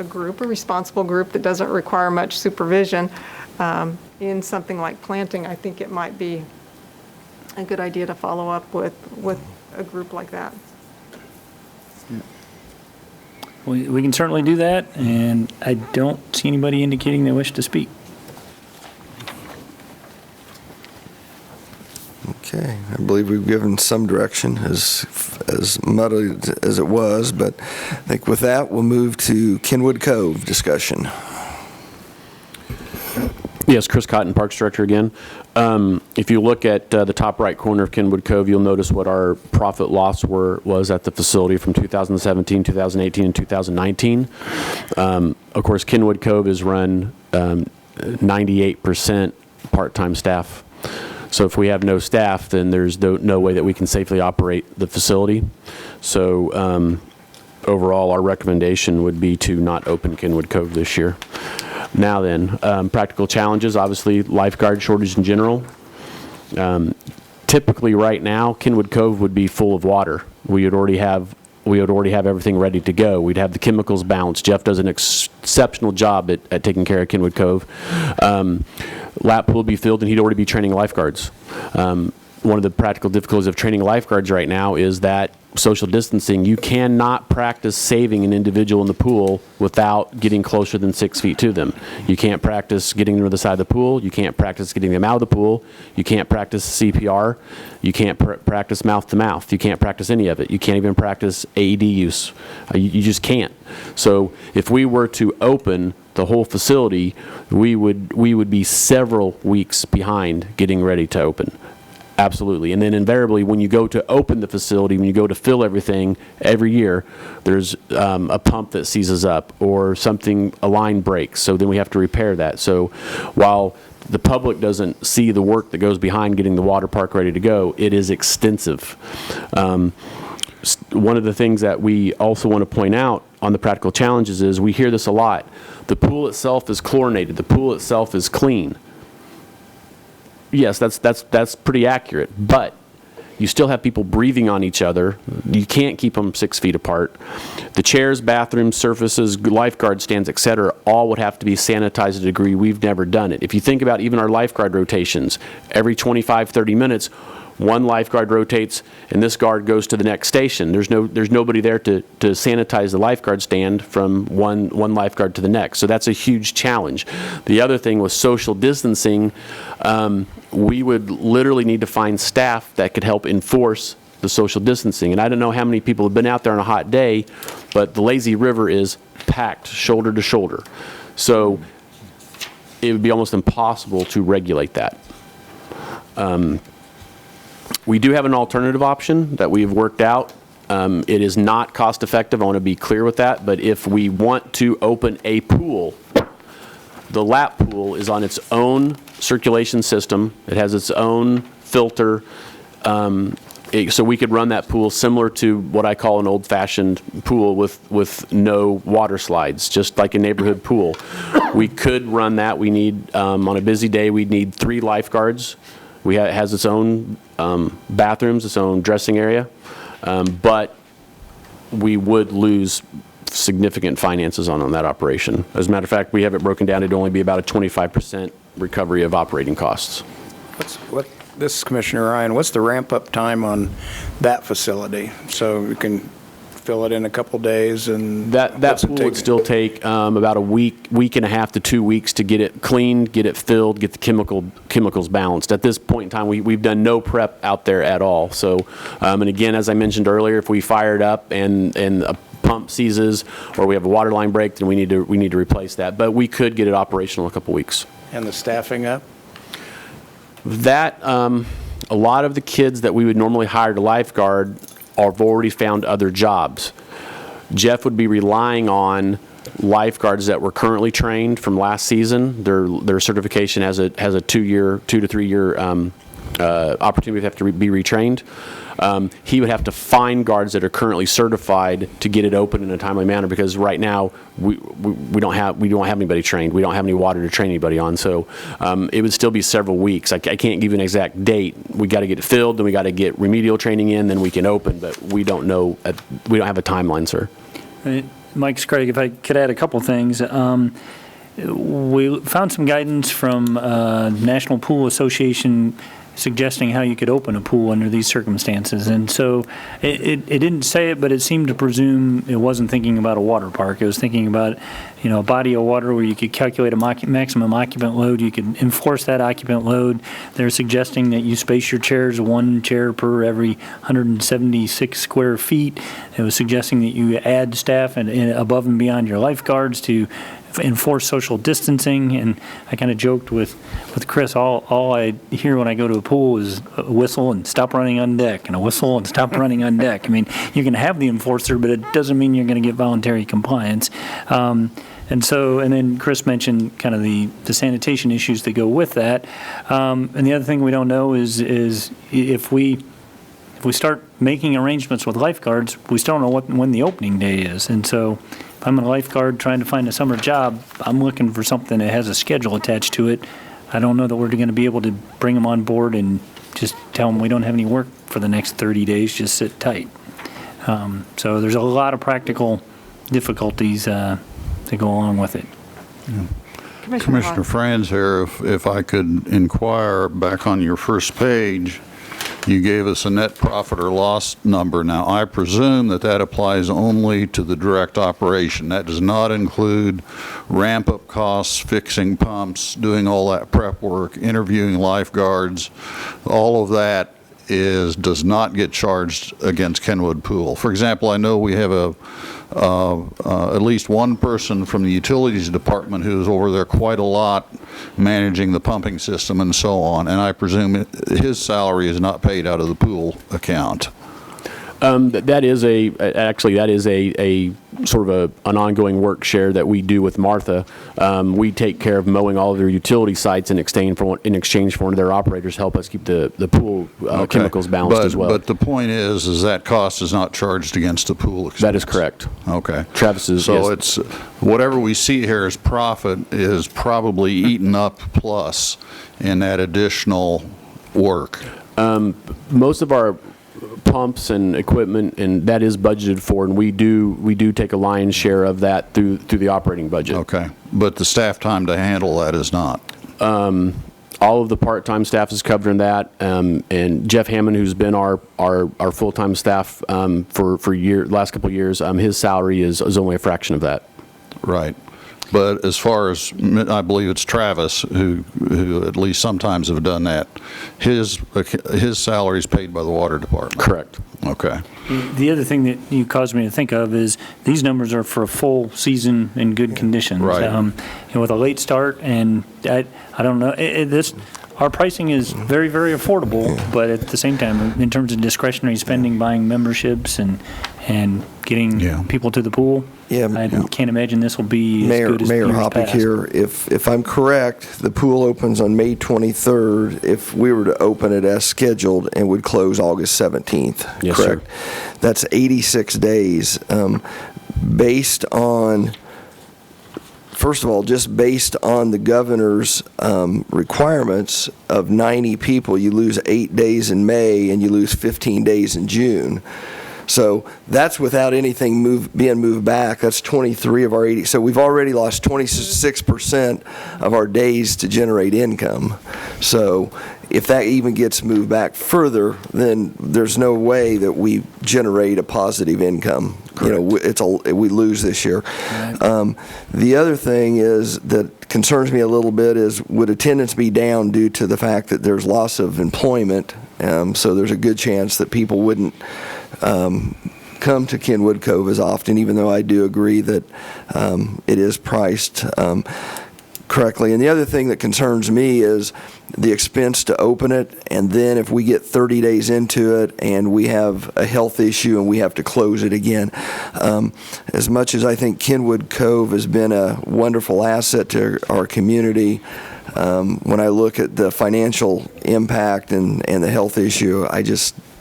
group, a responsible group that doesn't require much supervision in something like planting, I think it might be a good idea to follow up with a group like that. We can certainly do that, and I don't see anybody indicating they wish to speak. okay, I believe we've given some direction, as muddled as it was. But I think with that, we'll move to Kenwood Cove discussion. Yes, Chris Cotton, Parks Director again. If you look at the top right corner of Kenwood Cove, you'll notice what our profit loss was at the facility from 2017, 2018, and 2019. Of course, Kenwood Cove is run 98% part-time staff. So if we have no staff, then there's no way that we can safely operate the facility. So overall, our recommendation would be to not open Kenwood Cove this year. Now then, practical challenges, obviously lifeguard shortage in general. Typically right now, Kenwood Cove would be full of water. We would already have everything ready to go. We'd have the chemicals balanced. Jeff does an exceptional job at taking care of Kenwood Cove. Lap pool would be filled and he'd already be training lifeguards. One of the practical difficulties of training lifeguards right now is that social distancing. You cannot practice saving an individual in the pool without getting closer than 6 feet to them. You can't practice getting them to the side of the pool. You can't practice getting them out of the pool. You can't practice CPR. You can't practice mouth to mouth. You can't practice any of it. You can't even practice AED use. You just can't. So if we were to open the whole facility, we would be several weeks behind getting ready to open. Absolutely. And then invariably, when you go to open the facility, when you go to fill everything every year, there's a pump that seizes up or a line breaks. So then we have to repair that. So while the public doesn't see the work that goes behind getting the water park ready to go, it is extensive. One of the things that we also want to point out on the practical challenges is we hear this a lot. The pool itself is chlorinated. The pool itself is clean. Yes, that's pretty accurate, but you still have people breathing on each other. You can't keep them 6 feet apart. The chairs, bathrooms, surfaces, lifeguard stands, et cetera, all would have to be sanitized to a degree we've never done it. If you think about even our lifeguard rotations, every 25, 30 minutes, one lifeguard rotates and this guard goes to the next station. There's nobody there to sanitize the lifeguard stand from one lifeguard to the next. So that's a huge challenge. The other thing was social distancing. We would literally need to find staff that could help enforce the social distancing. And I don't know how many people have been out there on a hot day, but the lazy river is packed shoulder to shoulder. So it would be almost impossible to regulate that. We do have an alternative option that we've worked out. It is not cost effective. I want to be clear with that. But if we want to open a pool, the lap pool is on its own circulation system. It has its own filter. So we could run that pool similar to what I call an old-fashioned pool with no water slides, just like a neighborhood pool. We could run that. We need, on a busy day, we'd need 3 lifeguards. It has its own bathrooms, its own dressing area, but we would lose significant finances on that operation. As a matter of fact, we have it broken down. It'd only be about a 25% recovery of operating costs. This is Commissioner Ryan. What's the ramp-up time on that facility? So we can fill it in a couple days, and that pool would still take about a week and a half to 2 weeks to get it cleaned, get it filled, get the chemicals balanced. At this point in time, we've done no prep out there at all. So, and again, as I mentioned earlier, if we fire it up and a pump seizes or we have a water line break, then we need to replace that. But we could get it operational in a couple weeks. And the staffing up? That a lot of the kids that we would normally hire to lifeguard have already found other jobs. Jeff would be relying on lifeguards that were currently trained from last season. Their certification has a 2 to 3 year opportunity to have to be retrained. He would have to find guards that are currently certified to get it open in a timely manner, because right now we don't have anybody trained. We don't have any water to train anybody on. So it would still be several weeks. I can't give you an exact date. We got to get it filled, then we got to get remedial training in, then we can open. But we don't know. We don't have a timeline, sir. Mike Scragg, if I could add a couple things. We found some guidance from National Pool Association suggesting how you could open a pool under these circumstances. And so it didn't say it, but it seemed to presume it wasn't thinking about a water park. It was thinking about, a body of water where you could calculate a maximum occupant load. You could enforce that occupant load. They're suggesting that you space your chairs, 1 chair per every 176 square feet. It was suggesting that you add staff and above and beyond your lifeguards to enforce social distancing. And I kind of joked with Chris, all I hear when I go to a pool is a whistle and stop running on deck, and a whistle and stop running on deck. I mean, you can have the enforcer, but it doesn't mean you're going to get voluntary compliance. And then Chris mentioned kind of the sanitation issues that go with that. And the other thing we don't know is if we start making arrangements with lifeguards, we still don't know when the opening day is. And so if I'm a lifeguard trying to find a summer job, I'm looking for something that has a schedule attached to it. I don't know that we're going to be able to bring them on board and just tell them we don't have any work for the next 30 days, just sit tight. So there's a lot of practical difficulties that go along with it. Yeah. Commissioner Franz here, if I could inquire, back on your first page, you gave us a net profit or loss number. Now, I presume that applies only to the direct operation. That does not include ramp-up costs, fixing pumps, doing all that prep work, interviewing lifeguards. All of that does not get charged against Kenwood Pool. For example, I know we have at least one person from the utilities department who's over there quite a lot managing the pumping system and so on, and I presume his salary is not paid out of the pool account. That is a sort of an ongoing work share that we do with Martha. We take care of mowing all of their utility sites in exchange for one of their operators help us keep the pool chemicals balanced as well. But the point is that cost is not charged against the pool expense. That is correct. Okay. Travis is. So yes. It's whatever we see here as profit is probably eaten up plus in that additional work. Most of our pumps and equipment, and that is budgeted for, and we do take a lion's share of that through the operating budget. Okay, but the staff time to handle that is not. All of the part-time staff is covered in that, and Jeff Hammond, who's been our full-time staff for last couple of years, his salary is only a fraction of that. Right. But as far as, I believe it's Travis who at least sometimes have done that, his salary is paid by the water department. Correct. Okay. The other thing that you caused me to think of is these numbers are for a full season in good conditions. Right. With a late start, and I don't know, our pricing is very, very affordable, but at the same time, in terms of discretionary spending, buying memberships and getting people to the pool, I can't imagine this will be as good as Mayor years Hoppick past. here. If I'm correct, the pool opens on May 23rd. If we were to open it as scheduled, and would close August 17th, yes, correct? Sir. That's 86 days. Based on first of all, just based on the governor's requirements of 90 people, you lose 8 days in May and you lose 15 days in June. So that's without anything being moved back. That's 23 of our 80. So we've already lost 26% of our days to generate income. So if that even gets moved back further, then there's no way that we generate a positive income. Correct. We lose this year. Right. The other thing is that concerns me a little bit is, would attendance be down due to the fact that there's loss of employment? So there's a good chance that people wouldn't come to Kenwood Cove as often, even though I do agree that it is priced correctly. And the other thing that concerns me is the expense to open it, and then if we get 30 days into it and we have a health issue and we have to close it again. As much as I think Kenwood Cove has been a wonderful asset to our community, when I look at the financial impact and the health issue,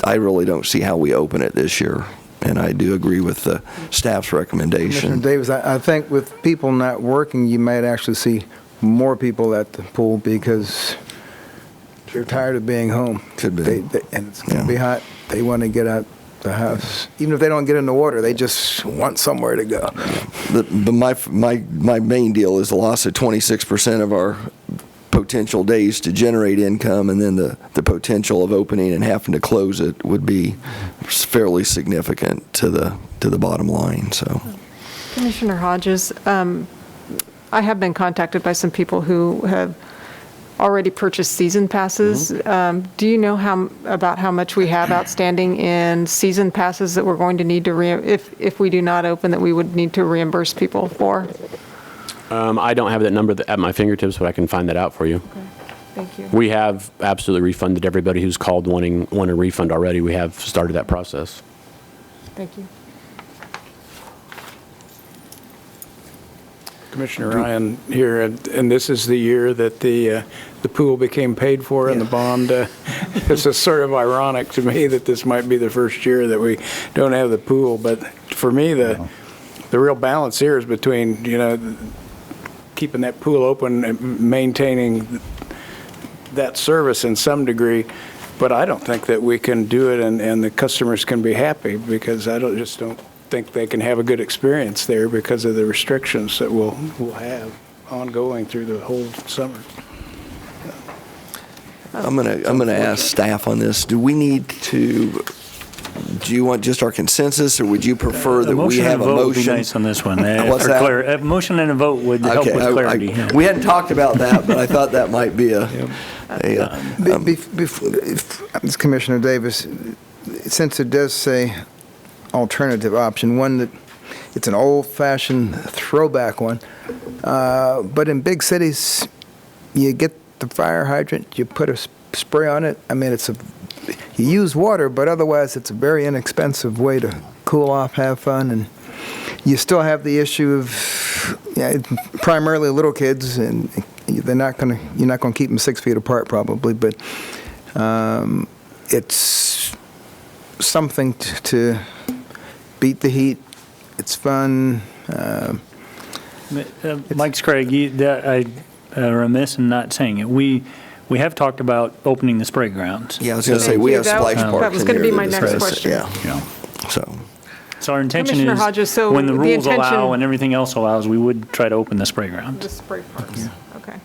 I really don't see how we open it this year. And I do agree with the staff's recommendation. Commissioner Davis, I think with people not working, you might actually see more people at the pool because they're tired of being home. Could be. And it's going to be hot. They want to get out the house. Even if they don't get in the water, they just want somewhere to go. But my main deal is the loss of 26% of our potential days to generate income, and then the potential of opening and having to close it would be fairly significant to the bottom line. So, Commissioner Hodges, I have been contacted by some people who have already purchased season passes. Mm-hmm. Do you know about how much we have outstanding in season passes that we're going to need to if we do not open, that we would need to reimburse people for? I don't have that number at my fingertips, but I can find that out for you. Okay. Thank you. We have absolutely refunded everybody who's called wanting a refund already. We have started that process. Thank you. Commissioner Ryan here, and this is the year that the pool became paid for and the bond. It's sort of ironic to me that this might be the first year that we don't have the pool, but for me, the real balance here is between, keeping that pool open and maintaining that service in some degree, but I don't think that we can do it and the customers can be happy, because I just don't think they can have a good experience there because of the restrictions that we'll have ongoing through the whole summer. I'm gonna ask staff on this. Do you want just our consensus, or would you prefer that we have a motion? A motion and a vote would be nice on this one. What's that? A motion and a vote would help with clarity. We hadn't talked about that, but I thought that might be Commissioner Davis, since it does say alternative option, one that it's an old-fashioned throwback one, but in big cities, you get the fire hydrant, you put a spray on it. I mean, you use water, but otherwise it's a very inexpensive way to cool off, have fun, and you still have the issue of primarily little kids, and you're not going to keep them 6 feet apart probably, but it's something to beat the heat. It's fun. Mike Scragg, I'm remiss in not saying it. We have talked about opening the spray grounds. Yeah, I was going to say, we have splash parks. That was going to be my next question. Yeah. So our intention Commissioner is, Hodges, so when the the rules allow intention- and everything else allows, we would try to open the spray grounds. The spray parks, okay.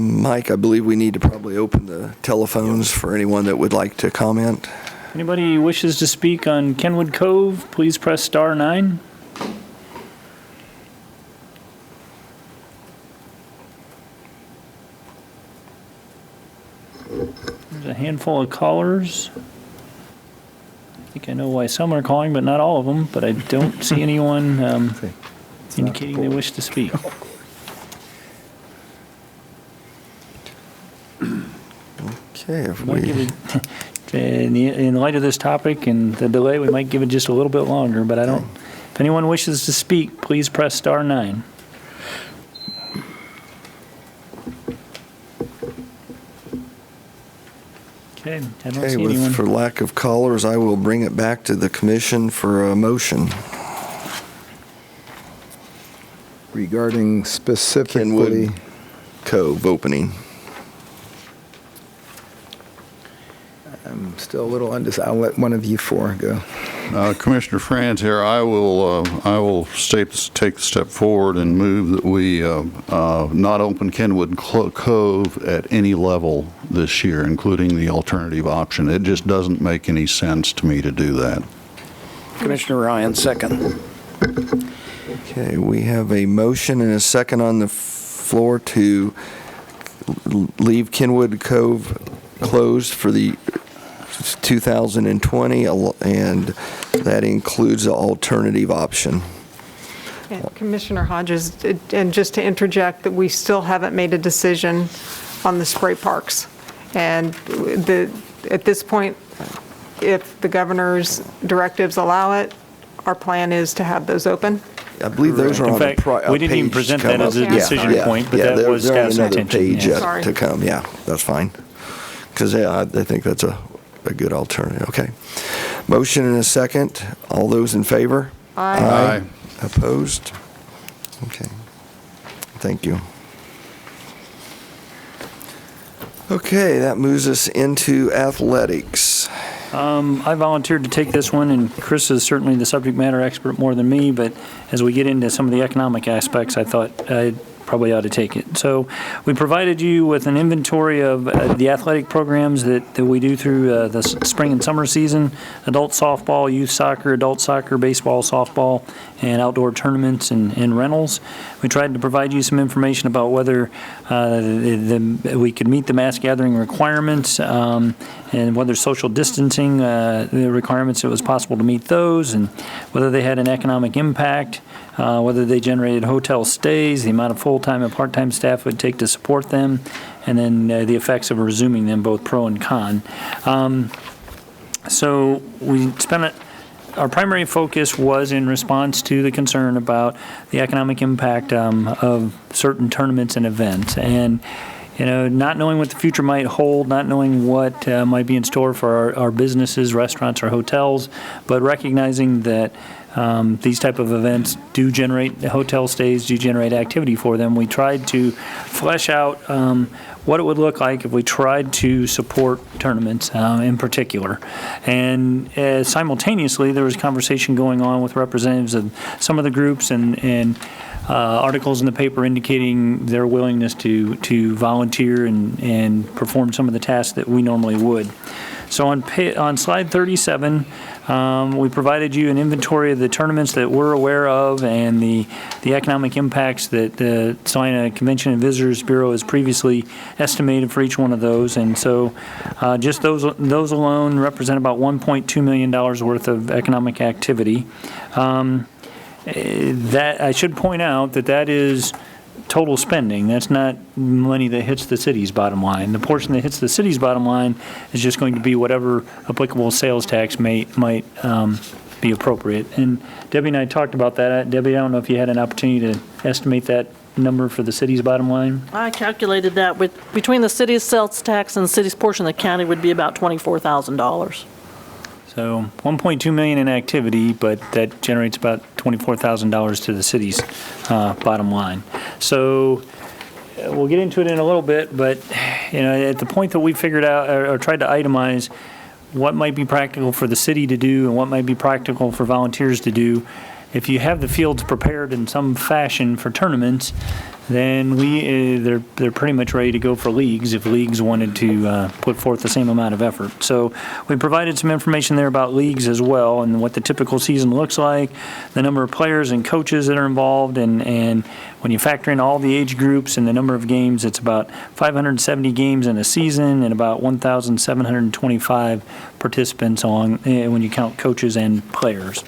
Mike, I believe we need to probably open the telephones for anyone that would like to comment. Anybody who wishes to speak on Kenwood Cove, please press *9. There's a handful of callers. I think I know why some are calling, but not all of them. But I don't see anyone indicating they wish to speak. Okay, in light of this topic and the delay, we might give it just a little bit longer. But if anyone wishes to speak, please press *9. Okay, I don't see anyone. For lack of callers, I will bring it back to the commission for a motion. regarding specifically Kenwood Cove opening. I'm still a little undecided. I'll let one of you four go. Commissioner Franz here, I will take the step forward and move that we not open Kenwood Cove at any level this year, including the alternative option. It just doesn't make any sense to me to do that. Commissioner Ryan, second. Okay, we have a motion and a second on the floor to leave Kenwood Cove closed for the 2020, and that includes the alternative option. And Commissioner Hodges, and just to interject, that we still haven't made a decision on the spray parks. And at this point, if the governor's directives allow it, our plan is to have those open. I believe those are In on fact, a page. we didn't even present that as a Yeah, decision yeah, point, but yeah, that was they're on staff's another intention. page yeah. yet Sorry. to come. Yeah, that's fine. Because I think that's a good alternative. Okay. Motion and a second. All those in favor? Aye. Opposed? Okay. Thank you. Okay, that moves us into athletics. I volunteered to take this one, and Chris is certainly the subject matter expert more than me, but as we get into some of the economic aspects, I thought I probably ought to take it. So we provided you with an inventory of the athletic programs that we do through the spring and summer season: adult softball, youth soccer, adult soccer, baseball, softball, and outdoor tournaments and rentals. We tried to provide you some information about whether we could meet the mass gathering requirements, and whether social distancing the requirements, it was possible to meet those, and whether they had an economic impact, whether they generated hotel stays, the amount of full-time and part-time staff it would take to support them, and then the effects of resuming them, both pro and con. So we spent our primary focus was in response to the concern about the economic impact of certain tournaments and events. And not knowing what the future might hold, not knowing what might be in store for our businesses, restaurants, or hotels, but recognizing that these type of events do generate hotel stays, do generate activity for them. We tried to flesh out what it would look like if we tried to support tournaments in particular. And simultaneously, there was conversation going on with representatives of some of the groups and articles in the paper indicating their willingness to volunteer and perform some of the tasks that we normally would. So on slide 37, we provided you an inventory of the tournaments that we're aware of and the economic impacts that the Salina Convention and Visitors Bureau has previously estimated for each one of those. And so just those alone represent about $1.2 million worth of economic activity. That I should point out that is total spending. That's not money that hits the city's bottom line. The portion that hits the city's bottom line is just going to be whatever applicable sales tax might be appropriate. And Debbie and I talked about that. Debbie, I don't know if you had an opportunity to estimate that number for the city's bottom line. I calculated that between the city's sales tax and the city's portion of the county would be about $24,000. So $1.2 million in activity, but that generates about $24,000 to the city's bottom line. So we'll get into it in a little bit, but at the point that we figured out or tried to itemize what might be practical for the city to do and what might be practical for volunteers to do, if you have the fields prepared in some fashion for tournaments, then they're pretty much ready to go for leagues if leagues wanted to put forth the same amount of effort. So we provided some information there about leagues as well and what the typical season looks like, the number of players and coaches that are involved, and when you factor in all the age groups and the number of games, it's about 570 games in a season and about 1,725 participants when you count coaches and players.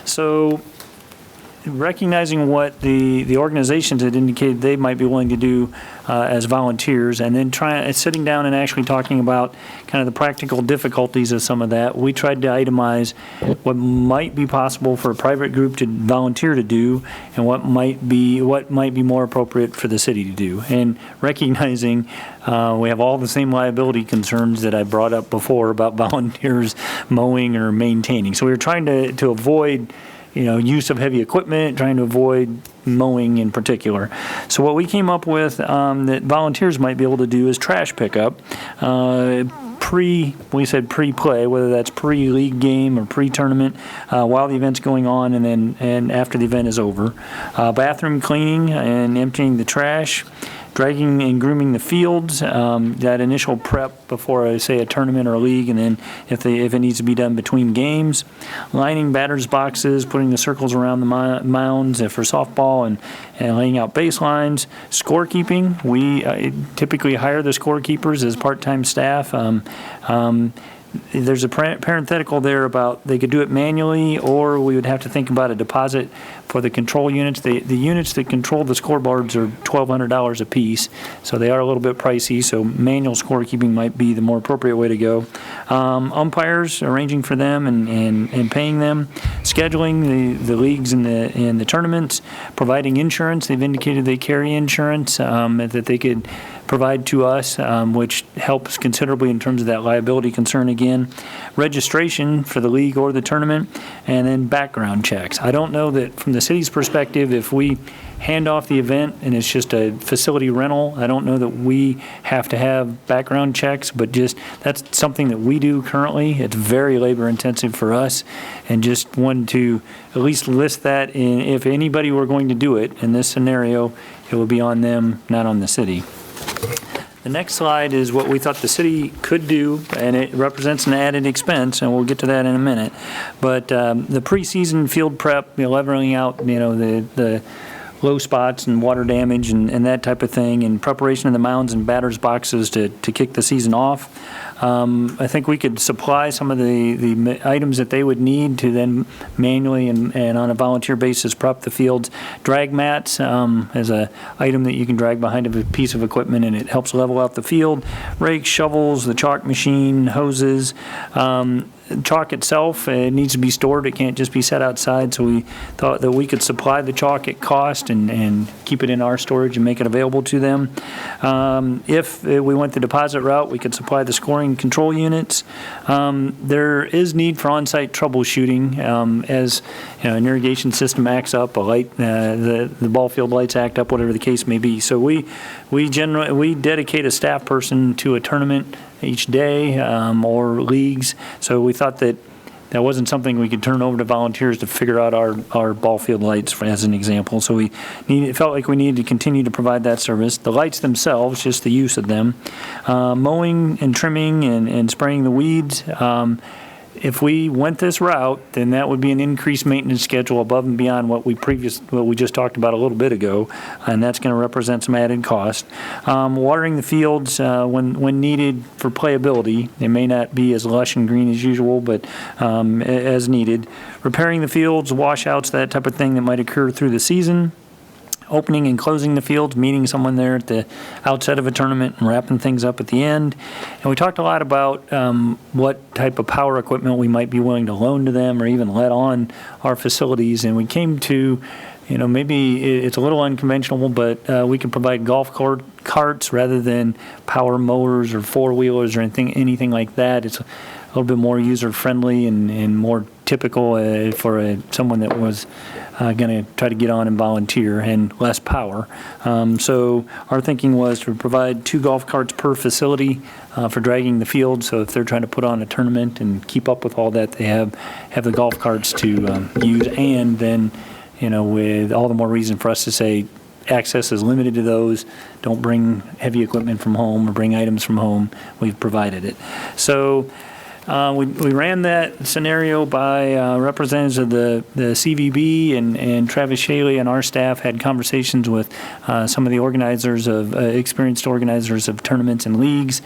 So recognizing what the organizations had indicated they might be willing to do as volunteers, and then sitting down and actually talking about kind of the practical difficulties of some of that, we tried to itemize what might be possible for a private group to volunteer to do and what might be more appropriate for the city to do. And recognizing we have all the same liability concerns that I brought up before about volunteers mowing or maintaining. So we were trying to avoid use of heavy equipment, trying to avoid mowing in particular. So what we came up with that volunteers might be able to do is trash pickup. We said pre-play, whether that's pre-league game or pre-tournament, while the event's going on and after the event is over. Bathroom cleaning and emptying the trash. Dragging and grooming the fields, that initial prep before, say, a tournament or a league, and then if it needs to be done between games. Lining batters' boxes, putting the circles around the mounds for softball, and laying out baselines. Scorekeeping, we typically hire the scorekeepers as part-time staff. There's a parenthetical there about they could do it manually, or we would have to think about a deposit for the control units. The units that control the scoreboards are $1,200 a piece, so they are a little bit pricey, so manual scorekeeping might be the more appropriate way to go. Umpires, arranging for them and paying them. Scheduling the leagues and the tournaments. Providing insurance. They've indicated they carry insurance that they could provide to us, which helps considerably in terms of that liability concern again. Registration for the league or the tournament, and then background checks. I don't know that from the city's perspective, if we hand off the event and it's just a facility rental, I don't know that we have to have background checks, but just that's something that we do currently. It's very labor intensive for us, and just wanted to at least list that if anybody were going to do it in this scenario, it would be on them, not on the city. The next slide is what we thought the city could do, and it represents an added expense, and we'll get to that in a minute. But the preseason field prep, leveling out, the low spots and water damage and that type of thing, and preparation of the mounds and batters' boxes to kick the season off. I think we could supply some of the items that they would need to then manually and on a volunteer basis prep the fields. Drag mats as an item that you can drag behind a piece of equipment, and it helps level out the field. Rakes, shovels, the chalk machine, hoses. Chalk itself, it needs to be stored. It can't just be set outside, so we thought that we could supply the chalk at cost and keep it in our storage and make it available to them. If we went the deposit route, we could supply the scoring control units. There is need for on-site troubleshooting as an irrigation system acts up, a light, the ball field lights act up, whatever the case may be. So we dedicate a staff person to a tournament each day or leagues. So we thought that wasn't something we could turn over to volunteers to figure out our ball field lights, as an example. So it felt like we needed to continue to provide that service. The lights themselves, just the use of them. Mowing and trimming and spraying the weeds. If we went this route, then that would be an increased maintenance schedule above and beyond what we just talked about a little bit ago, and that's going to represent some added cost. Watering the fields when needed for playability. They may not be as lush and green as usual, but as needed. Repairing the fields, washouts, that type of thing that might occur through the season. Opening and closing the fields, meeting someone there at the outset of a tournament and wrapping things up at the end. And we talked a lot about what type of power equipment we might be willing to loan to them or even let on our facilities. And we came to, maybe it's a little unconventional, but we can provide golf carts rather than power mowers or four-wheelers or anything like that. It's a little bit more user-friendly and more typical for someone that was going to try to get on and volunteer, and less power. So our thinking was to provide 2 golf carts per facility for dragging the field. So if they're trying to put on a tournament and keep up with all that, they have the golf carts to use. And then, with all the more reason for us to say access is limited to those. Don't bring heavy equipment from home or bring items from home. We've provided it. So we ran that scenario by representatives of the CVB, and Travis Shaley and our staff had conversations with some of the experienced organizers of tournaments and leagues.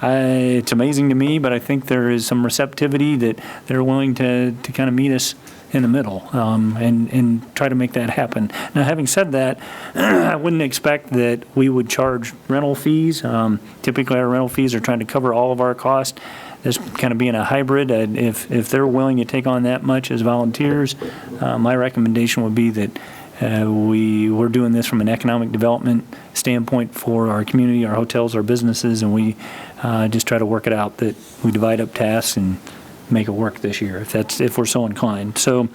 It's amazing to me, but I think there is some receptivity that they're willing to kind of meet us in the middle and try to make that happen. Now, having said that, I wouldn't expect that we would charge rental fees. Typically, our rental fees are trying to cover all of our costs. This kind of being a hybrid, if they're willing to take on that much as volunteers, my recommendation would be that we're doing this from an economic development standpoint for our community, our hotels, our businesses, and we just try to work it out that we divide up tasks and make it work this year, if we're so inclined. So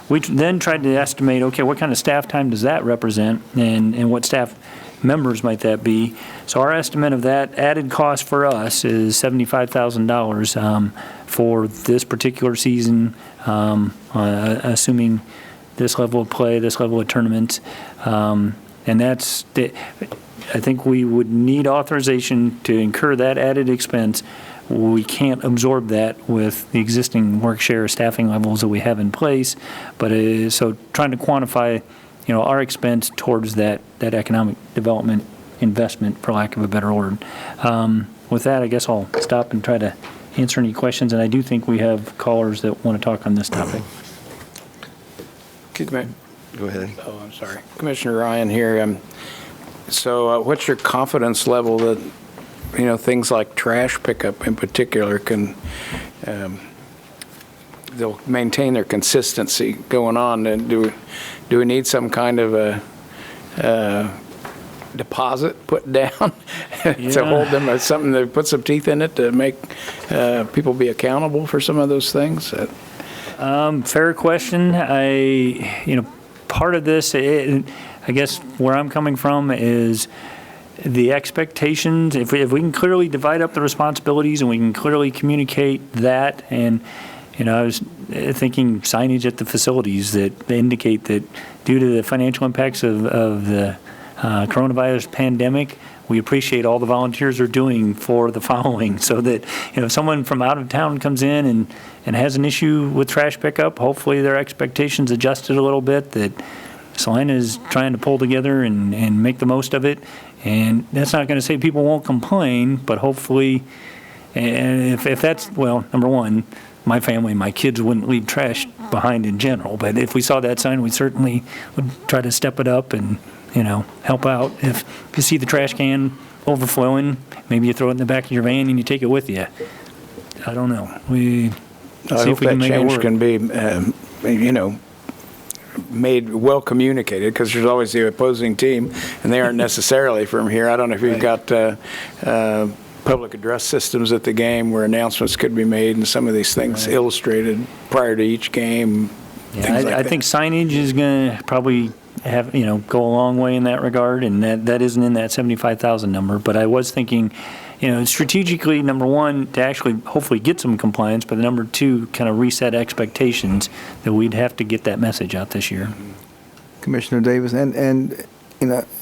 we then tried to estimate, okay, what kind of staff time does that represent, and what staff members might that be? So our estimate of that added cost for us is $75,000 for this particular season, assuming this level of play, this level of tournament. And I think we would need authorization to incur that added expense. We can't absorb that with the existing work share staffing levels that we have in place. But so trying to quantify, our expense towards that economic development investment, for lack of a better word. With that, I guess I'll stop and try to answer any questions. And I do think we have callers that want to talk on this topic. Go ahead. Oh, I'm sorry. Commissioner Ryan here. So what's your confidence level that, things like trash pickup in particular can, they'll maintain their consistency going on? And do we need some kind of a deposit put down to hold them, or something to put some teeth in it to make people be accountable for some of those things? Fair question. Part of this, I guess where I'm coming from is the expectations. If we can clearly divide up the responsibilities and we can clearly communicate that, and I was thinking signage at the facilities that indicate that due to the financial impacts of the coronavirus pandemic, we appreciate all the volunteers are doing for the following, so that if someone from out of town comes in and has an issue with trash pickup, hopefully their expectations adjusted a little bit, that Salina is trying to pull together and make the most of it. And that's not going to say people won't complain, but hopefully, and if that's, well, number one, my family, my kids wouldn't leave trash behind in general, but if we saw that sign, we certainly would try to step it up and help out. If you see the trash can overflowing, maybe you throw it in the back of your van and you take it with you. I don't know. I hope that change can be, made well communicated, because there's always the opposing team, and they aren't necessarily from here. I don't know if you've got public address systems at the game where announcements could be made and some of these things illustrated prior to each game. Yeah, I think signage is going to probably have, go a long way in that regard, and that isn't in that 75,000 number. But I was thinking, strategically, number one, to actually hopefully get some compliance, but number two, kind of reset expectations that we'd have to get that message out this year. Commissioner Davis, and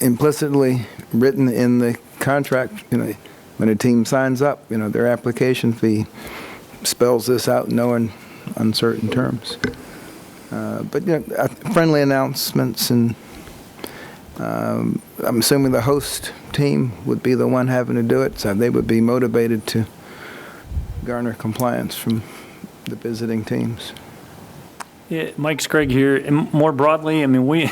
implicitly written in the contract, when a team signs up, their application fee spells this out in uncertain terms. But friendly announcements, and I'm assuming the host team would be the one having to do it, so they would be motivated to garner compliance from the visiting teams. Yeah, Mike Scragg here. And more broadly, we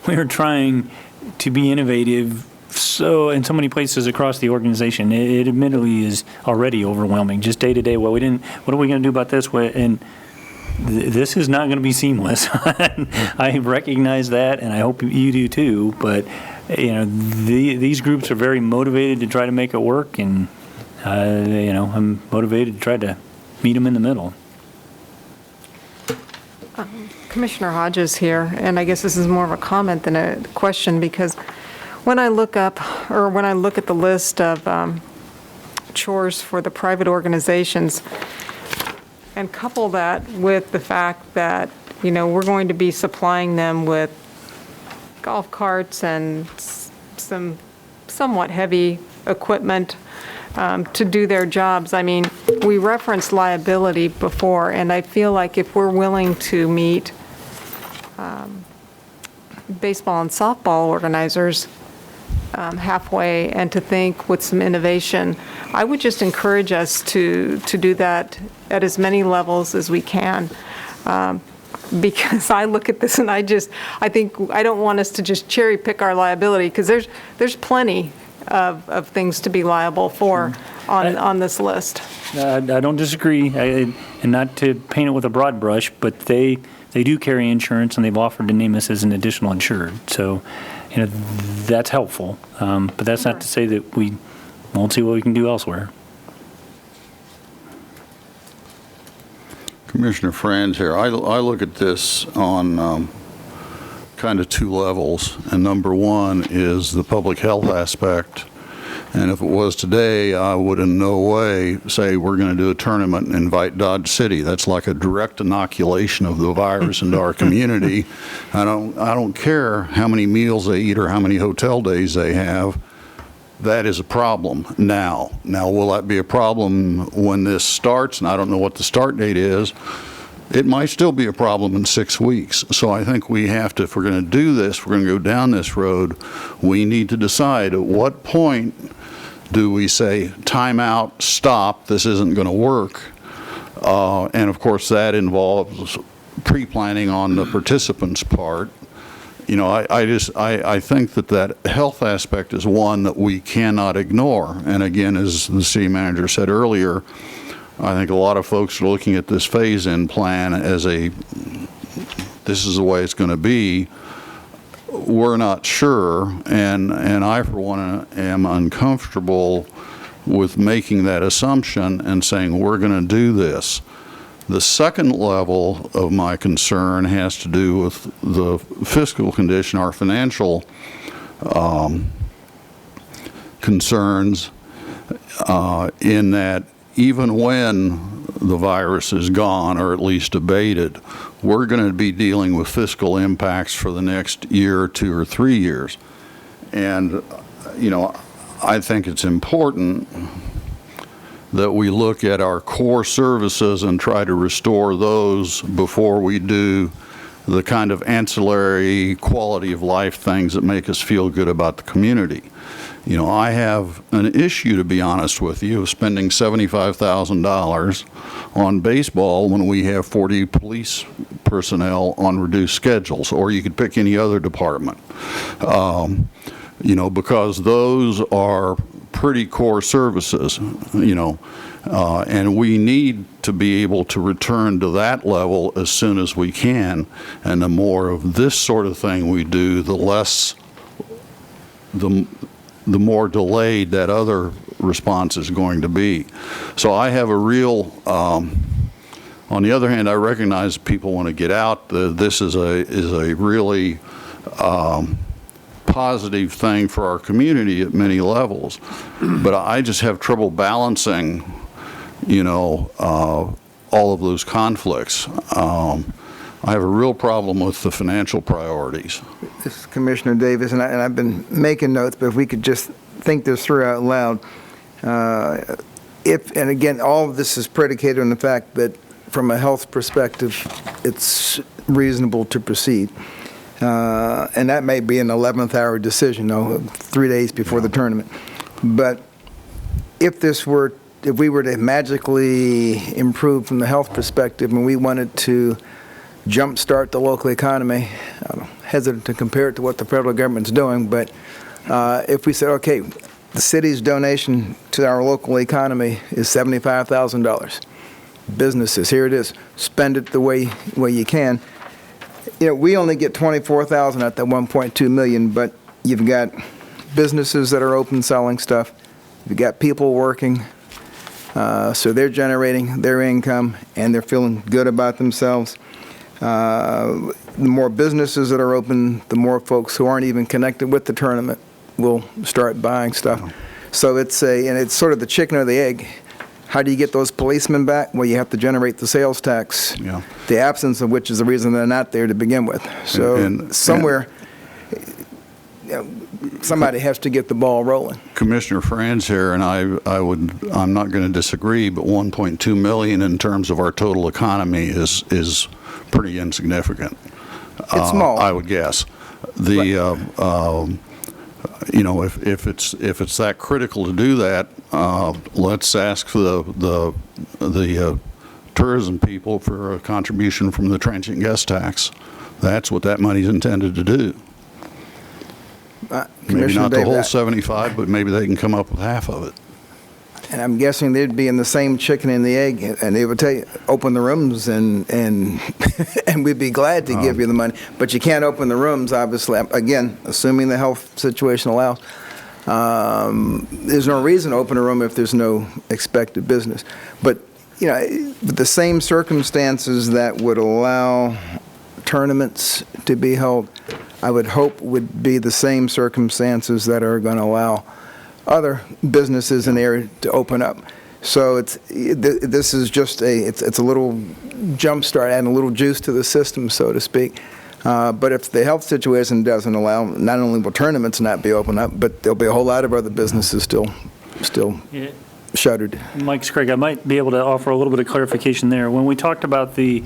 are trying to be innovative. So in so many places across the organization, it admittedly is already overwhelming, just day to day. Well, what are we going to do about this? And this is not going to be seamless. I recognize that, and I hope you do too. But these groups are very motivated to try to make it work, and I'm motivated to try to meet them in the middle. Commissioner Hodges here, and I guess this is more of a comment than a question, because when I look at the list of chores for the private organizations, and couple that with the fact that, we're going to be supplying them with golf carts and some somewhat heavy equipment to do their jobs. We referenced liability before, and I feel like if we're willing to meet baseball and softball organizers halfway and to think with some innovation, I would just encourage us to do that at as many levels as we can. Because I look at this and I think I don't want us to just cherry pick our liability, because there's plenty of things to be liable for on this list. I don't disagree, and not to paint it with a broad brush, but they do carry insurance, and they've offered to name us as an additional insured. So, that's helpful, but that's not to say that we won't see what we can do elsewhere. Commissioner Franz here. I look at this on kind of two levels, and number one is the public health aspect. And if it was today, I would in no way say we're going to do a tournament and invite Dodge City. That's like a direct inoculation of the virus into our community. I don't care how many meals they eat or how many hotel days they have. That is a problem now. Now, will that be a problem when this starts? And I don't know what the start date is. It might still be a problem in 6 weeks. So I think we have to, if we're going to do this, we're going to go down this road, we need to decide at what point do we say, time out, stop, this isn't going to work. And of course, that involves pre-planning on the participants' part. You know, I think that health aspect is one that we cannot ignore. And again, as the city manager said earlier, I think a lot of folks are looking at this phase-in plan as this is the way it's going to be. We're not sure, and I, for one, am uncomfortable with making that assumption and saying we're going to do this. The second level of my concern has to do with the fiscal condition, our financial concerns, in that even when the virus is gone, or at least abated, we're going to be dealing with fiscal impacts for the next year or 2 or 3 years. And, you know, I think it's important that we look at our core services and try to restore those before we do the kind of ancillary quality of life things that make us feel good about the community. You know, I have an issue, to be honest with you, of spending $75,000 on baseball when we have 40 police personnel on reduced schedules, or you could pick any other department. You know, because those are pretty core services, you know, and we need to be able to return to that level as soon as we can. And the more of this sort of thing we do, the less, the more delayed that other response is going to be. So I have a real, on the other hand, I recognize people want to get out. This is a really positive thing for our community at many levels. But I just have trouble balancing, you know, all of those conflicts. I have a real problem with the financial priorities. This is Commissioner Davis, and I've been making notes, but if we could just think this through out loud. And again, all of this is predicated on the fact that from a health perspective, it's reasonable to proceed. And that may be an 11th hour decision, 3 days before the tournament. But if we were to magically improve from the health perspective and we wanted to jumpstart the local economy, I'm hesitant to compare it to what the federal government's doing, but if we said, okay, the city's donation to our local economy is $75,000. Businesses, here it is, spend it the way you can. You know, we only get $24,000 at the $1.2 million, but you've got businesses that are open selling stuff. You've got people working, so they're generating their income and they're feeling good about themselves. The more businesses that are open, the more folks who aren't even connected with the tournament will start buying stuff. So it's sort of the chicken or the egg. How do you get those policemen back? Well, you have to generate the sales tax, the absence of which is the reason they're not there to begin with. So somewhere, somebody has to get the ball rolling. Commissioner Franz here, and I'm not going to disagree, but 1.2 million in terms of our total economy is pretty insignificant. It's small, I would guess. You know, if it's that critical to do that, let's ask the tourism people for a contribution from the transient guest tax. That's what that money's intended to do. Maybe not the whole 75, but maybe they can come up with half of it. And I'm guessing they'd be in the same chicken and the egg, and they would tell you, open the rooms, and and we'd be glad to give you the money. But you can't open the rooms, obviously, again, assuming the health situation allows. There's no reason to open a room if there's no expected business. But the same circumstances that would allow tournaments to be held, I would hope would be the same circumstances that are going to allow other businesses in the area to open up. So this is just it's a little jump start, adding a little juice to the system, so to speak. But if the health situation doesn't allow, not only will tournaments not be open up, but there'll be a whole lot of other businesses still shuttered. Mike Scragg, I might be able to offer a little bit of clarification there. When we talked about the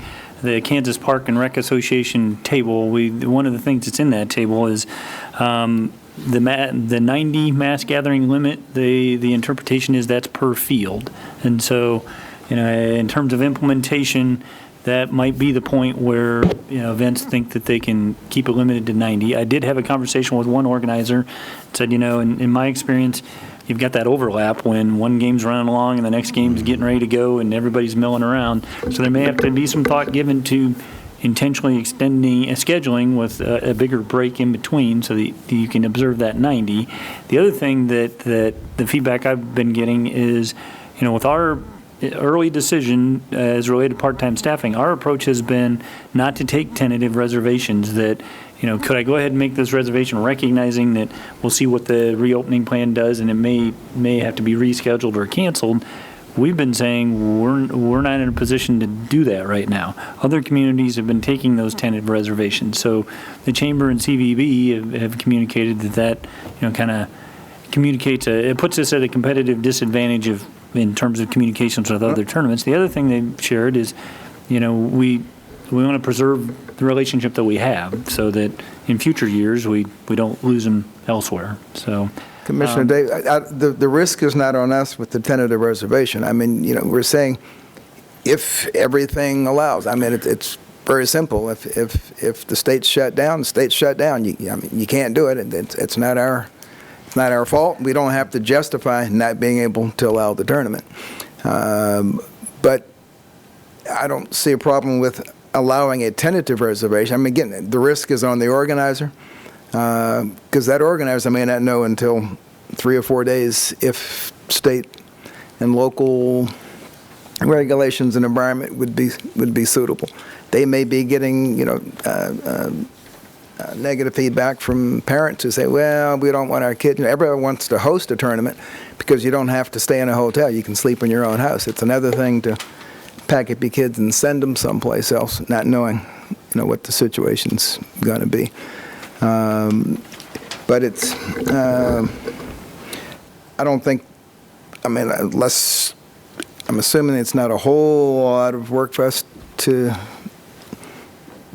Kansas Park and Rec Association table, one of the things that's in that table is the 90 mass gathering limit. The interpretation is that's per field, and so in terms of implementation, that might be the point where events think that they can keep it limited to 90. I did have a conversation with one organizer, said in my experience, you've got that overlap when one game's running along and the next game's getting ready to go and everybody's milling around. So there may have to be some thought given to intentionally extending scheduling with a bigger break in between so that you can observe that 90. The other thing that the feedback I've been getting is, with our early decision as related to part-time staffing, our approach has been not to take tentative reservations that, could I go ahead and make this reservation recognizing that we'll see what the reopening plan does and it may have to be rescheduled or canceled. We've been saying we're not in a position to do that right now. Other communities have been taking those tentative reservations. So the Chamber and CVB have communicated that kind of communicates, it puts us at a competitive disadvantage in terms of communications with other tournaments. The other thing they've shared is, we want to preserve the relationship that we have so that in future years we don't lose them elsewhere. So, Commissioner Dave, the risk is not on us with the tentative reservation. I mean, we're saying if everything allows. I mean, it's very simple. If the state's shut down, the state's shut down. You can't do it. It's not our fault. We don't have to justify not being able to allow the tournament. But I don't see a problem with allowing a tentative reservation. I mean, again, the risk is on the organizer, because that organizer may not know until 3 or 4 days if state and local regulations and environment would be suitable. They may be getting, negative feedback from parents who say, well, we don't want our kids. Everyone wants to host a tournament because you don't have to stay in a hotel. You can sleep in your own house. It's another thing to pack up your kids and send them someplace else, not knowing, what the situation's going to be. But it's, I don't think, unless, I'm assuming it's not a whole lot of work for us to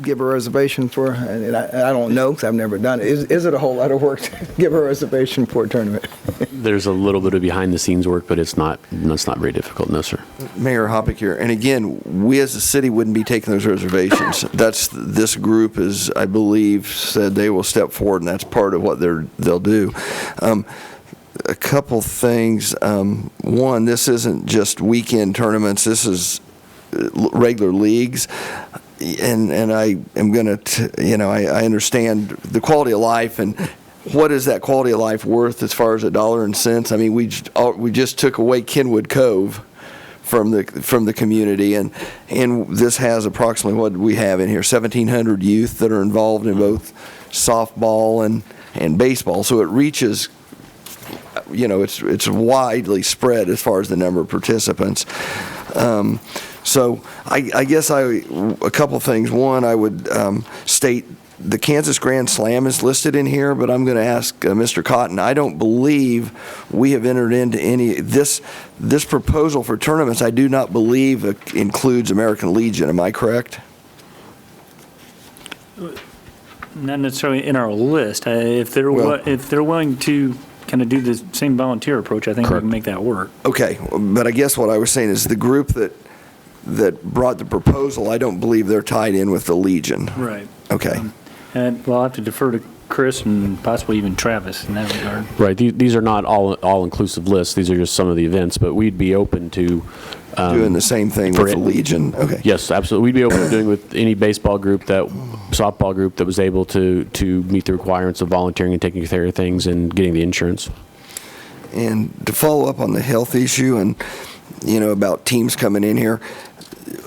give a reservation for, and I don't know because I've never done it. Is it a whole lot of work to give a reservation for a tournament? There's a little bit of behind-the-scenes work, but it's not very difficult, no, sir. Mayor Hoppick here. And again, we as a city wouldn't be taking those reservations. This group is, I believe, said they will step forward, and that's part of what they'll do. A couple things. One, this isn't just weekend tournaments. This is regular leagues. And I am going to, I understand the quality of life and what is that quality of life worth as far as a dollar and cents. I mean, we just took away Kenwood Cove from the community, and this has approximately what we have in here, 1,700 youth that are involved in both softball and baseball. So it reaches, it's widely spread as far as the number of participants. So I guess a couple things. One, I would state the Kansas Grand Slam is listed in here, but I'm going to ask Mr. Cotton. I don't believe we have entered into any this proposal for tournaments. I do not believe includes American Legion. Am I correct? Not necessarily in our list. If they're willing to kind of do the same volunteer approach, I think we can make that work. Okay, but I guess what I was saying is the group that brought the proposal, I don't believe they're tied in with the Legion. Right. Okay. And I'll have to defer to Chris and possibly even Travis in that regard. Right. These are not all-inclusive lists. These are just some of the events, but we'd be open to doing the same thing with the Legion. Okay. Yes, absolutely. We'd be open to doing with any baseball group, softball group that was able to meet the requirements of volunteering and taking care of things and getting the insurance. And to follow up on the health issue, and about teams coming in here.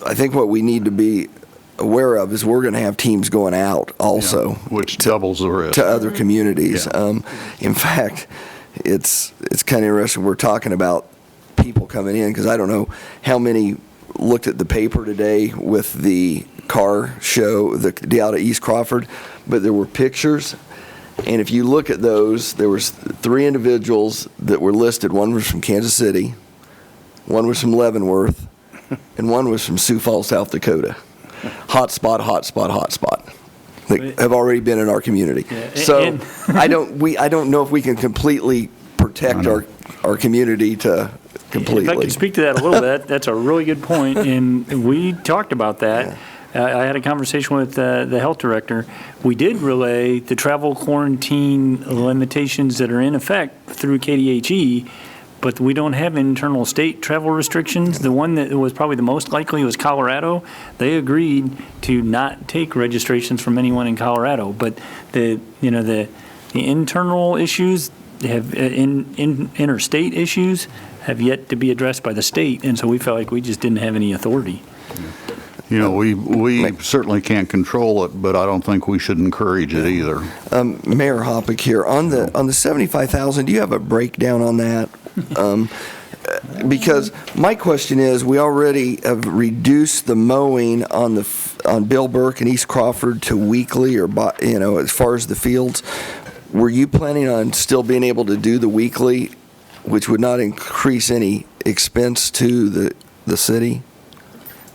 I think what we need to be aware of is we're going to have teams going out also, which doubles the risk to other communities. Yeah. In fact, it's kind of interesting. We're talking about people coming in because I don't know how many looked at the paper today with the car show, the out of East Crawford, but there were pictures. And if you look at those, there was 3 individuals that were listed. One was from Kansas City, one was from Leavenworth, and one was from Sioux Falls, South Dakota. Hot spot. They have already been in our community. Yeah, So I don't know if we can completely protect our community to completely. If I could speak to that a little bit, that's a really good point, and we talked about that. I had a conversation with the health director. We did relay the travel quarantine limitations that are in effect through KDHE, but we don't have internal state travel restrictions. The one that was probably the most likely was Colorado. They agreed to not take registrations from anyone in Colorado, but the internal issues have interstate issues have yet to be addressed by the state, and so we felt like we just didn't have any authority. We certainly can't control it, but I don't think we should encourage it either. Mayor Hoppick here, on the 75,000, do you have a breakdown on that? Because my question is, we already have reduced the mowing on Bill Burke and East Crawford to weekly, or as far as the fields. Were you planning on still being able to do the weekly, which would not increase any expense to the city?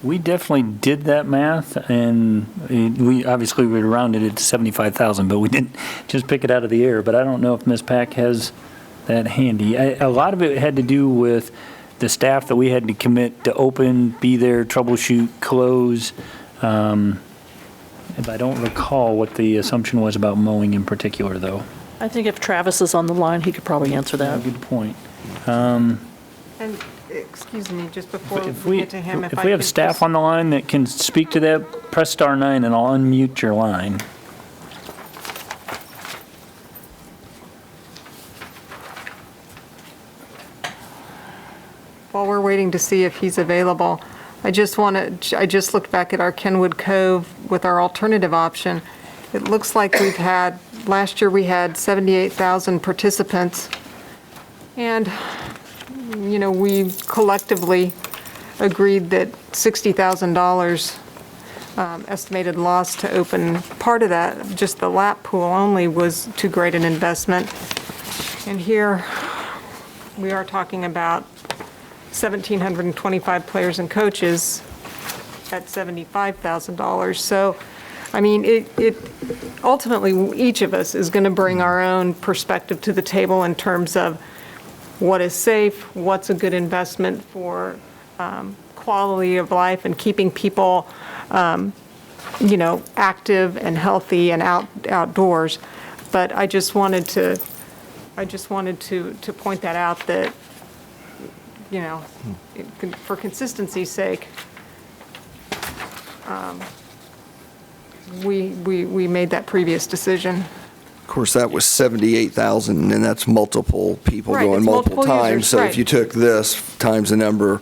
We definitely did that math, and we rounded it to 75,000, but we didn't just pick it out of the air. But I don't know if Ms. Pack has that handy. A lot of it had to do with the staff that we had to commit to open, be there, troubleshoot, close. If I don't recall what the assumption was about mowing in particular, though. I think if Travis is on the line, he could probably answer that. Good point. And, excuse me, just before we get to him, if we have staff on the line that can speak to that, press *9 and I'll unmute your line. While we're waiting to see if he's available, I just looked back at our Kenwood Cove with our alternative option. It looks like last year we had 78,000 participants, and we collectively agreed that $60,000 estimated loss to open part of that, just the lap pool only, was too great an investment. And here we are talking about 1,725 players and coaches at $75,000. So, I mean, it ultimately, each of us is going to bring our own perspective to the table in terms of what is safe, what's a good investment for quality of life and keeping people, active and healthy and outdoors. But I just wanted to point that out, that for consistency's sake, we made that previous decision. Of course, that was 78,000, and that's multiple people Right, going it's multiple times. users, So right. if you took this times the number,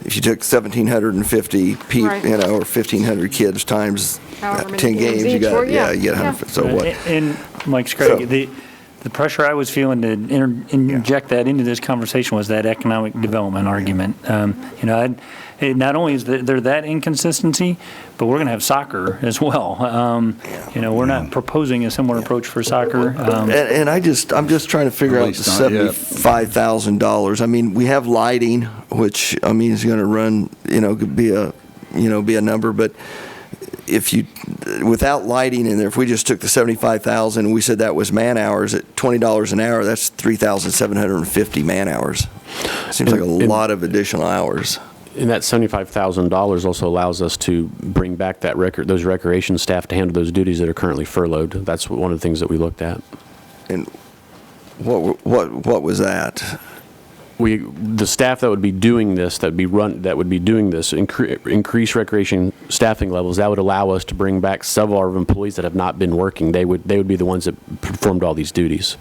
if you took 1,750 people, Right. or 1,500 kids times However many 10 games, you each got were, you get 100. So what? And Mike Scraggy, the pressure I was feeling to inject that into this conversation was that economic development argument. Not only is there that inconsistency, but we're going to have soccer as well. We're not proposing a similar approach for soccer. And I'm just trying to figure out the $75,000. I mean, we have lighting, which is going to run, could be a number, but if you, without lighting in there, if we just took the 75,000 and we said that was man hours at $20 an hour, that's 3,750 man hours. Seems like a lot of additional hours. And that $75,000 also allows us to bring back those recreation staff to handle those duties that are currently furloughed. That's one of the things that we looked at. And what was that? The staff that would be doing this, increase recreation staffing levels, that would allow us to bring back several of our employees that have not been working. They would be the ones that performed all these duties.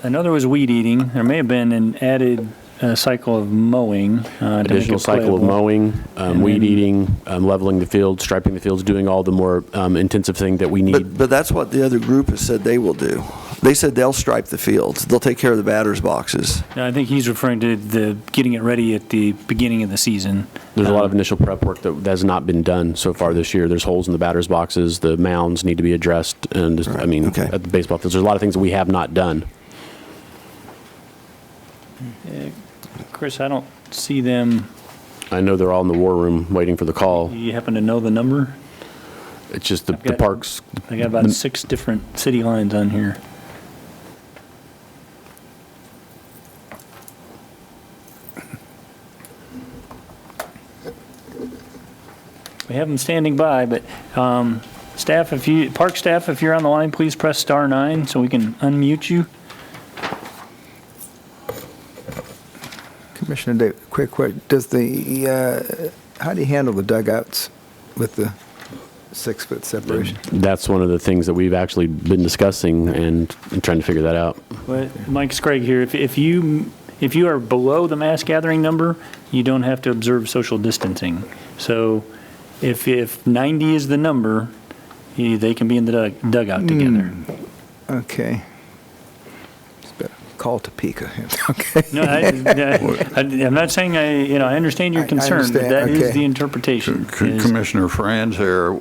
I know there was weed eating. There may have been an added cycle of mowing. Additional cycle of mowing, weed eating, leveling the fields, striping the fields, doing all the more intensive thing that we need. But that's what the other group has said they will do. They said they'll stripe the fields. They'll take care of the batter's boxes. I think he's referring to the getting it ready at the beginning of the season. There's a lot of initial prep work that has not been done so far this year. There's holes in the batter's boxes, the mounds need to be addressed, and just, Right. I mean, Okay. at the baseball fields, there's a lot of things that we have not done. Chris, I don't see them. I know they're all in the war room waiting for the call. You happen to know the number? It's just the parks. I got about 6 different city lines on here. We have them standing by, but staff, park staff, if you're on the line, please press *9 so we can unmute you. Commissioner Dave, quick question. Does how do you handle the dugouts with the 6-foot separation? That's one of the things that we've actually been discussing and trying to figure that out. Well, Mike Sprague here. If you are below the mass gathering number, you don't have to observe social distancing. So if 90 is the number, they can be in the dugout together. Okay. Call Topeka. Okay. No, I'm not saying I understand your concern, but that is the interpretation. Commissioner Franz here,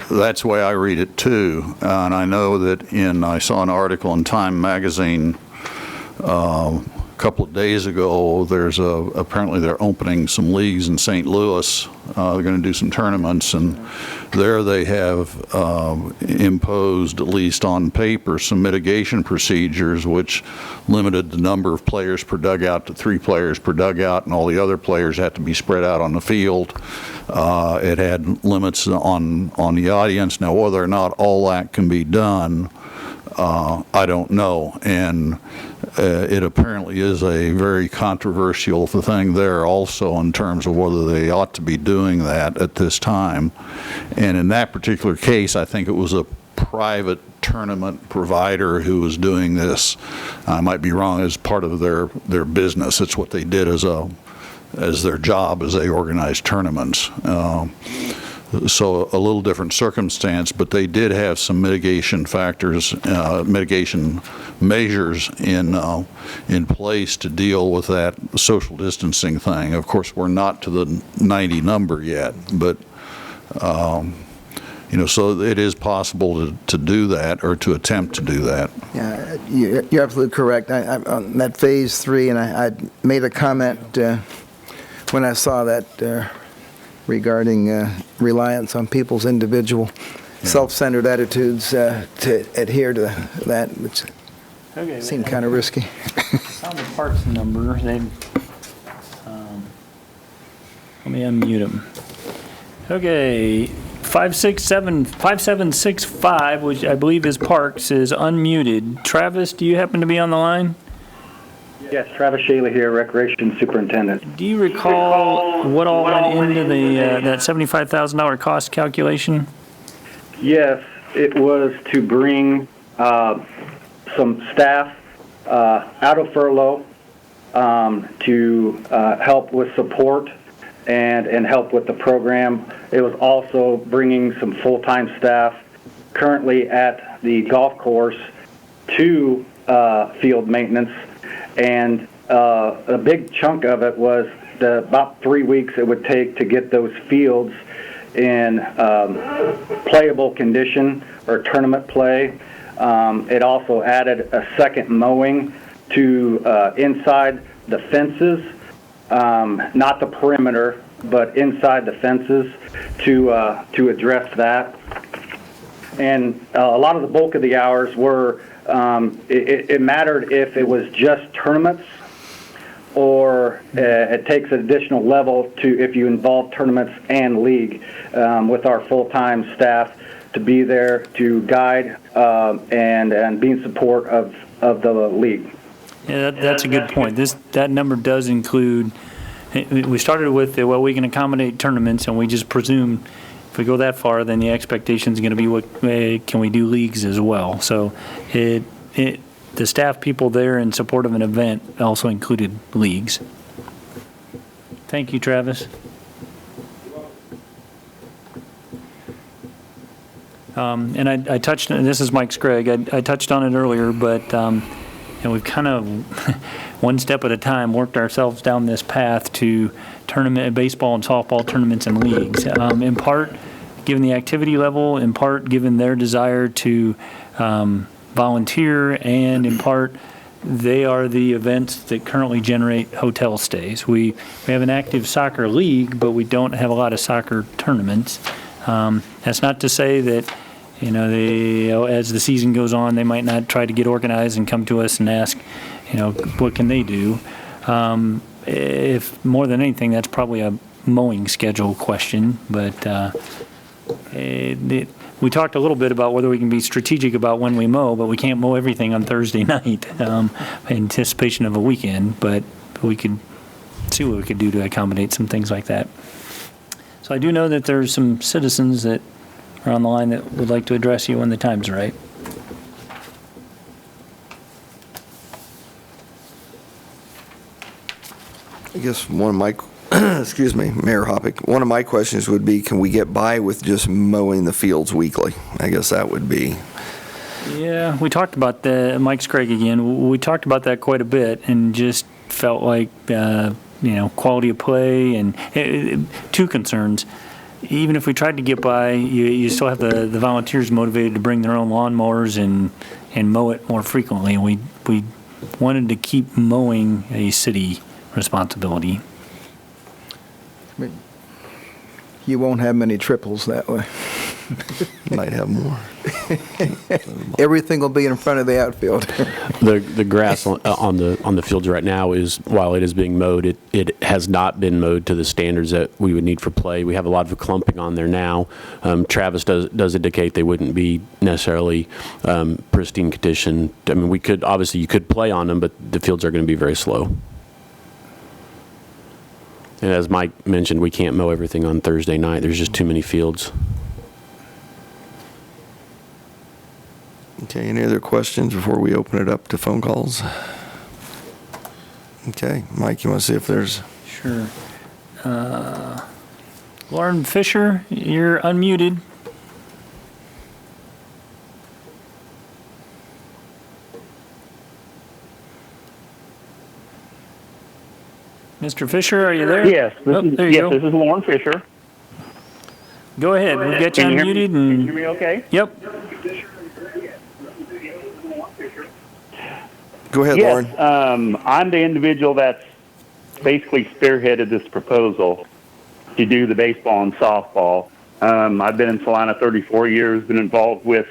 that's the way I read it too. And I know that I saw an article in Time magazine a couple of days ago. Apparently they're opening some leagues in St. Louis. They're going to do some tournaments, and there they have imposed, at least on paper, some mitigation procedures which limited the number of players per dugout to 3 players per dugout, and all the other players had to be spread out on the field. It had limits on the audience. Now, whether or not all that can be done, I don't know, and it apparently is a very controversial thing there also in terms of whether they ought to be doing that at this time. And in that particular case, I think it was a private tournament provider who was doing this. I might be wrong, as part of their business. It's what they did as their job, as they organized tournaments. So a little different circumstance, but they did have some mitigation factors, mitigation measures in place to deal with that social distancing thing. Of course, we're not to the 90 number yet, but so it is possible to do that, or to attempt to do that. Yeah, you're absolutely correct. On that phase 3, and I made a comment when I saw that. Regarding reliance on people's individual self-centered attitudes to adhere to that, which seemed kind of risky. On the parks number, let me unmute them. Okay, 5765, which I believe is Parks, is unmuted. Travis, do you happen to be on the line? Yes, Travis Shaley here, Recreation Superintendent. Do you recall what all went into that $75,000 cost calculation? Yes, it was to bring some staff out of furlough to help with support and help with the program. It was also bringing some full-time staff currently at the golf course to field maintenance. And a big chunk of it was about 3 weeks it would take to get those fields in playable condition or tournament play. It also added a second mowing to inside the fences, not the perimeter, but inside the fences to address that. And a lot of the bulk of the hours were it mattered if it was just tournaments, or it takes an additional level to if you involve tournaments and league with our full-time staff to be there to guide and be in support of the league. Yeah, that's a good point. That number does include. We started with we can accommodate tournaments, and we just presume if we go that far, then the expectation is going to be can we do leagues as well? So it the staff people there in support of an event also included leagues. Thank you, Travis. And I touched, and this is Mike Scragg, I touched on it earlier, but and we've kind of, one step at a time, worked ourselves down this path to baseball and softball tournaments and leagues. In part, given the activity level, in part, given their desire to volunteer, and in part, they are the events that currently generate hotel stays. We have an active soccer league, but we don't have a lot of soccer tournaments. That's not to say that, as the season goes on, they might not try to get organized and come to us and ask, what can they do? If more than anything, that's probably a mowing schedule question. But we talked a little bit about whether we can be strategic about when we mow, but we can't mow everything on Thursday night in anticipation of a weekend. But we could see what we could do to accommodate some things like that. So I do know that there's some citizens that are on the line that would like to address you when the time's right. I guess one of my, excuse me, Mayor Hoppick, one of my questions would be, can we get by with just mowing the fields weekly? I guess that would be. Yeah, we talked about that, Mike Scragg again, we talked about that quite a bit and just felt like, quality of play and two concerns. Even if we tried to get by, you still have the volunteers motivated to bring their own lawnmowers and mow it more frequently. And we wanted to keep mowing a city responsibility. But you won't have many triples that way. Might have more. Everything will be in front of the outfield. The grass on the fields right now is, while it is being mowed, it has not been mowed to the standards that we would need for play. We have a lot of clumping on there now. Travis does indicate they wouldn't be necessarily pristine condition. I mean, you could play on them, but the fields are going to be very slow. And as Mike mentioned, we can't mow everything on Thursday night. There's just too many fields. Okay, any other questions before we open it up to phone calls? Okay, Mike, you want to see if there's... Sure. Lauren Fisher, you're unmuted. Mr. Fisher, are you there? Yes, there you go. This is Lauren Fisher. Go ahead. We've got you unmuted. Can you hear me okay? Yep. Go ahead, yes, Lauren. I'm the individual that's basically spearheaded this proposal to do the baseball and softball. I've been in Salina 34 years, been involved with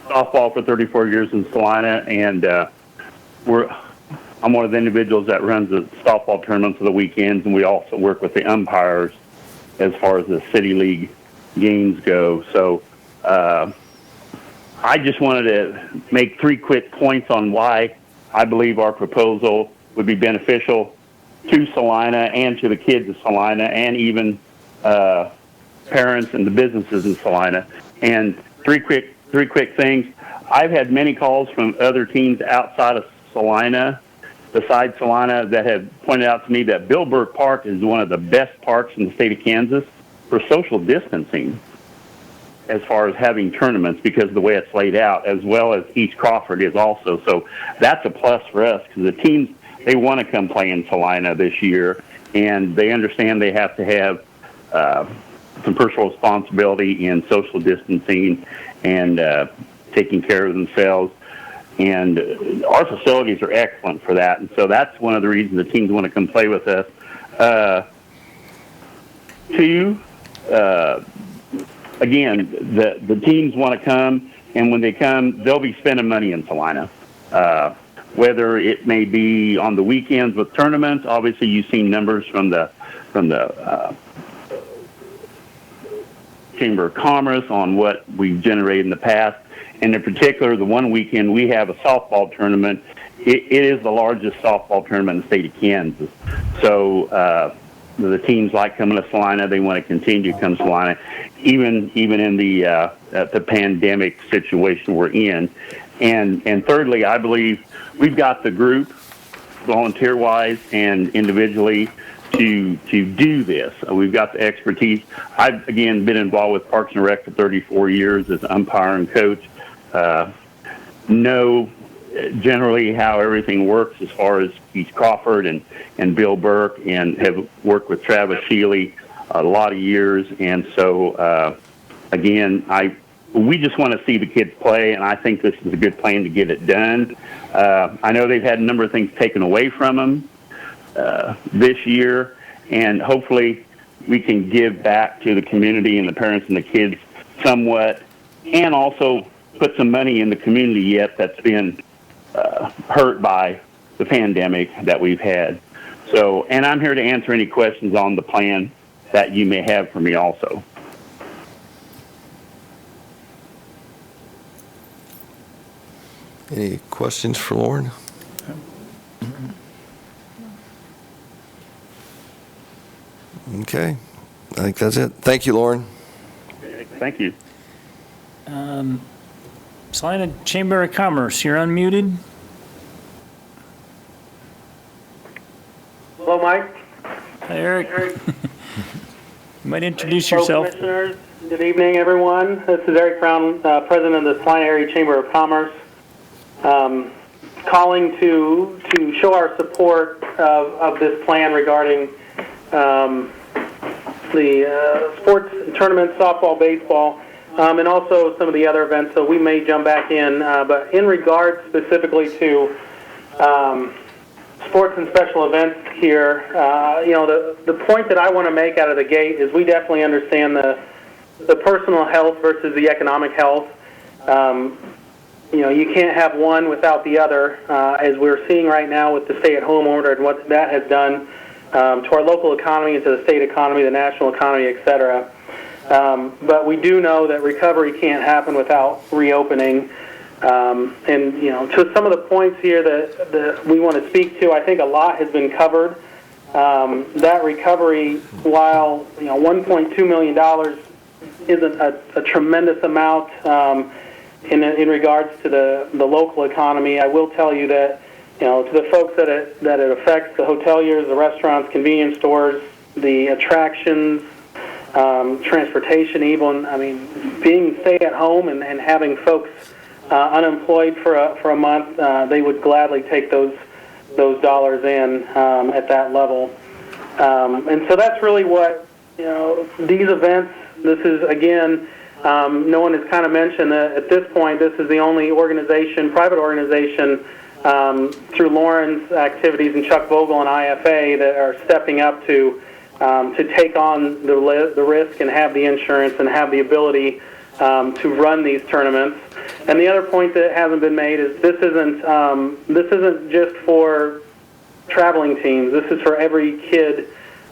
softball for 34 years in Salina, and I'm one of the individuals that runs the softball tournaments for the weekends, and we also work with the umpires as far as the City League games go. So I just wanted to make 3 quick points on why I believe our proposal would be beneficial to Salina and to the kids of Salina and even parents and the businesses in Salina. And three quick things. I've had many calls from other teams outside of Salina, besides Salina, that have pointed out to me that Billburg Park is one of the best parks in the state of Kansas for social distancing as far as having tournaments because of the way it's laid out, as well as East Crawford is also. So that's a plus for us because the teams, they want to come play in Salina this year, and they understand they have to have some personal responsibility in social distancing and taking care of themselves. And our facilities are excellent for that. And so that's one of the reasons the teams want to come play with us. Two, again, the teams want to come, and when they come, they'll be spending money in Salina. Whether it may be on the weekends with tournaments, obviously you've seen numbers from the Chamber of Commerce on what we've generated in the past. And in particular, the one weekend we have a softball tournament. It is the largest softball tournament in the state of Kansas. So the teams like coming to Salina. They want to continue to come to Salina, even in the pandemic situation we're in. And thirdly, I believe we've got the group, volunteer-wise and individually, to do this. We've got the expertise. I've, again, been involved with Parks and Rec for 34 years as umpire and coach. Know generally how everything works as far as Keith Crawford and Bill Burke, and have worked with Travis Shealy a lot of years. And so, again, we just want to see the kids play, and I think this is a good plan to get it done. I know they've had a number of things taken away from them this year, and hopefully we can give back to the community and the parents and the kids somewhat, and also put some money in the community yet that's been hurt by the pandemic that we've had. So, and I'm here to answer any questions on the plan that you may have for me also. Any questions for Lauren? Okay, I think that's it. Thank you, Lauren. Thank you. Salina Chamber of Commerce, you're unmuted. Hello, Mike. Hi, Eric. You might introduce Hello, yourself. Commissioners. Good evening, everyone. This is Eric Brown, President of the Salina Area Chamber of Commerce, calling to show our support of this plan regarding the sports tournaments, softball, baseball, and also some of the other events. So we may jump back in, but in regards specifically to sports and special events here, the point that I want to make out of the gate is we definitely understand the personal health versus the economic health. You can't have one without the other, as we're seeing right now with the stay-at-home order and what that has done to our local economy and to the state economy, the national economy, et cetera. But we do know that recovery can't happen without reopening. To some of the points here that we want to speak to, I think a lot has been covered. That recovery, while $1.2 million isn't a tremendous amount in regards to the local economy, I will tell you that to the folks that it affects, the hoteliers, the restaurants, convenience stores, the attractions, transportation, even. I mean, being stay at home and having folks unemployed for a month, they would gladly take those dollars in at that level. And so that's really what these events. This is, again, no one has kind of mentioned that at this point, this is the only organization, private organization, through Lauren's activities and Chuck Vogel and IFA, that are stepping up to take on the risk and have the insurance and have the ability to run these tournaments. And the other point that hasn't been made is this isn't just for traveling teams. This is for every kid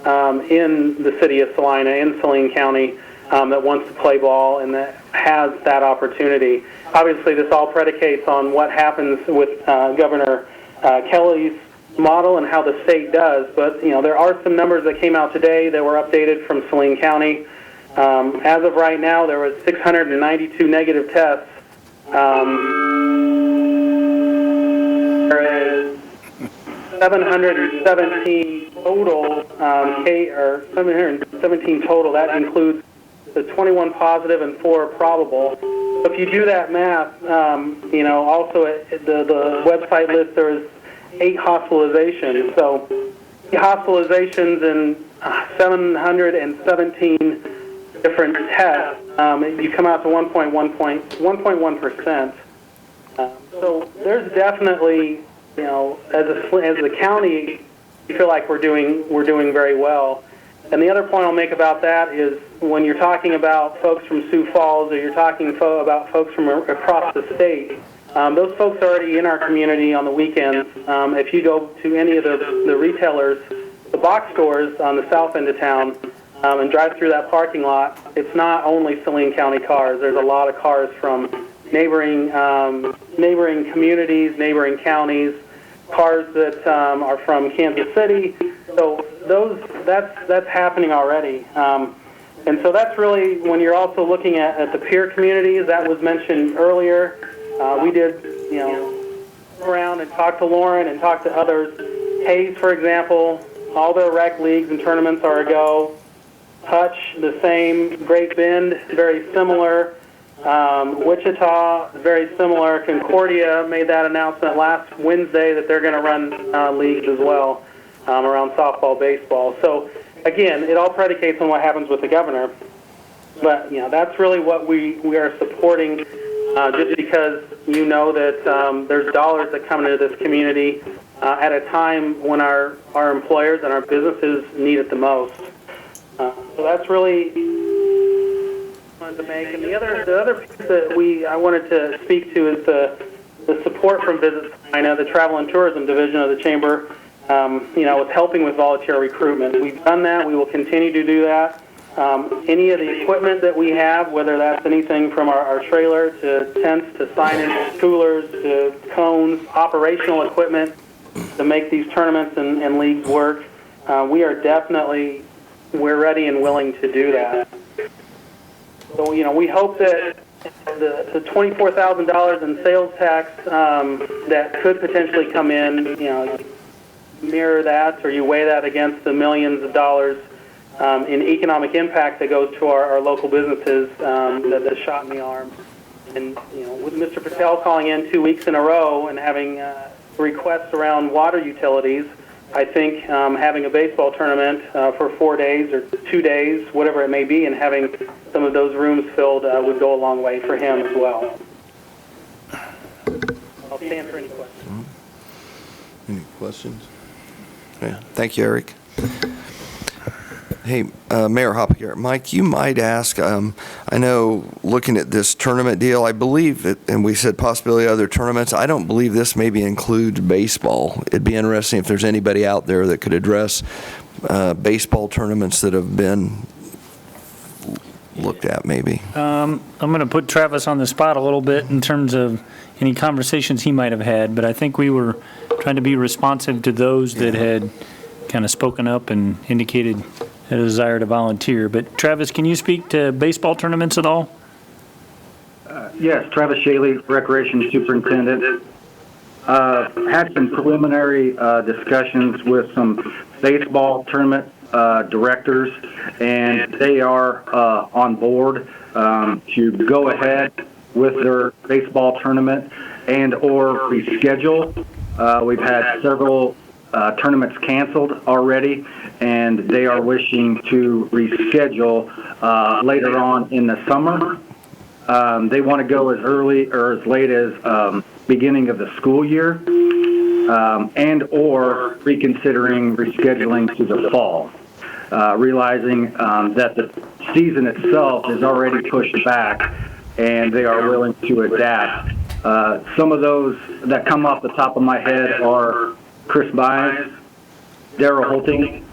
in the city of Salina, in Saline County, that wants to play ball and that has that opportunity. Obviously, this all predicates on what happens with Governor Kelly's model and how the state does. But there are some numbers that came out today that were updated from Saline County. As of right now, there was 692 negative tests. There is 717 total, 717 total. That includes the 21 positive and 4 probable. If you do that math, also the website lists there's 8 hospitalizations. So hospitalizations and 717 different tests, you come out to 1.1%. So there's definitely, as a county, we feel like we're doing very well. And the other point I'll make about that is when you're talking about folks from Sioux Falls or you're talking about folks from across the state, those folks are already in our community on the weekends. If you go to any of the retailers, the box stores on the south end of town, and drive through that parking lot, it's not only Saline County cars. There's a lot of cars from neighboring communities, neighboring counties, cars that are from Kansas City. So that's happening already. And so that's really, when you're also looking at the peer communities, that was mentioned earlier. We did around and talk to Lauren and talk to others. Hayes, for example, all their rec leagues and tournaments are a go. Hutch, the same. Great Bend, very similar. Wichita, very similar. Concordia made that announcement last Wednesday that they're going to run leagues as well around softball, baseball. So, again, it all predicates on what happens with the governor. But, that's really what we are supporting just because that there's dollars that come into this community at a time when our employers and our businesses need it the most. So that's really wanted to make. And the other piece that I wanted to speak to is the support from Visit Salina, the Travel and Tourism Division of the Chamber, with helping with volunteer recruitment. We've done that. We will continue to do that. Any of the equipment that we have, whether that's anything from our trailer to tents to signage, coolers to cones, operational equipment to make these tournaments and leagues work, we're ready and willing to do that. So, we hope that the $24,000 in sales tax that could potentially come in, mirror that, or you weigh that against the millions of dollars in economic impact that goes to our local businesses that shot in the arm. And, with Mr. Patel calling in 2 weeks in a row and having requests around water utilities, I think having a baseball tournament for 4 days or 2 days, whatever it may be, and having some of those rooms filled would go a long way for him as well. I'll stand for any questions. Any questions? Yeah. Thank you, Eric. Hey, Mayor Hoppegardt, Mike, you might ask, I know looking at this tournament deal, I believe that, and we said possibility of other tournaments, I don't believe this maybe includes baseball. It'd be interesting if there's anybody out there that could address baseball tournaments that have been looked at maybe. I'm going to put Travis on the spot a little bit in terms of any conversations he might have had, but I think we were trying to be responsive to those that had kind of spoken up and indicated a desire to volunteer. But Travis, can you speak to baseball tournaments at all? Yes, Travis Shaley, Recreation Superintendent. Had some preliminary discussions with some baseball tournament directors, and they are on board to go ahead with their baseball tournament and or reschedule. We've had several tournaments canceled already, and they are wishing to reschedule later on in the summer. They want to go as early or as late as beginning of the school year, and or reconsidering rescheduling to the fall, realizing that the season itself is already pushed back, and they are willing to adapt. Some of those that come off the top of my head are Chris Bynes, Darrell Holting,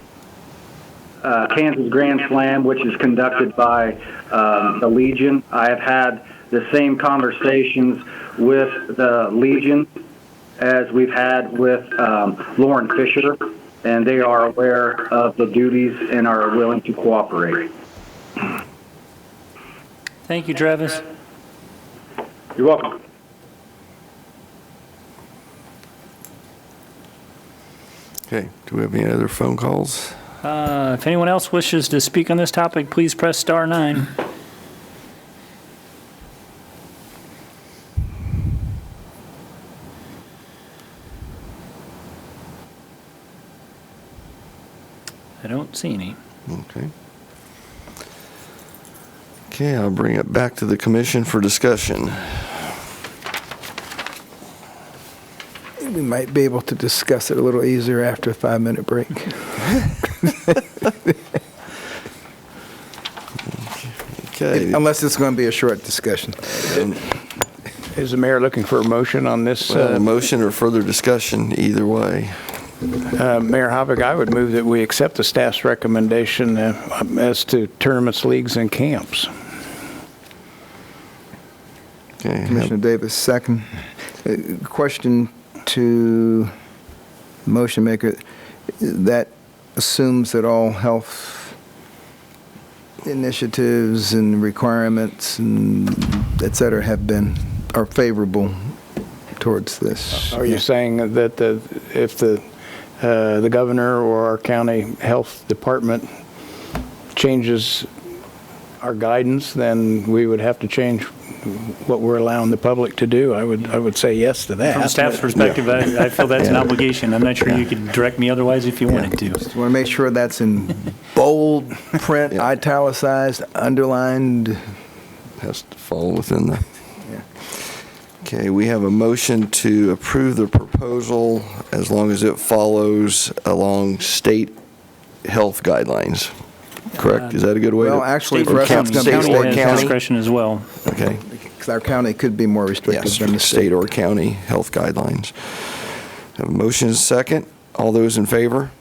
Kansas Grand Slam, which is conducted by the Legion. I have had the same conversations with the Legion as we've had with Lauren Fisher, and they are aware of the duties and are willing to cooperate. Thank you, Travis. You're welcome. Okay, do we have any other phone calls? If anyone else wishes to speak on this topic, please press star 9. I don't see any. Okay. Okay, I'll bring it back to the commission for discussion. We might be able to discuss it a little easier after a 5-minute break. Okay. Unless it's going to be a short discussion. Is the mayor looking for a motion on this? Well, a motion or further discussion, either way. Mayor Hoppegardt, I would move that we accept the staff's recommendation as to tournaments, leagues, and camps. Okay. Commissioner Davis, second. Question to the motion maker. That assumes that all health initiatives and requirements and et cetera are favorable towards this. Are you saying that if the governor or our county health department changes our guidance, then we would have to change what we're allowing the public to do? I would say yes to that. From staff's perspective, I feel that's an obligation. I'm not sure you could direct me otherwise if you wanted to. Just want to make sure that's in bold print, italicized, underlined. Has to fall within the... Okay, we have a motion to approve the proposal as long as it follows along state health guidelines. Correct? Is that a good way to... Well, actually, State for or us, county, it's going to be county state has discretion as well. Okay. because our county could be more restrictive Yes, than the state or county health guidelines. Have a motion and a second. All those in favor?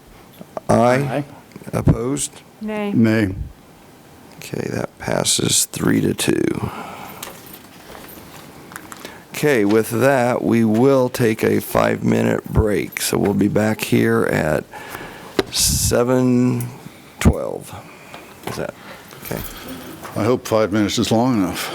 Aye. Opposed? Nay. Nay. Okay, that passes 3-2. Okay, with that, we will take a 5-minute break. So we'll be back here at 7:12. Is that okay? I hope 5 minutes is long enough.